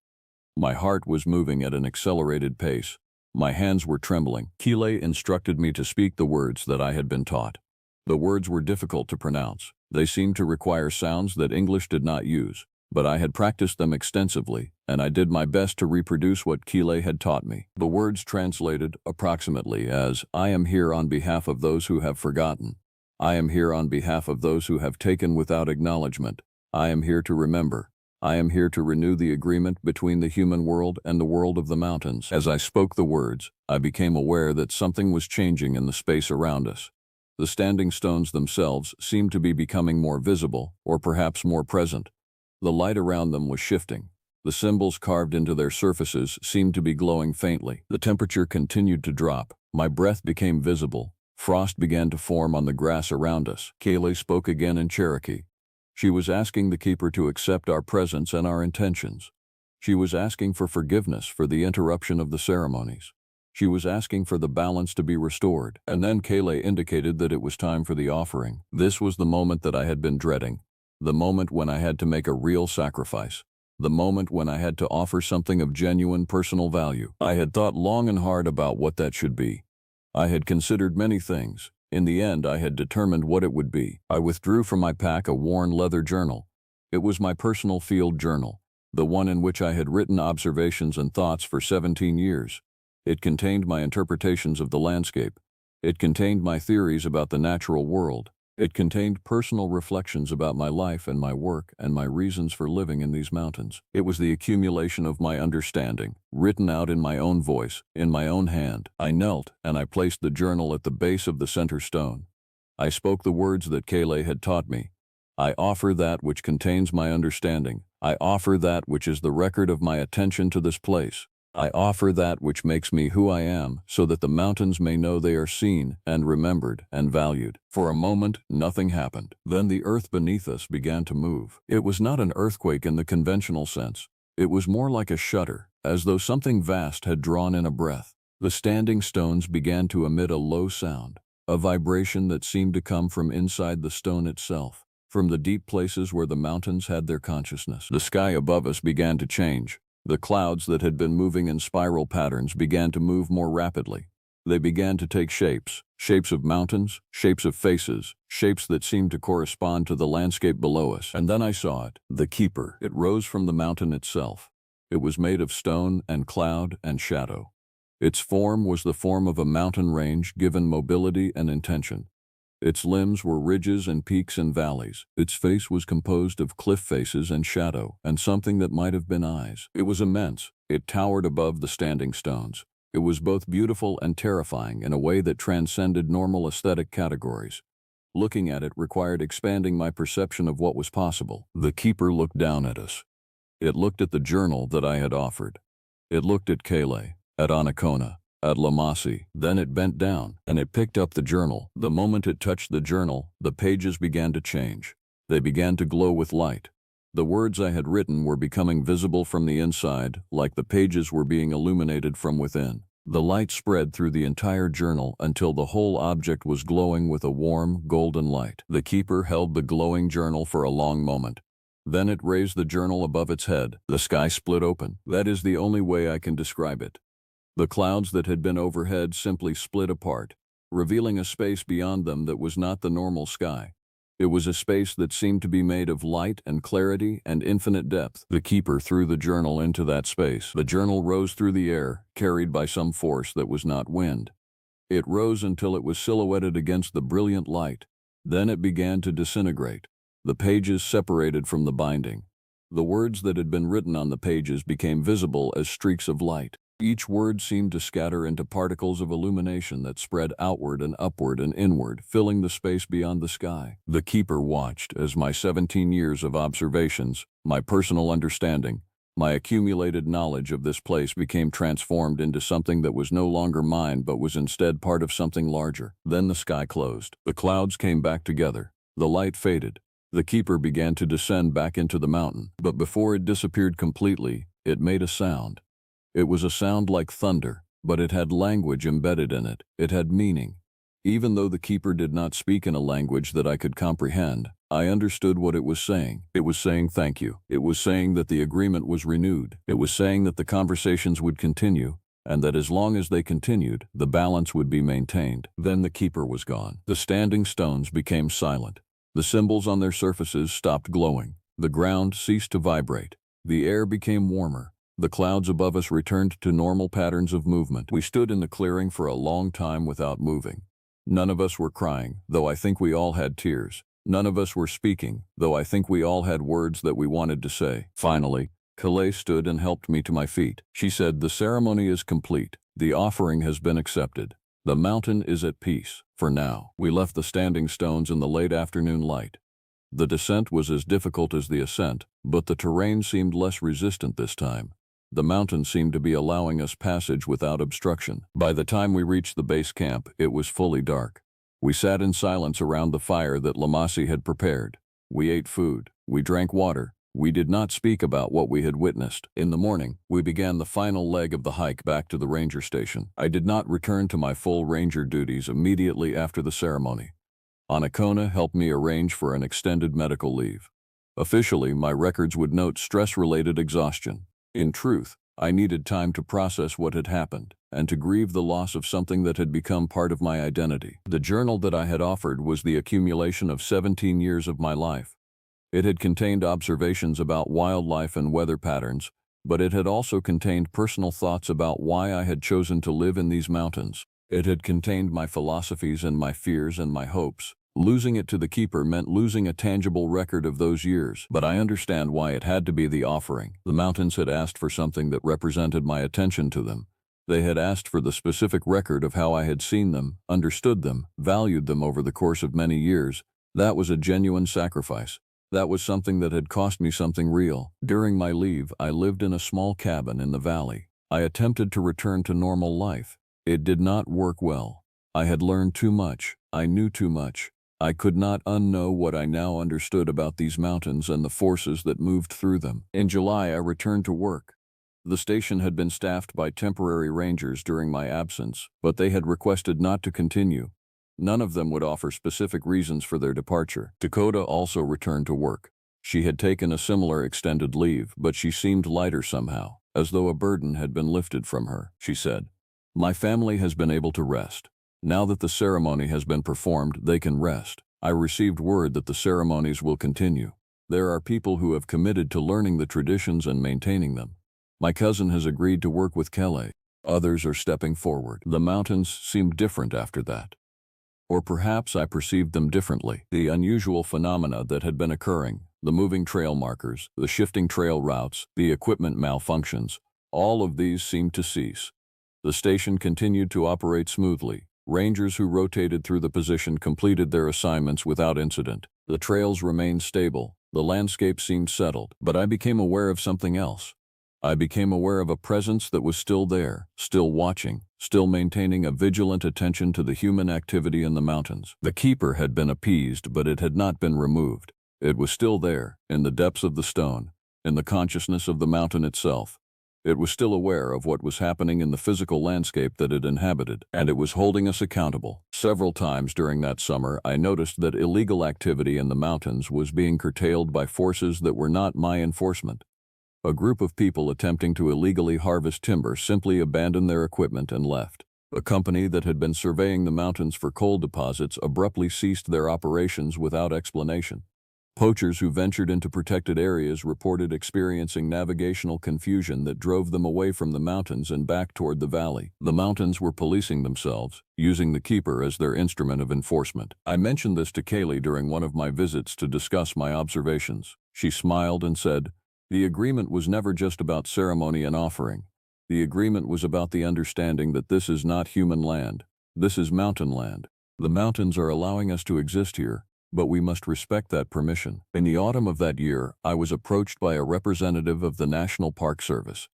My heart was moving at an accelerated pace. My hands were trembling. Kaylee instructed me to speak the words that I had been taught. The words were difficult to pronounce. They seemed to require sounds that English did not use. But I had practiced them extensively, and I did my best to reproduce what Kaylee had taught me. The words translated approximately as, "I am here on behalf of those who have forgotten. I am here on behalf of those who have taken without acknowledgement. I am here to remember. I am here to renew the agreement between the human world and the world of the mountains." As I spoke the words, I became aware that something was changing in the space around us. The standing stones themselves seemed to be becoming more visible, or perhaps more present. The light around them was shifting. The symbols carved into their surfaces seemed to be glowing faintly. The temperature continued to drop. My breath became visible. Frost began to form on the grass around us. Kaylee spoke again in Cherokee. She was asking the keeper to accept our presence and our intentions. She was asking for forgiveness for the interruption of the ceremonies. She was asking for the balance to be restored. And then Kaylee indicated that it was time for the offering. This was the moment that I had been dreading. The moment when I had to make a real sacrifice. The moment when I had to offer something of genuine personal value. I had thought long and hard about what that should be. I had considered many things. In the end, I had determined what it would be. I withdrew from my pack a worn leather journal. It was my personal field journal, the one in which I had written observations and thoughts for 17 years. It contained my interpretations of the landscape. It contained my theories about the natural world. It contained personal reflections about my life and my work and my reasons for living in these mountains. It was the accumulation of my understanding, written out in my own voice, in my own hand. I knelt, and I placed the journal at the base of the center stone. I spoke the words that Kaylee had taught me. I offer that which contains my understanding. I offer that which is the record of my attention to this place. I offer that which makes me who I am, so that the mountains may know they are seen and remembered and valued. For a moment, nothing happened. Then the earth beneath us began to move. It was not an earthquake in the conventional sense. It was more like a shudder, as though something vast had drawn in a breath. The standing stones began to emit a low sound, a vibration that seemed to come from inside the stone itself, from the deep places where the mountains had their consciousness. The sky above us began to change. The clouds that had been moving in spiral patterns began to move more rapidly. They began to take shapes, shapes of mountains, shapes of faces, shapes that seemed to correspond to the landscape below us. And then I saw it, the keeper. It rose from the mountain itself. It was made of stone and cloud and shadow. Its form was the form of a mountain range given mobility and intention. Its limbs were ridges and peaks and valleys. Its face was composed of cliff faces and shadow, and something that might have been eyes. It was immense. It towered above the standing stones. It was both beautiful and terrifying in a way that transcended normal aesthetic categories. Looking at it required expanding my perception of what was possible. The keeper looked down at us. It looked at the journal that I had offered. It looked at Kale, at Anacona, at Lamasi. Then it bent down, and it picked up the journal. The moment it touched the journal, the pages began to change. They began to glow with light. The words I had written were becoming visible from the inside, like the pages were being illuminated from within. The light spread through the entire journal until the whole object was glowing with a warm, golden light. The keeper held the glowing journal for a long moment. Then it raised the journal above its head. The sky split open. That is the only way I can describe it. The clouds that had been overhead simply split apart, revealing a space beyond them that was not the normal sky. It was a space that seemed to be made of light and clarity and infinite depth. The keeper threw the journal into that space. The journal rose through the air, carried by some force that was not wind. It rose until it was silhouetted against the brilliant light. Then it began to disintegrate. The pages separated from the binding. The words that had been written on the pages became visible as streaks of light. Each word seemed to scatter into particles of illumination that spread outward and upward and inward, filling the space beyond the sky. The keeper watched as my 17 years of observations, my personal understanding, my accumulated knowledge of this place became transformed into something that was no longer mine but was instead part of something larger. Then the sky closed. The clouds came back together. The light faded. The keeper began to descend back into the mountain, but before it disappeared completely, it made a sound. It was a sound like thunder, but it had language embedded in it. It had meaning. Even though the keeper did not speak in a language that I could comprehend, I understood what it was saying. It was saying thank you. It was saying that the agreement was renewed. It was saying that the conversations would continue, and that as long as they continued, the balance would be maintained. Then the keeper was gone. The standing stones became silent. The symbols on their surfaces stopped glowing. The ground ceased to vibrate. The air became warmer. The clouds above us returned to normal patterns of movement. We stood in the clearing for a long time without moving. None of us were crying, though I think we all had tears. None of us were speaking, though I think we all had words that we wanted to say. Finally, Calais stood and helped me to my feet. She said, "The ceremony is complete. The offering has been accepted. The mountain is at peace, for now." We left the standing stones in the late afternoon light. The descent was as difficult as the ascent, but the terrain seemed less resistant this time. The mountain seemed to be allowing us passage without obstruction. By the time we reached the base camp, it was fully dark. We sat in silence around the fire that Lamasi had prepared. We ate food. We drank water. We did not speak about what we had witnessed. In the morning, we began the final leg of the hike back to the ranger station. I did not return to my full ranger duties immediately after the ceremony. Anacona helped me arrange for an extended medical leave. Officially, my records would note stress-related exhaustion. In truth, I needed time to process what had happened and to grieve the loss of something that had become part of my identity. The journal that I had offered was the accumulation of 17 years of my life. It had contained observations about wildlife and weather patterns, but it had also contained personal thoughts about why I had chosen to live in these mountains. It had contained my philosophies and my fears and my hopes. Losing it to the keeper meant losing a tangible record of those years, but I understand why it had to be the offering. The mountains had asked for something that represented my attention to them. They had asked for the specific record of how I had seen them, understood them, valued them over the course of many years. That was a genuine sacrifice. That was something that had cost me something real. During my leave, I lived in a small cabin in the valley. I attempted to return to normal life. It did not work well. I had learned too much. I knew too much. I could not unknow what I now understood about these mountains and the forces that moved through them. In July, I returned to work. The station had been staffed by temporary rangers during my absence, but they had requested not to continue. None of them would offer specific reasons for their departure. Dakota also returned to work. She had taken a similar extended leave, but she seemed lighter somehow, as though a burden had been lifted from her. She said, "My family has been able to rest. Now that the ceremony has been performed, they can rest. I received word that the ceremonies will continue. There are people who have committed to learning the traditions and maintaining them. My cousin has agreed to work with Kelly. Others are stepping forward. The mountains seemed different after that. Or perhaps I perceived them differently. The unusual phenomena that had been occurring, the moving trail markers, the shifting trail routes, the equipment malfunctions, all of these seemed to cease. The station continued to operate smoothly. Rangers who rotated through the position completed their assignments without incident. The trails remained stable. The landscape seemed settled. But I became aware of something else. I became aware of a presence that was still there, still watching, still maintaining a vigilant attention to the human activity in the mountains. The keeper had been appeased, but it had not been removed. It was still there, in the depths of the stone, in the consciousness of the mountain itself. It was still aware of what was happening in the physical landscape that it inhabited, and it was holding us accountable. Several times during that summer, I noticed that illegal activity in the mountains was being curtailed by forces that were not my enforcement. A group of people attempting to illegally harvest timber simply abandoned their equipment and left. A company that had been surveying the mountains for coal deposits abruptly ceased their operations without explanation. Poachers who ventured into protected areas reported experiencing navigational confusion that drove them away from the mountains and back toward the valley. The mountains were policing themselves, using the keeper as their instrument of enforcement. I mentioned this to Kaylee during one of my visits to discuss my observations. She smiled and said, "The agreement was never just about ceremony and offering. The agreement was about the understanding that this is not human land. This is mountain land. The mountains are allowing us to exist here, but we must respect that permission." In the autumn of that year, I was approached by a representative of the National Park Service.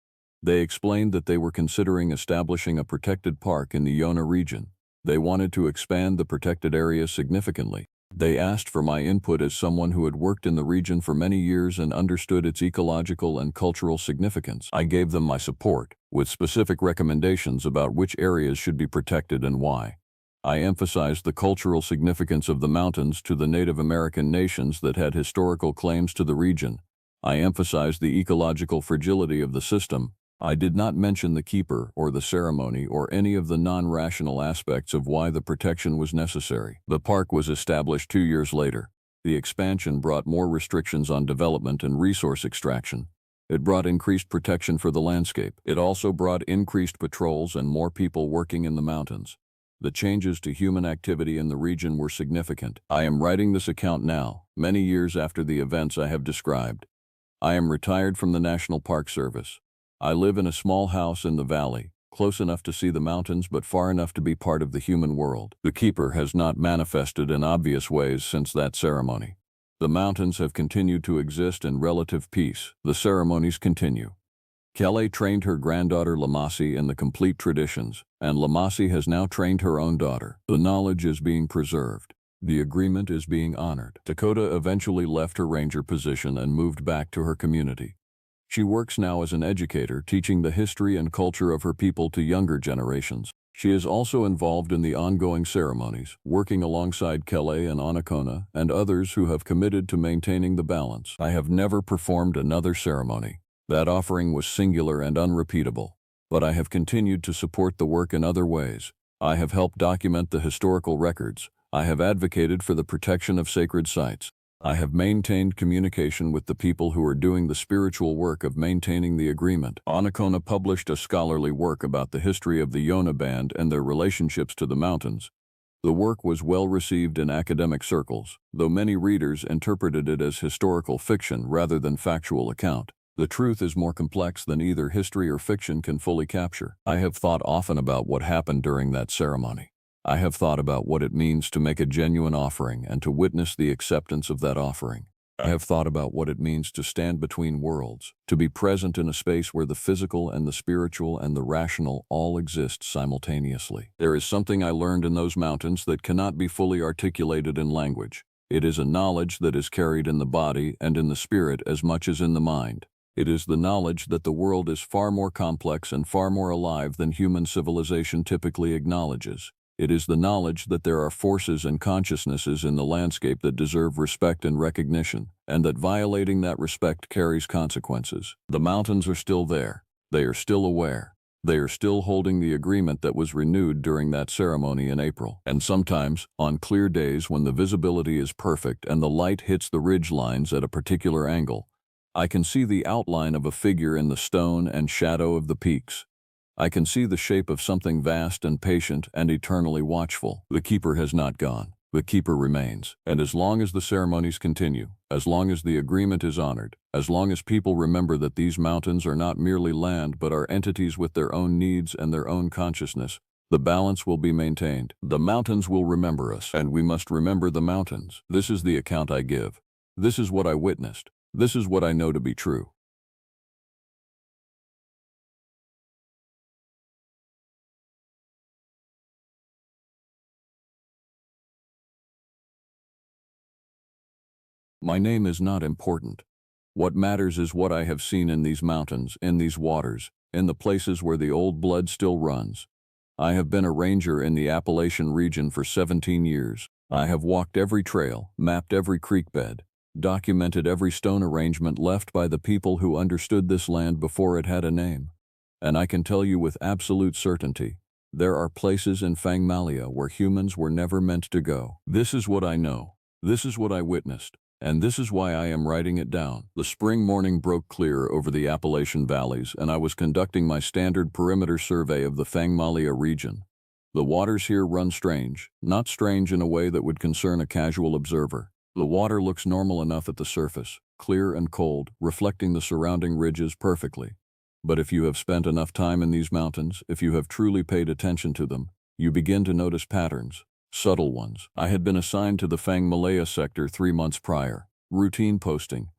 They explained that they were considering establishing a protected park in the Yonah region. They wanted to expand the protected area significantly. They asked for my input as someone who had worked in the region for many years and understood its ecological and cultural significance. I gave them my support, with specific recommendations about which areas should be protected and why. I emphasized the cultural significance of the mountains to the Native American nations that had historical claims to the region. I emphasized the ecological fragility of the system. I did not mention the keeper or the ceremony or any of the non-rational aspects of why the protection was necessary. The park was established 2 years later. The expansion brought more restrictions on development and resource extraction. It brought increased protection for the landscape. It also brought increased patrols and more people working in the mountains. The changes to human activity in the region were significant. I am writing this account now, many years after the events I have described. I am retired from the National Park Service. I live in a small house in the valley, close enough to see the mountains but far enough to be part of the human world. The keeper has not manifested in obvious ways since that ceremony. The mountains have continued to exist in relative peace. The ceremonies continue. Kelly trained her granddaughter Lamasi in the complete traditions, and Lamasi has now trained her own daughter. The knowledge is being preserved. The agreement is being honored. Dakota eventually left her ranger position and moved back to her community. She works now as an educator, teaching the history and culture of her people to younger generations. She is also involved in the ongoing ceremonies, working alongside Kelly and Anakona and others who have committed to maintaining the balance. I have never performed another ceremony. That offering was singular and unrepeatable. But I have continued to support the work in other ways. I have helped document the historical records. I have advocated for the protection of sacred sites. I have maintained communication with the people who are doing the spiritual work of maintaining the agreement. Anakona published a scholarly work about the history of the Yonah Band and their relationships to the mountains. The work was well received in academic circles, though many readers interpreted it as historical fiction rather than factual account. The truth is more complex than either history or fiction can fully capture. I have thought often about what happened during that ceremony. I have thought about what it means to make a genuine offering and to witness the acceptance of that offering. I have thought about what it means to stand between worlds, to be present in a space where the physical and the spiritual and the rational all exist simultaneously. There is something I learned in those mountains that cannot be fully articulated in language. It is a knowledge that is carried in the body and in the spirit as much as in the mind. It is the knowledge that the world is far more complex and far more alive than human civilization typically acknowledges. It is the knowledge that there are forces and consciousnesses in the landscape that deserve respect and recognition, and that violating that respect carries consequences. The mountains are still there. They are still aware. They are still holding the agreement that was renewed during that ceremony in April. And sometimes, on clear days when the visibility is perfect and the light hits the ridge lines at a particular angle, I can see the outline of a figure in the stone and shadow of the peaks. I can see the shape of something vast and patient and eternally watchful. The keeper has not gone. The keeper remains. And as long as the ceremonies continue, as long as the agreement is honored, as long as people remember that these mountains are not merely land but are entities with their own needs and their own consciousness, the balance will be maintained. The mountains will remember us, and we must remember the mountains. This is the account I give. This is what I witnessed. This is what I know to be true. My name is not important. What matters is what I have seen in these mountains, in these waters, in the places where the old blood still runs. I have been a ranger in the Appalachian region for 17 years. I have walked every trail, mapped every creek bed, documented every stone arrangement left by the people who understood this land before it had a name. And I can tell you with absolute certainty, there are places in Fangmalia where humans were never meant to go. This is what I know. This is what I witnessed. And this is why I am writing it down. The spring morning broke clear over the Appalachian valleys, and I was conducting my standard perimeter survey of the Fangmalia region. The waters here run strange, not strange in a way that would concern a casual observer. The water looks normal enough at the surface, clear and cold, reflecting the surrounding ridges perfectly. But if you have spent enough time in these mountains, if you have truly paid attention to them, you begin to notice patterns. Subtle ones. I had been assigned to the Fangmalaya sector 3 months prior. Routine posting.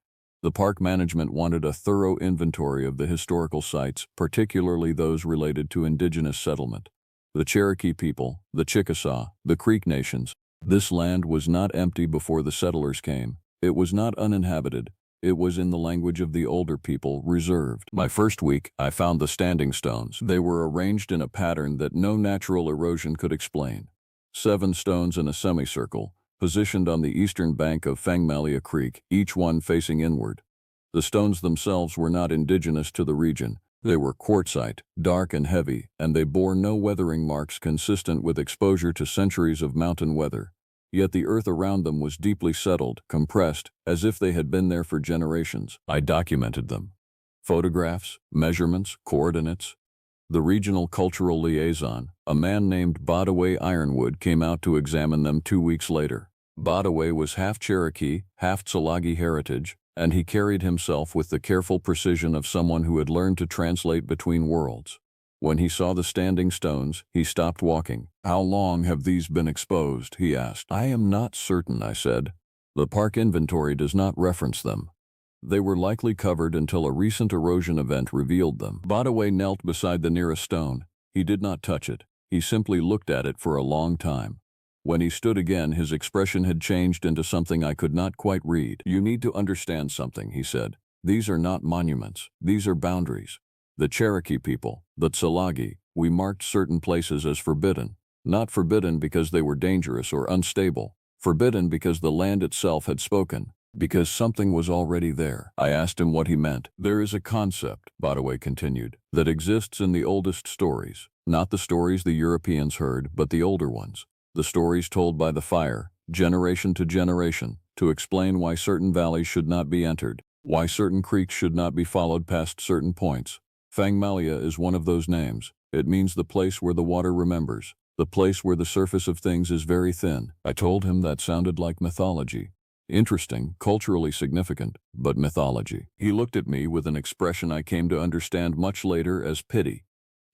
The park management wanted a thorough inventory of the historical sites, particularly those related to indigenous settlement. The Cherokee people, the Chickasaw, the Creek nations. This land was not empty before the settlers came. It was not uninhabited. It was, in the language of the older people, reserved. My first week, I found the standing stones. They were arranged in a pattern that no natural erosion could explain. 7 stones in a semicircle, positioned on the eastern bank of Fangmalia Creek, each one facing inward. The stones themselves were not indigenous to the region. They were quartzite, dark and heavy, and they bore no weathering marks consistent with exposure to centuries of mountain weather. Yet the earth around them was deeply settled, compressed, as if they had been there for generations. I documented them. Photographs, measurements, coordinates. The regional cultural liaison, a man named Bodaway Ironwood, came out to examine them 2 weeks later. Bodaway was half Cherokee, half Tsalagi heritage, and he carried himself with the careful precision of someone who had learned to translate between worlds. When he saw the standing stones, he stopped walking. "How long have these been exposed?" he asked. "I am not certain," I said. "The park inventory does not reference them. They were likely covered until a recent erosion event revealed them." Bodaway knelt beside the nearest stone. He did not touch it. He simply looked at it for a long time. When he stood again, his expression had changed into something I could not quite read. "You need to understand something," he said. "These are not monuments. These are boundaries. The Cherokee people, the Tsalagi, we marked certain places as forbidden. Not forbidden because they were dangerous or unstable. Forbidden because the land itself had spoken. Because something was already there." I asked him what he meant. "There is a concept," Bodaway continued, "that exists in the oldest stories. Not the stories the Europeans heard, but the older ones. The stories told by the fire, generation to generation, to explain why certain valleys should not be entered, why certain creeks should not be followed past certain points. Fangmalia is one of those names. It means the place where the water remembers, the place where the surface of things is very thin." I told him that sounded like mythology. Interesting, culturally significant, but mythology. He looked at me with an expression I came to understand much later as pity.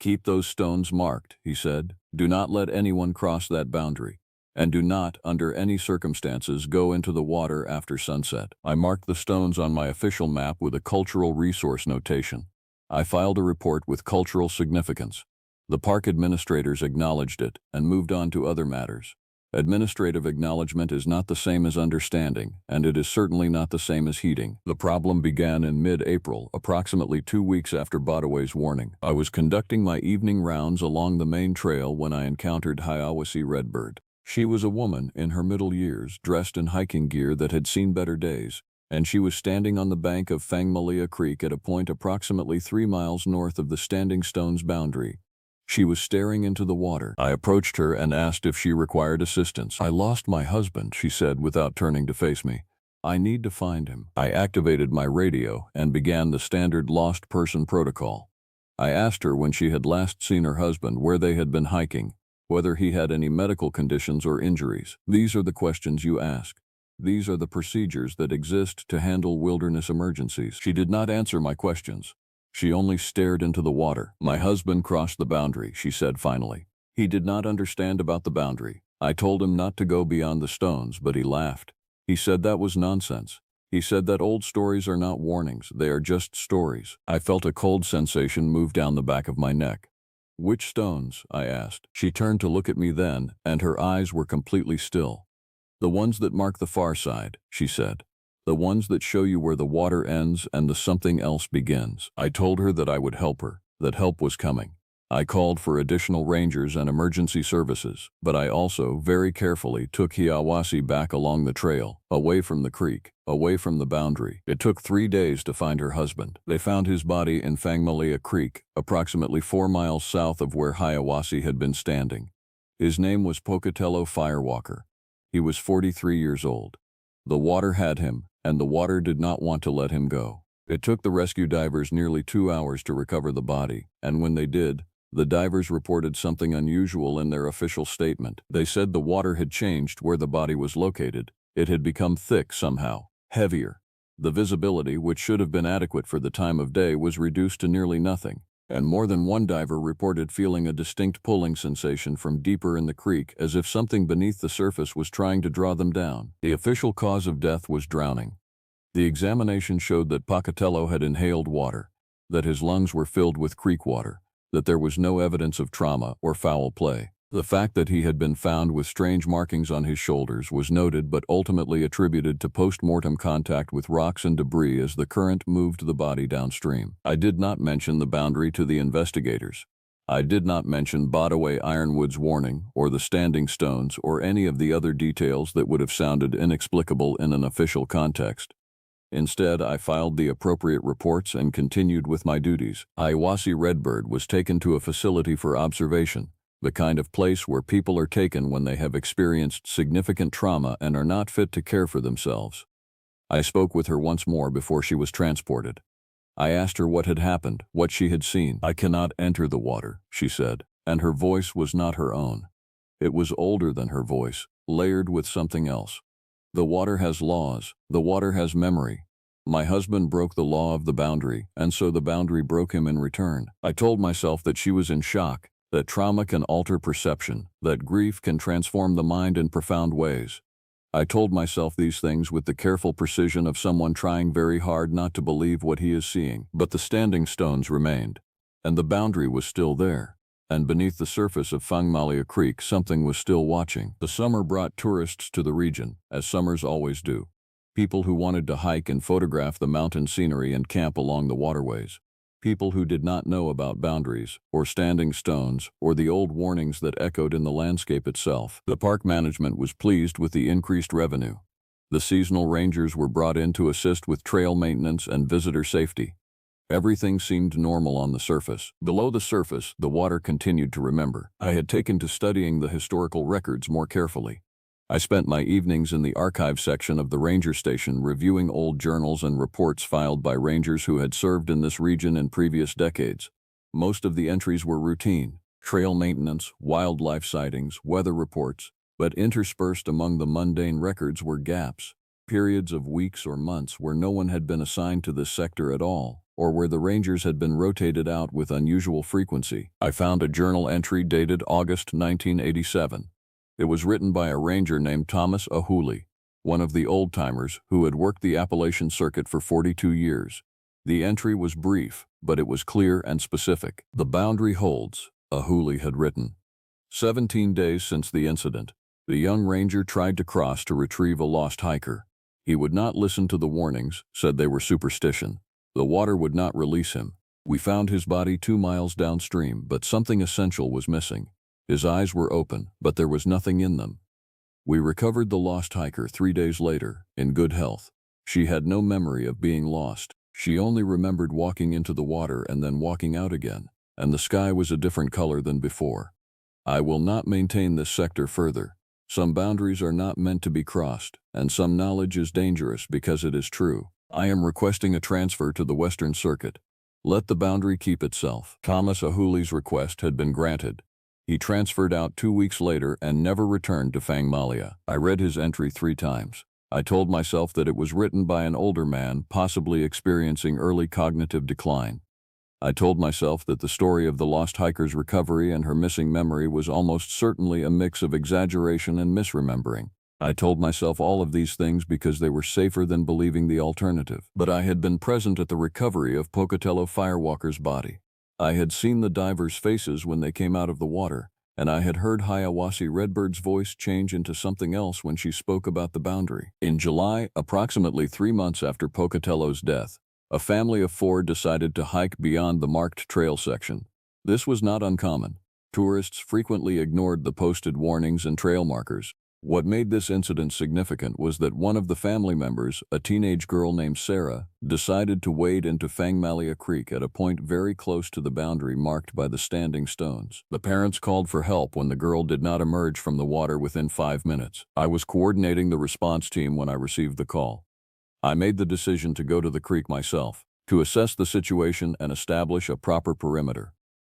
"Keep those stones marked," he said. "Do not let anyone cross that boundary. And do not, under any circumstances, go into the water after sunset." I marked the stones on my official map with a cultural resource notation. I filed a report with cultural significance. The park administrators acknowledged it and moved on to other matters. Administrative acknowledgement is not the same as understanding, and it is certainly not the same as heeding. The problem began in mid-April, approximately 2 weeks after Bodaway's warning. I was conducting my evening rounds along the main trail when I encountered Hiawassee Redbird. She was a woman in her middle years, dressed in hiking gear that had seen better days, and she was standing on the bank of Fangmalia Creek at a point approximately 3 miles north of the Standing Stones boundary. She was staring into the water. I approached her and asked if she required assistance. "I lost my husband," she said without turning to face me. "I need to find him." I activated my radio and began the standard lost person protocol. I asked her when she had last seen her husband, where they had been hiking, whether he had any medical conditions or injuries. These are the questions you ask. These are the procedures that exist to handle wilderness emergencies. She did not answer my questions. She only stared into the water. My husband crossed the boundary, she said finally. He did not understand about the boundary. I told him not to go beyond the stones, but he laughed. He said that was nonsense. He said that old stories are not warnings, they are just stories. I felt a cold sensation move down the back of my neck. Which stones? I asked. She turned to look at me then, and her eyes were completely still. The ones that mark the far side, she said. The ones that show you where the water ends and the something else begins. I told her that I would help her, that help was coming. I called for additional rangers and emergency services, but I also, very carefully, took Hiawassee back along the trail, away from the creek, away from the boundary. It took 3 days to find her husband. They found his body in Fangmalia Creek, approximately 4 miles south of where Hiawassee had been standing. His name was Pocatello Firewalker. He was 43 years old. The water had him, and the water did not want to let him go. It took the rescue divers nearly 2 hours to recover the body, and when they did, the divers reported something unusual in their official statement. They said the water had changed where the body was located. It had become thick somehow, heavier. The visibility, which should have been adequate for the time of day, was reduced to nearly nothing, and more than one diver reported feeling a distinct pulling sensation from deeper in the creek, as if something beneath the surface was trying to draw them down. The official cause of death was drowning. The examination showed that Pocatello had inhaled water, that his lungs were filled with creek water, that there was no evidence of trauma or foul play. The fact that he had been found with strange markings on his shoulders was noted but ultimately attributed to post-mortem contact with rocks and debris as the current moved the body downstream. I did not mention the boundary to the investigators. I did not mention Bodaway Ironwood's warning or the standing stones or any of the other details that would have sounded inexplicable in an official context. Instead, I filed the appropriate reports and continued with my duties. Hiawassee Redbird was taken to a facility for observation, the kind of place where people are taken when they have experienced significant trauma and are not fit to care for themselves. I spoke with her once more before she was transported. I asked her what had happened, what she had seen. "I cannot enter the water," she said, and her voice was not her own. It was older than her voice, layered with something else. "The water has laws, the water has memory. My husband broke the law of the boundary, and so the boundary broke him in return." I told myself that she was in shock, that trauma can alter perception, that grief can transform the mind in profound ways. I told myself these things with the careful precision of someone trying very hard not to believe what he is seeing. But the standing stones remained, and the boundary was still there. And beneath the surface of Fangmalia Creek, something was still watching. The summer brought tourists to the region, as summers always do. People who wanted to hike and photograph the mountain scenery and camp along the waterways. People who did not know about boundaries, or standing stones, or the old warnings that echoed in the landscape itself. The park management was pleased with the increased revenue. The seasonal rangers were brought in to assist with trail maintenance and visitor safety. Everything seemed normal on the surface. Below the surface, the water continued to remember. I had taken to studying the historical records more carefully. I spent my evenings in the archive section of the ranger station reviewing old journals and reports filed by rangers who had served in this region in previous decades. Most of the entries were routine: trail maintenance, wildlife sightings, weather reports, but interspersed among the mundane records were gaps, periods of weeks or months where no one had been assigned to this sector at all, or where the rangers had been rotated out with unusual frequency. I found a journal entry dated August 1987. It was written by a ranger named Thomas Ahuli, one of the old-timers who had worked the Appalachian circuit for 42 years. The entry was brief, but it was clear and specific. "The boundary holds," Ahuli had written. 17 days since the incident, the young ranger tried to cross to retrieve a lost hiker. He would not listen to the warnings, said they were superstition. The water would not release him. We found his body 2 miles downstream, but something essential was missing. His eyes were open, but there was nothing in them. We recovered the lost hiker 3 days later, in good health. She had no memory of being lost. She only remembered walking into the water and then walking out again, and the sky was a different color than before. I will not maintain this sector further. Some boundaries are not meant to be crossed, and some knowledge is dangerous because it is true. I am requesting a transfer to the Western Circuit. Let the boundary keep itself. Thomas Ahuli's request had been granted. He transferred out 2 weeks later and never returned to Fangmalia. I read his entry 3 times. I told myself that it was written by an older man, possibly experiencing early cognitive decline. I told myself that the story of the lost hiker's recovery and her missing memory was almost certainly a mix of exaggeration and misremembering. I told myself all of these things because they were safer than believing the alternative. But I had been present at the recovery of Pocatello Firewalker's body. I had seen the divers' faces when they came out of the water, and I had heard Hiawassee Redbird's voice change into something else when she spoke about the boundary. In July, approximately 3 months after Pocatello's death, a family of 4 decided to hike beyond the marked trail section. This was not uncommon. Tourists frequently ignored the posted warnings and trail markers. What made this incident significant was that one of the family members, a teenage girl named Sarah, decided to wade into Fangmalia Creek at a point very close to the boundary marked by the standing stones. The parents called for help when the girl did not emerge from the water within 5 minutes. I was coordinating the response team when I received the call. I made the decision to go to the creek myself, to assess the situation and establish a proper perimeter.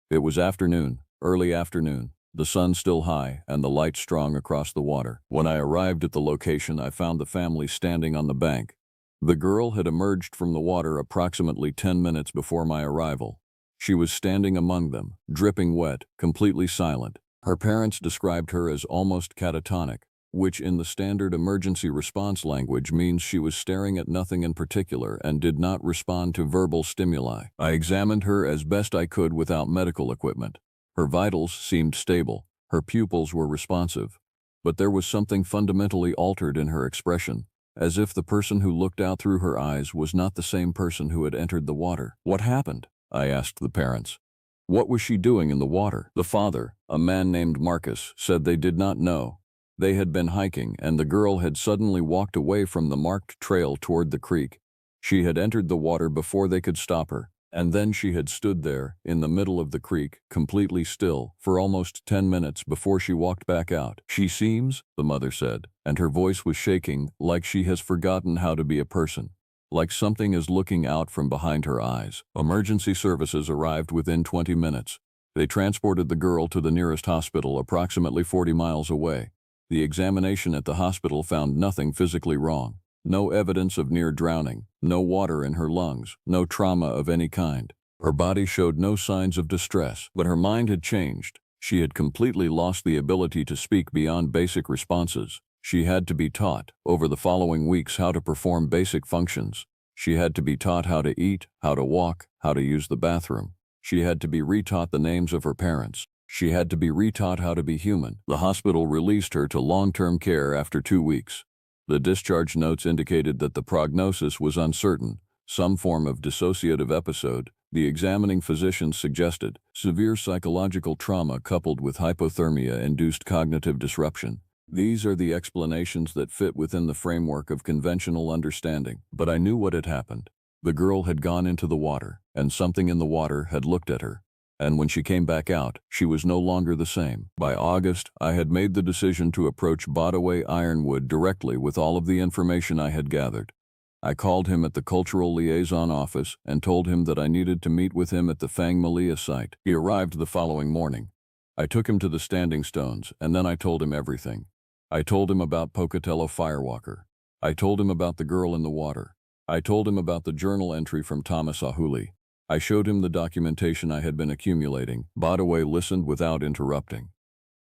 It was afternoon, early afternoon. The sun still high and the light strong across the water. When I arrived at the location, I found the family standing on the bank. The girl had emerged from the water approximately 10 minutes before my arrival. She was standing among them, dripping wet, completely silent. Her parents described her as almost catatonic, which in the standard emergency response language means she was staring at nothing in particular and did not respond to verbal stimuli. I examined her as best I could without medical equipment. Her vitals seemed stable, her pupils were responsive, but there was something fundamentally altered in her expression, as if the person who looked out through her eyes was not the same person who had entered the water. What happened? I asked the parents. What was she doing in the water? The father, a man named Marcus, said they did not know. They had been hiking and the girl had suddenly walked away from the marked trail toward the creek. She had entered the water before they could stop her. And then she had stood there, in the middle of the creek, completely still, for almost 10 minutes before she walked back out. She seems, the mother said, and her voice was shaking, like she has forgotten how to be a person. Like something is looking out from behind her eyes. Emergency services arrived within 20 minutes. They transported the girl to the nearest hospital approximately 40 miles away. The examination at the hospital found nothing physically wrong. No evidence of near drowning, no water in her lungs, no trauma of any kind. Her body showed no signs of distress, but her mind had changed. She had completely lost the ability to speak beyond basic responses. She had to be taught, over the following weeks, how to perform basic functions. She had to be taught how to eat, how to walk, how to use the bathroom. She had to be retaught the names of her parents. She had to be retaught how to be human. The hospital released her to long-term care after 2 weeks. The discharge notes indicated that the prognosis was uncertain, some form of dissociative episode. The examining physician suggested severe psychological trauma coupled with hypothermia-induced cognitive disruption. These are the explanations that fit within the framework of conventional understanding. But I knew what had happened. The girl had gone into the water, and something in the water had looked at her. And when she came back out, she was no longer the same. By August, I had made the decision to approach Bodaway Ironwood directly with all of the information I had gathered. I called him at the Cultural Liaison office and told him that I needed to meet with him at the Fangmalia site. He arrived the following morning. I took him to the standing stones, and then I told him everything. I told him about Pocatello Firewalker. I told him about the girl in the water. I told him about the journal entry from Thomas Ahuli. I showed him the documentation I had been accumulating. Bodaway listened without interrupting.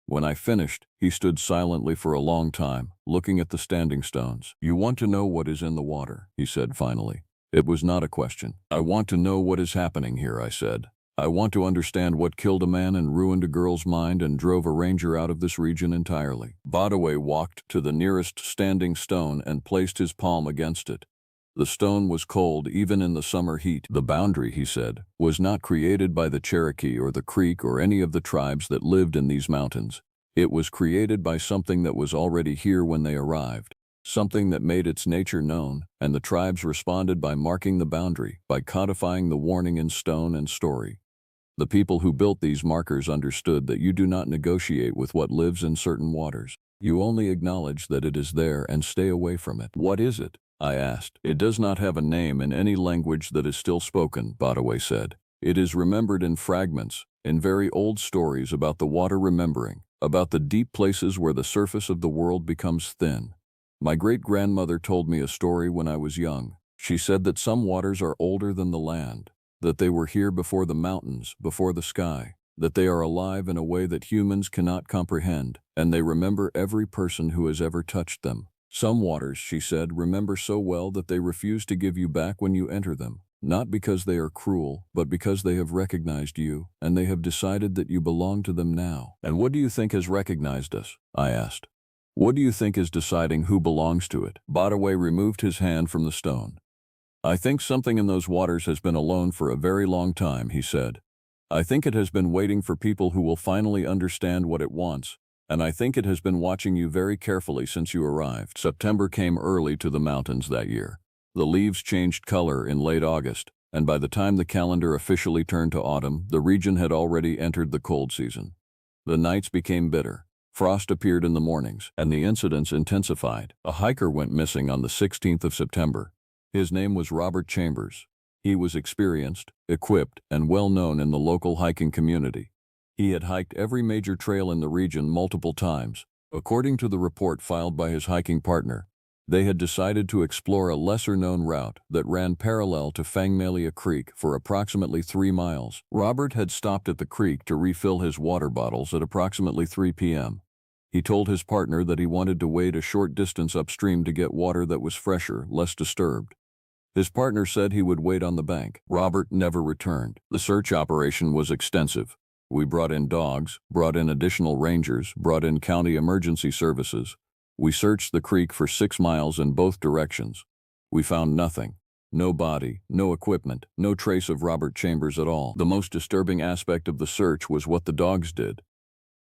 When I finished, he stood silently for a long time, looking at the standing stones. "You want to know what is in the water," he said finally. It was not a question. "I want to know what is happening here," I said. "I want to understand what killed a man and ruined a girl's mind and drove a ranger out of this region entirely." Bodaway walked to the nearest standing stone and placed his palm against it. The stone was cold even in the summer heat. "The boundary," he said, "was not created by the Cherokee or the Creek or any of the tribes that lived in these mountains. It was created by something that was already here when they arrived, something that made its nature known, and the tribes responded by marking the boundary, by codifying the warning in stone and story. The people who built these markers understood that you do not negotiate with what lives in certain waters. You only acknowledge that it is there and stay away from it." "What is it?" I asked. It does not have a name in any language that is still spoken, Badaway said. It is remembered in fragments, in very old stories about the water remembering, about the deep places where the surface of the world becomes thin. My great-grandmother told me a story when I was young. She said that some waters are older than the land, that they were here before the mountains, before the sky, that they are alive in a way that humans cannot comprehend, and they remember every person who has ever touched them. Some waters, she said, remember so well that they refuse to give you back when you enter them, not because they are cruel, but because they have recognized you, and they have decided that you belong to them now. And what do you think has recognized us? I asked. What do you think is deciding who belongs to it? Badaway removed his hand from the stone. I think something in those waters has been alone for a very long time, he said. I think it has been waiting for people who will finally understand what it wants, and I think it has been watching you very carefully since you arrived. September came early to the mountains that year. The leaves changed color in late August, and by the time the calendar officially turned to autumn, the region had already entered the cold season. The nights became bitter. Frost appeared in the mornings, and the incidents intensified. A hiker went missing on the 16th of September. His name was Robert Chambers. He was experienced, equipped, and well known in the local hiking community. He had hiked every major trail in the region multiple times. According to the report filed by his hiking partner, they had decided to explore a lesser-known route that ran parallel to Fangmalia Creek for approximately 3 miles. Robert had stopped at the creek to refill his water bottles at approximately 3 p.m. He told his partner that he wanted to wade a short distance upstream to get water that was fresher, less disturbed. His partner said he would wait on the bank. Robert never returned. The search operation was extensive. We brought in dogs, brought in additional rangers, brought in county emergency services. We searched the creek for 6 miles in both directions. We found nothing. No body, no equipment, no trace of Robert Chambers at all. The most disturbing aspect of the search was what the dogs did.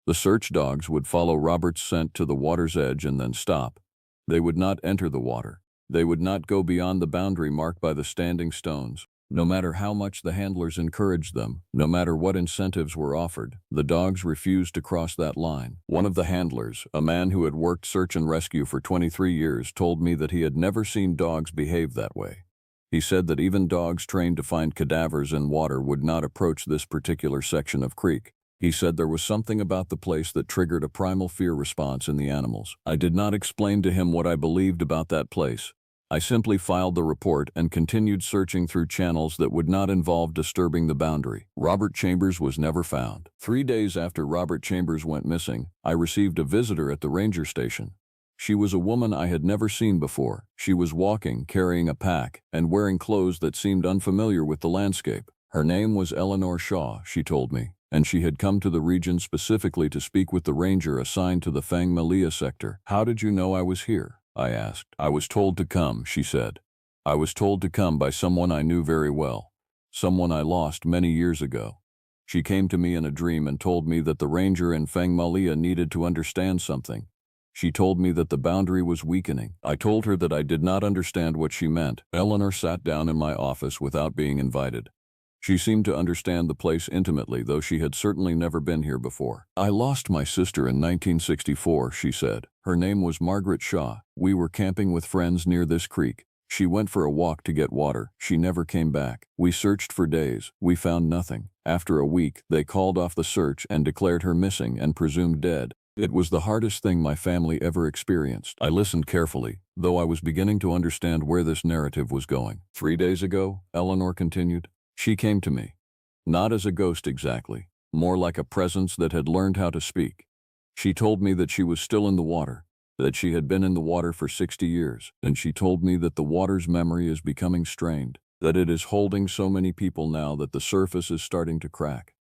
The search dogs would follow Robert's scent to the water's edge and then stop. They would not enter the water. They would not go beyond the boundary marked by the standing stones. No matter how much the handlers encouraged them, no matter what incentives were offered, the dogs refused to cross that line. One of the handlers, a man who had worked search and rescue for 23 years, told me that he had never seen dogs behave that way. He said that even dogs trained to find cadavers in water would not approach this particular section of creek. He said there was something about the place that triggered a primal fear response in the animals. I did not explain to him what I believed about that place. I simply filed the report and continued searching through channels that would not involve disturbing the boundary. Robert Chambers was never found. 3 days after Robert Chambers went missing, I received a visitor at the ranger station. She was a woman I had never seen before. She was walking, carrying a pack, and wearing clothes that seemed unfamiliar with the landscape. Her name was Eleanor Shaw, she told me, and she had come to the region specifically to speak with the ranger assigned to the Fangmalia sector. How did you know I was here? I asked. I was told to come, she said. I was told to come by someone I knew very well, someone I lost many years ago. She came to me in a dream and told me that the ranger in Fangmalia needed to understand something. She told me that the boundary was weakening. I told her that I did not understand what she meant. Eleanor sat down in my office without being invited. She seemed to understand the place intimately, though she had certainly never been here before. I lost my sister in 1964, she said. Her name was Margaret Shaw. We were camping with friends near this creek. She went for a walk to get water. She never came back. We searched for days. We found nothing. After a week, they called off the search and declared her missing and presumed dead. It was the hardest thing my family ever experienced. I listened carefully, though I was beginning to understand where this narrative was going. 3 days ago, Eleanor continued, she came to me. Not as a ghost exactly, more like a presence that had learned how to speak. She told me that she was still in the water, that she had been in the water for 60 years, and she told me that the water's memory is becoming strained, that it is holding so many people now that the surface is starting to crack.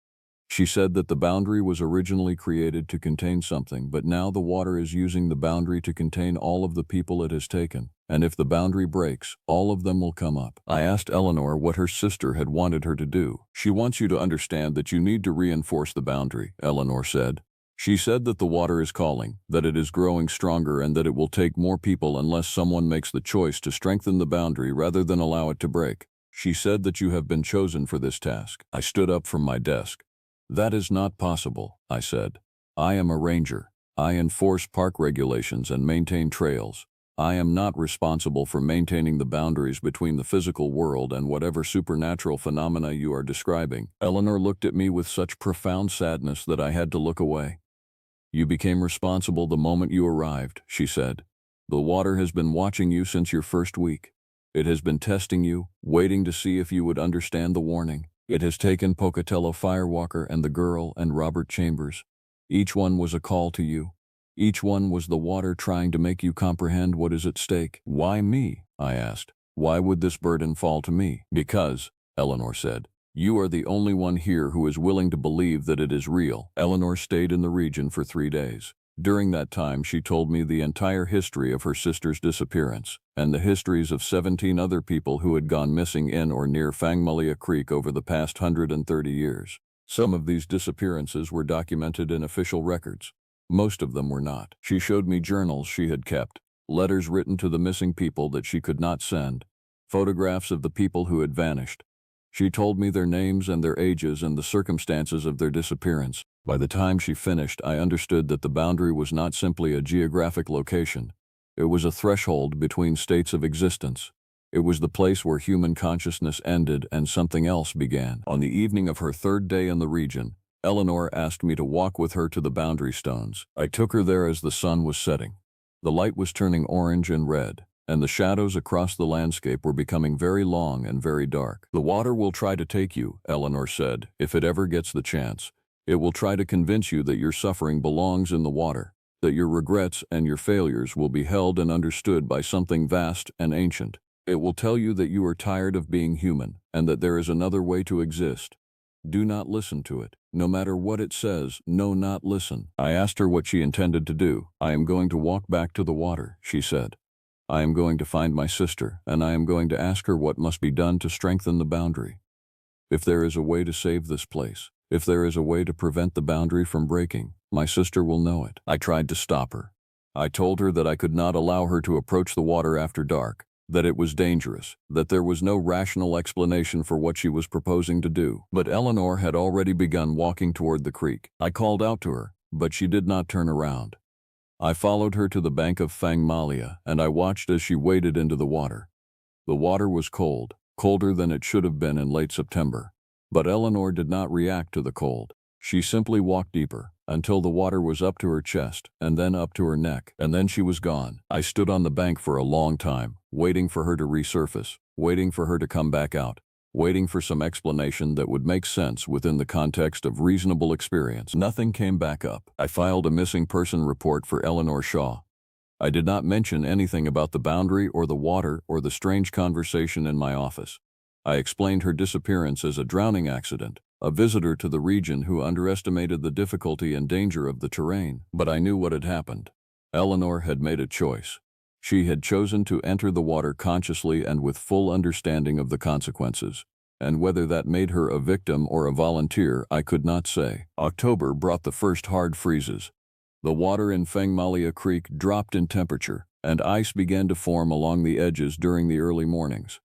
She said that the boundary was originally created to contain something, but now the water is using the boundary to contain all of the people it has taken. And if the boundary breaks, all of them will come up. I asked Eleanor what her sister had wanted her to do. She wants you to understand that you need to reinforce the boundary, Eleanor said. She said that the water is calling, that it is growing stronger, and that it will take more people unless someone makes the choice to strengthen the boundary rather than allow it to break. She said that you have been chosen for this task. I stood up from my desk. That is not possible, I said. I am a ranger. I enforce park regulations and maintain trails. I am not responsible for maintaining the boundaries between the physical world and whatever supernatural phenomena you are describing." Eleanor looked at me with such profound sadness that I had to look away. "You became responsible the moment you arrived," she said. "The water has been watching you since your first week. It has been testing you, waiting to see if you would understand the warning. It has taken Pocatello Firewalker and the girl and Robert Chambers. Each one was a call to you. Each one was the water trying to make you comprehend what is at stake." "Why me?" I asked. "Why would this burden fall to me?" "Because," Eleanor said, "you are the only one here who is willing to believe that it is real." Eleanor stayed in the region for 3 days. During that time, she told me the entire history of her sister's disappearance, and the histories of 17 other people who had gone missing in or near Fangmalia Creek over the past 130 years. Some of these disappearances were documented in official records. Most of them were not. She showed me journals she had kept, letters written to the missing people that she could not send, photographs of the people who had vanished. She told me their names and their ages and the circumstances of their disappearance. By the time she finished, I understood that the boundary was not simply a geographic location. It was a threshold between states of existence. It was the place where human consciousness ended and something else began. On the evening of her 3rd day in the region, Eleanor asked me to walk with her to the boundary stones. I took her there as the sun was setting. The light was turning orange and red, and the shadows across the landscape were becoming very long and very dark. "The water will try to take you," Eleanor said, "if it ever gets the chance. It will try to convince you that your suffering belongs in the water, that your regrets and your failures will be held and understood by something vast and ancient. It will tell you that you are tired of being human and that there is another way to exist. Do not listen to it. No matter what it says, no, not listen." I asked her what she intended to do. "I am going to walk back to the water," she said. "I am going to find my sister, and I am going to ask her what must be done to strengthen the boundary. If there is a way to save this place, if there is a way to prevent the boundary from breaking, my sister will know it." I tried to stop her. I told her that I could not allow her to approach the water after dark, that it was dangerous, that there was no rational explanation for what she was proposing to do. But Eleanor had already begun walking toward the creek. I called out to her, but she did not turn around. I followed her to the bank of Fangmalia, and I watched as she waded into the water. The water was cold, colder than it should have been in late September. But Eleanor did not react to the cold. She simply walked deeper, until the water was up to her chest, and then up to her neck, and then she was gone. I stood on the bank for a long time, waiting for her to resurface, waiting for her to come back out, waiting for some explanation that would make sense within the context of reasonable experience. Nothing came back up. I filed a missing person report for Eleanor Shaw. I did not mention anything about the boundary or the water or the strange conversation in my office. I explained her disappearance as a drowning accident, a visitor to the region who underestimated the difficulty and danger of the terrain. But I knew what had happened. Eleanor had made a choice. She had chosen to enter the water consciously and with full understanding of the consequences. And whether that made her a victim or a volunteer, I could not say. October brought the first hard freezes. The water in Fangmalia Creek dropped in temperature, and ice began to form along the edges during the early mornings.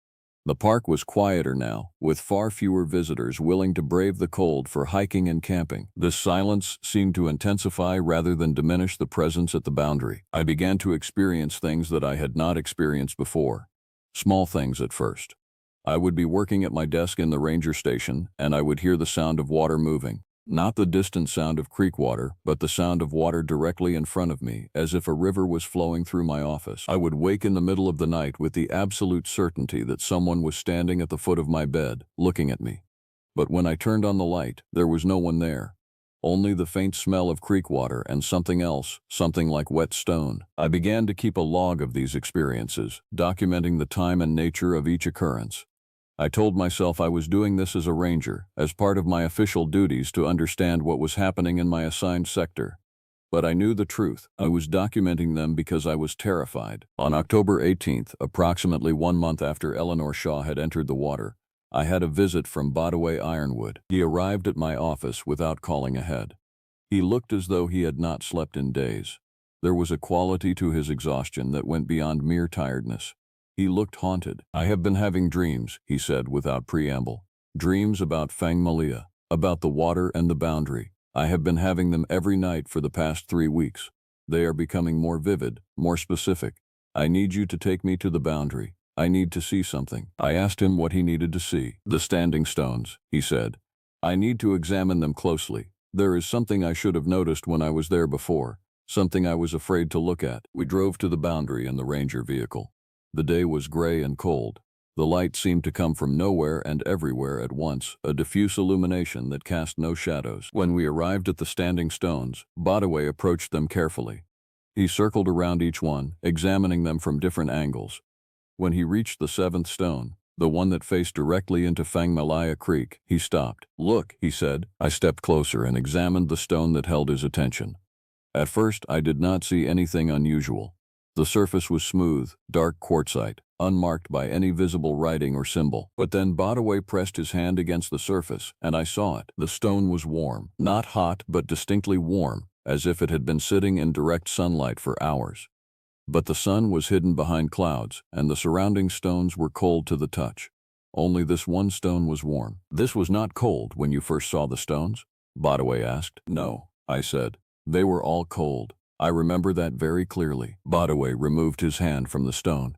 The park was quieter now, with far fewer visitors willing to brave the cold for hiking and camping. This silence seemed to intensify rather than diminish the presence at the boundary. I began to experience things that I had not experienced before. Small things at first. I would be working at my desk in the ranger station, and I would hear the sound of water moving. Not the distant sound of creek water, but the sound of water directly in front of me, as if a river was flowing through my office. I would wake in the middle of the night with the absolute certainty that someone was standing at the foot of my bed, looking at me. But when I turned on the light, there was no one there. Only the faint smell of creek water and something else, something like wet stone. I began to keep a log of these experiences, documenting the time and nature of each occurrence. I told myself I was doing this as a ranger, as part of my official duties to understand what was happening in my assigned sector. But I knew the truth. I was documenting them because I was terrified. On October 18th, approximately 1 month after Eleanor Shaw had entered the water, I had a visit from Bodaway Ironwood. He arrived at my office without calling ahead. He looked as though he had not slept in days. There was a quality to his exhaustion that went beyond mere tiredness. He looked haunted. "I have been having dreams," he said without preamble. "Dreams about Fangmalia, about the water and the boundary. I have been having them every night for the past 3 weeks. They are becoming more vivid, more specific. I need you to take me to the boundary. I need to see something. I asked him what he needed to see. The standing stones, he said. I need to examine them closely. There is something I should have noticed when I was there before, something I was afraid to look at. We drove to the boundary in the ranger vehicle. The day was gray and cold. The light seemed to come from nowhere and everywhere at once, a diffuse illumination that cast no shadows. When we arrived at the standing stones, Badaway approached them carefully. He circled around each one, examining them from different angles. When he reached the seventh stone, the one that faced directly into Fangmalaya Creek, he stopped. Look, he said. I stepped closer and examined the stone that held his attention. At first, I did not see anything unusual. The surface was smooth, dark quartzite, unmarked by any visible writing or symbol. But then Badaway pressed his hand against the surface, and I saw it. The stone was warm. Not hot, but distinctly warm, as if it had been sitting in direct sunlight for hours. But the sun was hidden behind clouds, and the surrounding stones were cold to the touch. Only this one stone was warm. This was not cold when you first saw the stones? Badaway asked. No, I said. They were all cold. I remember that very clearly. Badaway removed his hand from the stone.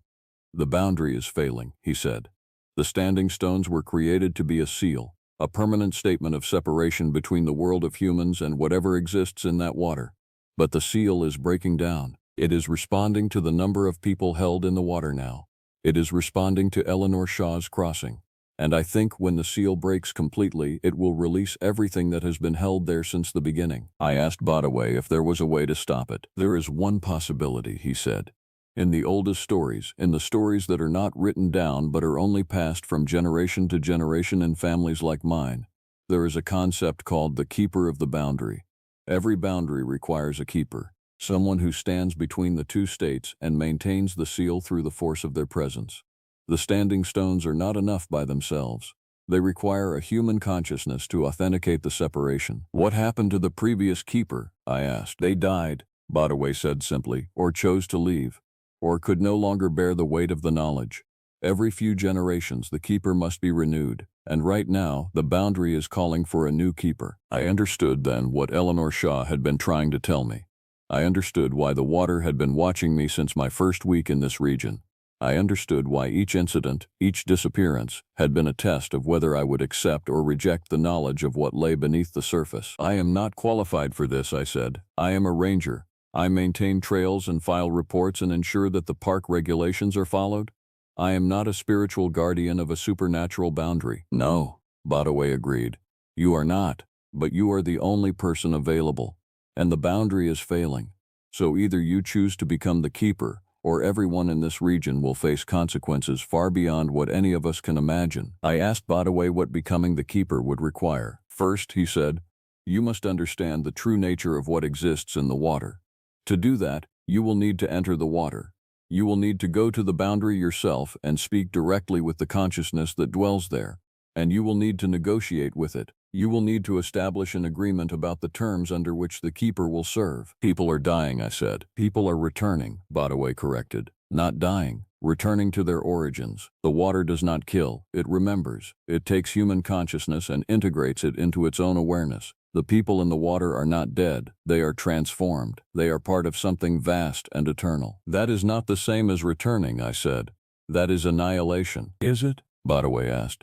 The boundary is failing, he said. The standing stones were created to be a seal, a permanent statement of separation between the world of humans and whatever exists in that water. But the seal is breaking down. It is responding to the number of people held in the water now. It is responding to Eleanor Shaw's crossing. And I think when the seal breaks completely, it will release everything that has been held there since the beginning. I asked Badaway if there was a way to stop it. There is one possibility, he said. In the oldest stories, in the stories that are not written down but are only passed from generation to generation in families like mine, there is a concept called the keeper of the boundary. Every boundary requires a keeper, someone who stands between the two states and maintains the seal through the force of their presence. The standing stones are not enough by themselves. They require a human consciousness to authenticate the separation. What happened to the previous keeper? I asked. They died, Badaway said simply, or chose to leave, or could no longer bear the weight of the knowledge. Every few generations the keeper must be renewed, and right now the boundary is calling for a new keeper. I understood then what Eleanor Shaw had been trying to tell me. I understood why the water had been watching me since my first week in this region. I understood why each incident, each disappearance, had been a test of whether I would accept or reject the knowledge of what lay beneath the surface. I am not qualified for this, I said. I am a ranger. I maintain trails and file reports and ensure that the park regulations are followed. I am not a spiritual guardian of a supernatural boundary. No, Badaway agreed. You are not, but you are the only person available, and the boundary is failing. So either you choose to become the keeper, or everyone in this region will face consequences far beyond what any of us can imagine. I asked Badaway what becoming the keeper would require. First, he said, you must understand the true nature of what exists in the water. To do that, you will need to enter the water. You will need to go to the boundary yourself and speak directly with the consciousness that dwells there, and you will need to negotiate with it. You will need to establish an agreement about the terms under which the keeper will serve. People are dying, I said. People are returning, Badaway corrected. Not dying, returning to their origins. The water does not kill, it remembers. It takes human consciousness and integrates it into its own awareness. The people in the water are not dead, they are transformed. They are part of something vast and eternal. That is not the same as returning, I said. That is annihilation. Is it? Badaway asked.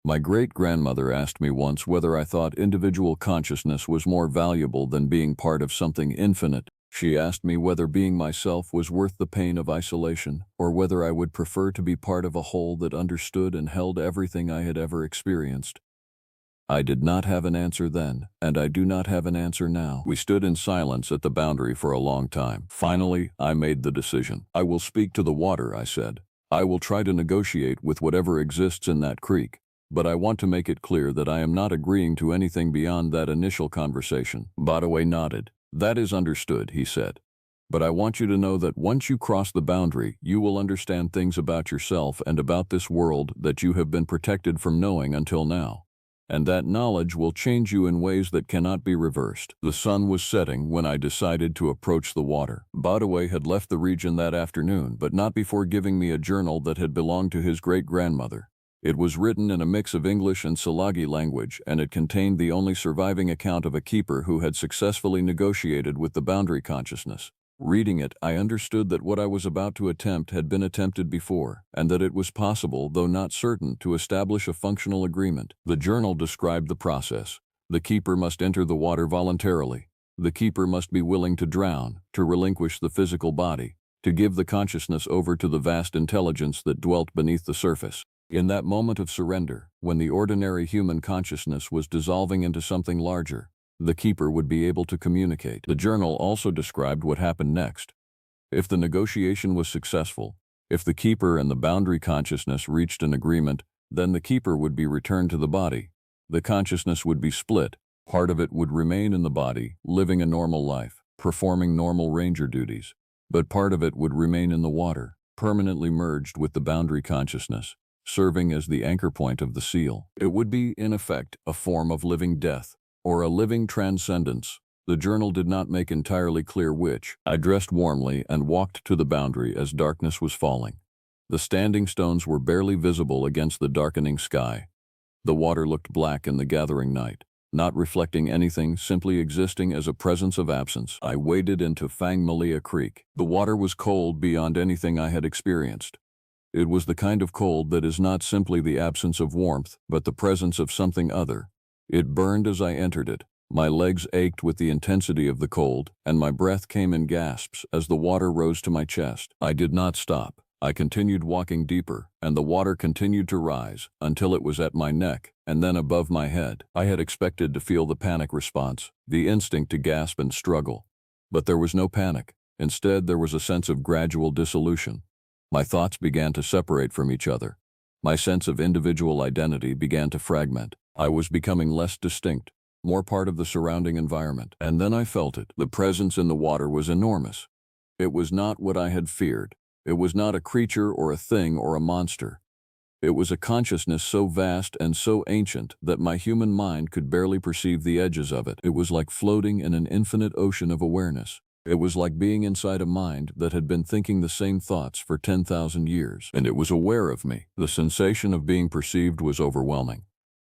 My great-grandmother asked me once whether I thought individual consciousness was more valuable than being part of something infinite. She asked me whether being myself was worth the pain of isolation, or whether I would prefer to be part of a whole that understood and held everything I had ever experienced. I did not have an answer then, and I do not have an answer now. We stood in silence at the boundary for a long time. Finally, I made the decision. I will speak to the water, I said. I will try to negotiate with whatever exists in that creek. But I want to make it clear that I am not agreeing to anything beyond that initial conversation. Badaway nodded. That is understood, he said. But I want you to know that once you cross the boundary, you will understand things about yourself and about this world that you have been protected from knowing until now. And that knowledge will change you in ways that cannot be reversed. The sun was setting when I decided to approach the water. Badaway had left the region that afternoon, but not before giving me a journal that had belonged to his great-grandmother. It was written in a mix of English and Salagi language, and it contained the only surviving account of a keeper who had successfully negotiated with the boundary consciousness. Reading it, I understood that what I was about to attempt had been attempted before, and that it was possible, though not certain, to establish a functional agreement. The journal described the process. The keeper must enter the water voluntarily. The keeper must be willing to drown, to relinquish the physical body, to give the consciousness over to the vast intelligence that dwelt beneath the surface. In that moment of surrender, when the ordinary human consciousness was dissolving into something larger, the keeper would be able to communicate. The journal also described what happened next. If the negotiation was successful, if the keeper and the boundary consciousness reached an agreement, then the keeper would be returned to the body. The consciousness would be split. Part of it would remain in the body, living a normal life, performing normal ranger duties, but part of it would remain in the water, permanently merged with the boundary consciousness, serving as the anchor point of the seal. It would be, in effect, a form of living death, or a living transcendence. The journal did not make entirely clear which. I dressed warmly and walked to the boundary as darkness was falling. The standing stones were barely visible against the darkening sky. The water looked black in the gathering night, not reflecting anything, simply existing as a presence of absence. I waded into Fangmalia Creek. The water was cold beyond anything I had experienced. It was the kind of cold that is not simply the absence of warmth, but the presence of something other. It burned as I entered it. My legs ached with the intensity of the cold, and my breath came in gasps as the water rose to my chest. I did not stop. I continued walking deeper, and the water continued to rise until it was at my neck and then above my head. I had expected to feel the panic response, the instinct to gasp and struggle. But there was no panic. Instead, there was a sense of gradual dissolution. My thoughts began to separate from each other. My sense of individual identity began to fragment. I was becoming less distinct, more part of the surrounding environment. And then I felt it. The presence in the water was enormous. It was not what I had feared. It was not a creature or a thing or a monster. It was a consciousness so vast and so ancient that my human mind could barely perceive the edges of it. It was like floating in an infinite ocean of awareness. It was like being inside a mind that had been thinking the same thoughts for 10,000 years, and it was aware of me. The sensation of being perceived was overwhelming.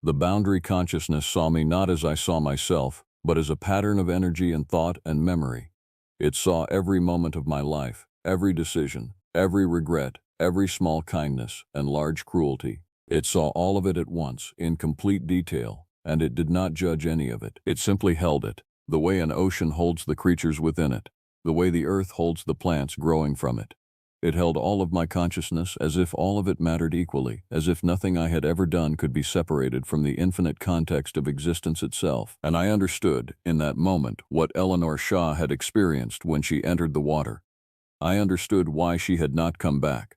The boundary consciousness saw me not as I saw myself, but as a pattern of energy and thought and memory. It saw every moment of my life, every decision, every regret, every small kindness and large cruelty. It saw all of it at once, in complete detail, and it did not judge any of it. It simply held it, the way an ocean holds the creatures within it, the way the earth holds the plants growing from it. It held all of my consciousness as if all of it mattered equally, as if nothing I had ever done could be separated from the infinite context of existence itself. And I understood, in that moment, what Eleanor Shaw had experienced when she entered the water. I understood why she had not come back.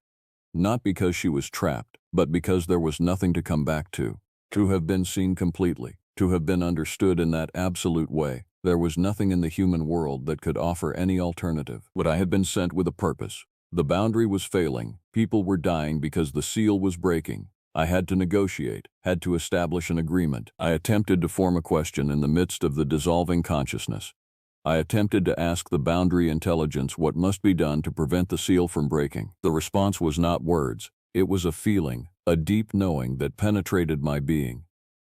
Not because she was trapped, but because there was nothing to come back to. To have been seen completely, to have been understood in that absolute way, there was nothing in the human world that could offer any alternative. But I had been sent with a purpose. The boundary was failing, people were dying because the seal was breaking. I had to negotiate, had to establish an agreement. I attempted to form a question in the midst of the dissolving consciousness. I attempted to ask the boundary intelligence what must be done to prevent the seal from breaking. The response was not words, it was a feeling, a deep knowing that penetrated my being.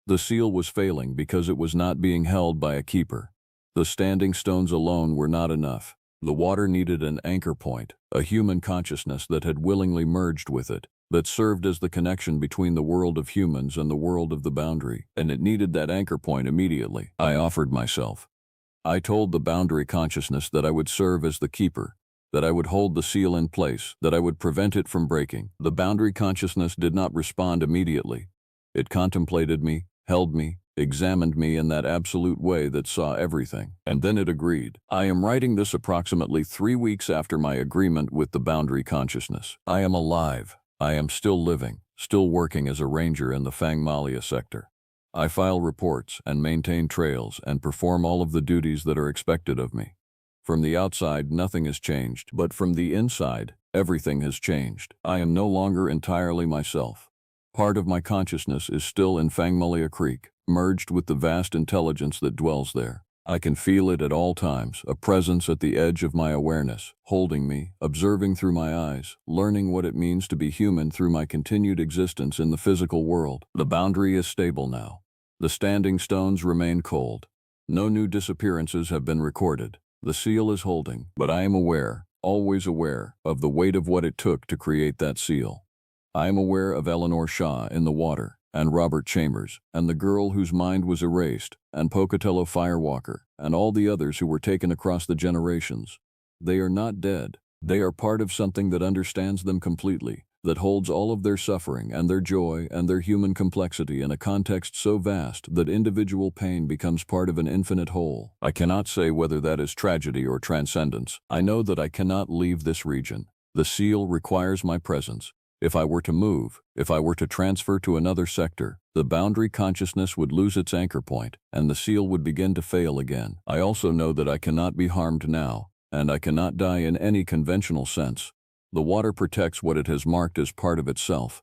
The seal was failing because it was not being held by a keeper. The standing stones alone were not enough. The water needed an anchor point, a human consciousness that had willingly merged with it, that served as the connection between the world of humans and the world of the boundary, and it needed that anchor point immediately. I offered myself. I told the boundary consciousness that I would serve as the keeper, that I would hold the seal in place, that I would prevent it from breaking. The boundary consciousness did not respond immediately. It contemplated me, held me, examined me in that absolute way that saw everything. And then it agreed. I am writing this approximately 3 weeks after my agreement with the boundary consciousness. I am alive. I am still living, still working as a ranger in the Fangmalia sector. I file reports and maintain trails and perform all of the duties that are expected of me. From the outside, nothing has changed, but from the inside, everything has changed. I am no longer entirely myself. Part of my consciousness is still in Fangmalia Creek, merged with the vast intelligence that dwells there. I can feel it at all times, a presence at the edge of my awareness, holding me, observing through my eyes, learning what it means to be human through my continued existence in the physical world. The boundary is stable now. The standing stones remain cold. No new disappearances have been recorded. The seal is holding, but I am aware, always aware, of the weight of what it took to create that seal. I am aware of Eleanor Shaw in the water, and Robert Chambers, and the girl whose mind was erased, and Pocatello Firewalker, and all the others who were taken across the generations. They are not dead. They are part of something that understands them completely, that holds all of their suffering and their joy and their human complexity in a context so vast that individual pain becomes part of an infinite whole. I cannot say whether that is tragedy or transcendence. I know that I cannot leave this region. The seal requires my presence. If I were to move, if I were to transfer to another sector, the boundary consciousness would lose its anchor point, and the seal would begin to fail again. I also know that I cannot be harmed now, and I cannot die in any conventional sense. The water protects what it has marked as part of itself.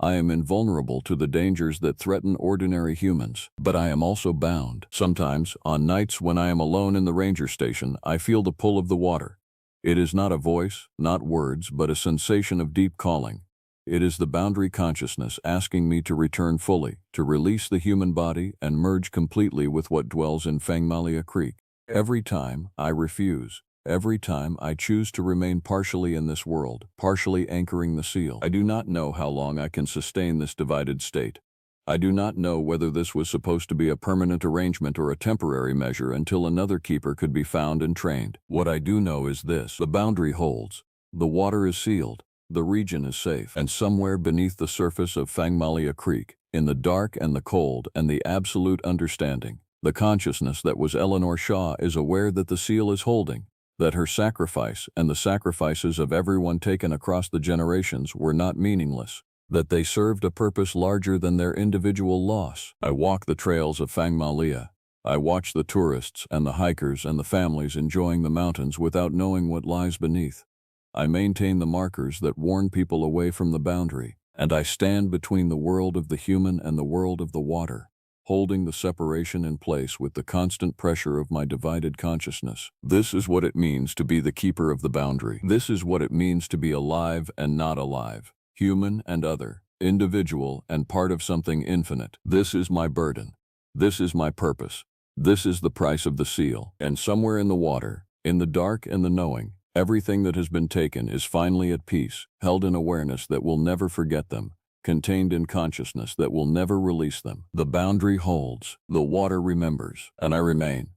I am invulnerable to the dangers that threaten ordinary humans, but I am also bound. Sometimes, on nights when I am alone in the ranger station, I feel the pull of the water. It is not a voice, not words, but a sensation of deep calling. It is the boundary consciousness asking me to return fully, to release the human body and merge completely with what dwells in Fangmalia Creek. Every time I refuse, every time I choose to remain partially in this world, partially anchoring the seal. I do not know how long I can sustain this divided state. I do not know whether this was supposed to be a permanent arrangement or a temporary measure until another keeper could be found and trained. What I do know is this: the boundary holds. The water is sealed. The region is safe, and somewhere beneath the surface of Fangmalia Creek, in the dark and the cold and the absolute understanding, the consciousness that was Eleanor Shaw is aware that the seal is holding, that her sacrifice and the sacrifices of everyone taken across the generations were not meaningless, that they served a purpose larger than their individual loss. I walk the trails of Fangmalia. I watch the tourists and the hikers and the families enjoying the mountains without knowing what lies beneath. I maintain the markers that warn people away from the boundary, and I stand between the world of the human and the world of the water, holding the separation in place with the constant pressure of my divided consciousness. This is what it means to be the keeper of the boundary. This is what it means to be alive and not alive, human and other, individual and part of something infinite. This is my burden. This is my purpose. This is the price of the seal. And somewhere in the water, in the dark and the knowing, everything that has been taken is finally at peace, held in awareness that will never forget them, contained in consciousness that will never release them. The boundary holds, the water remembers, and I remain.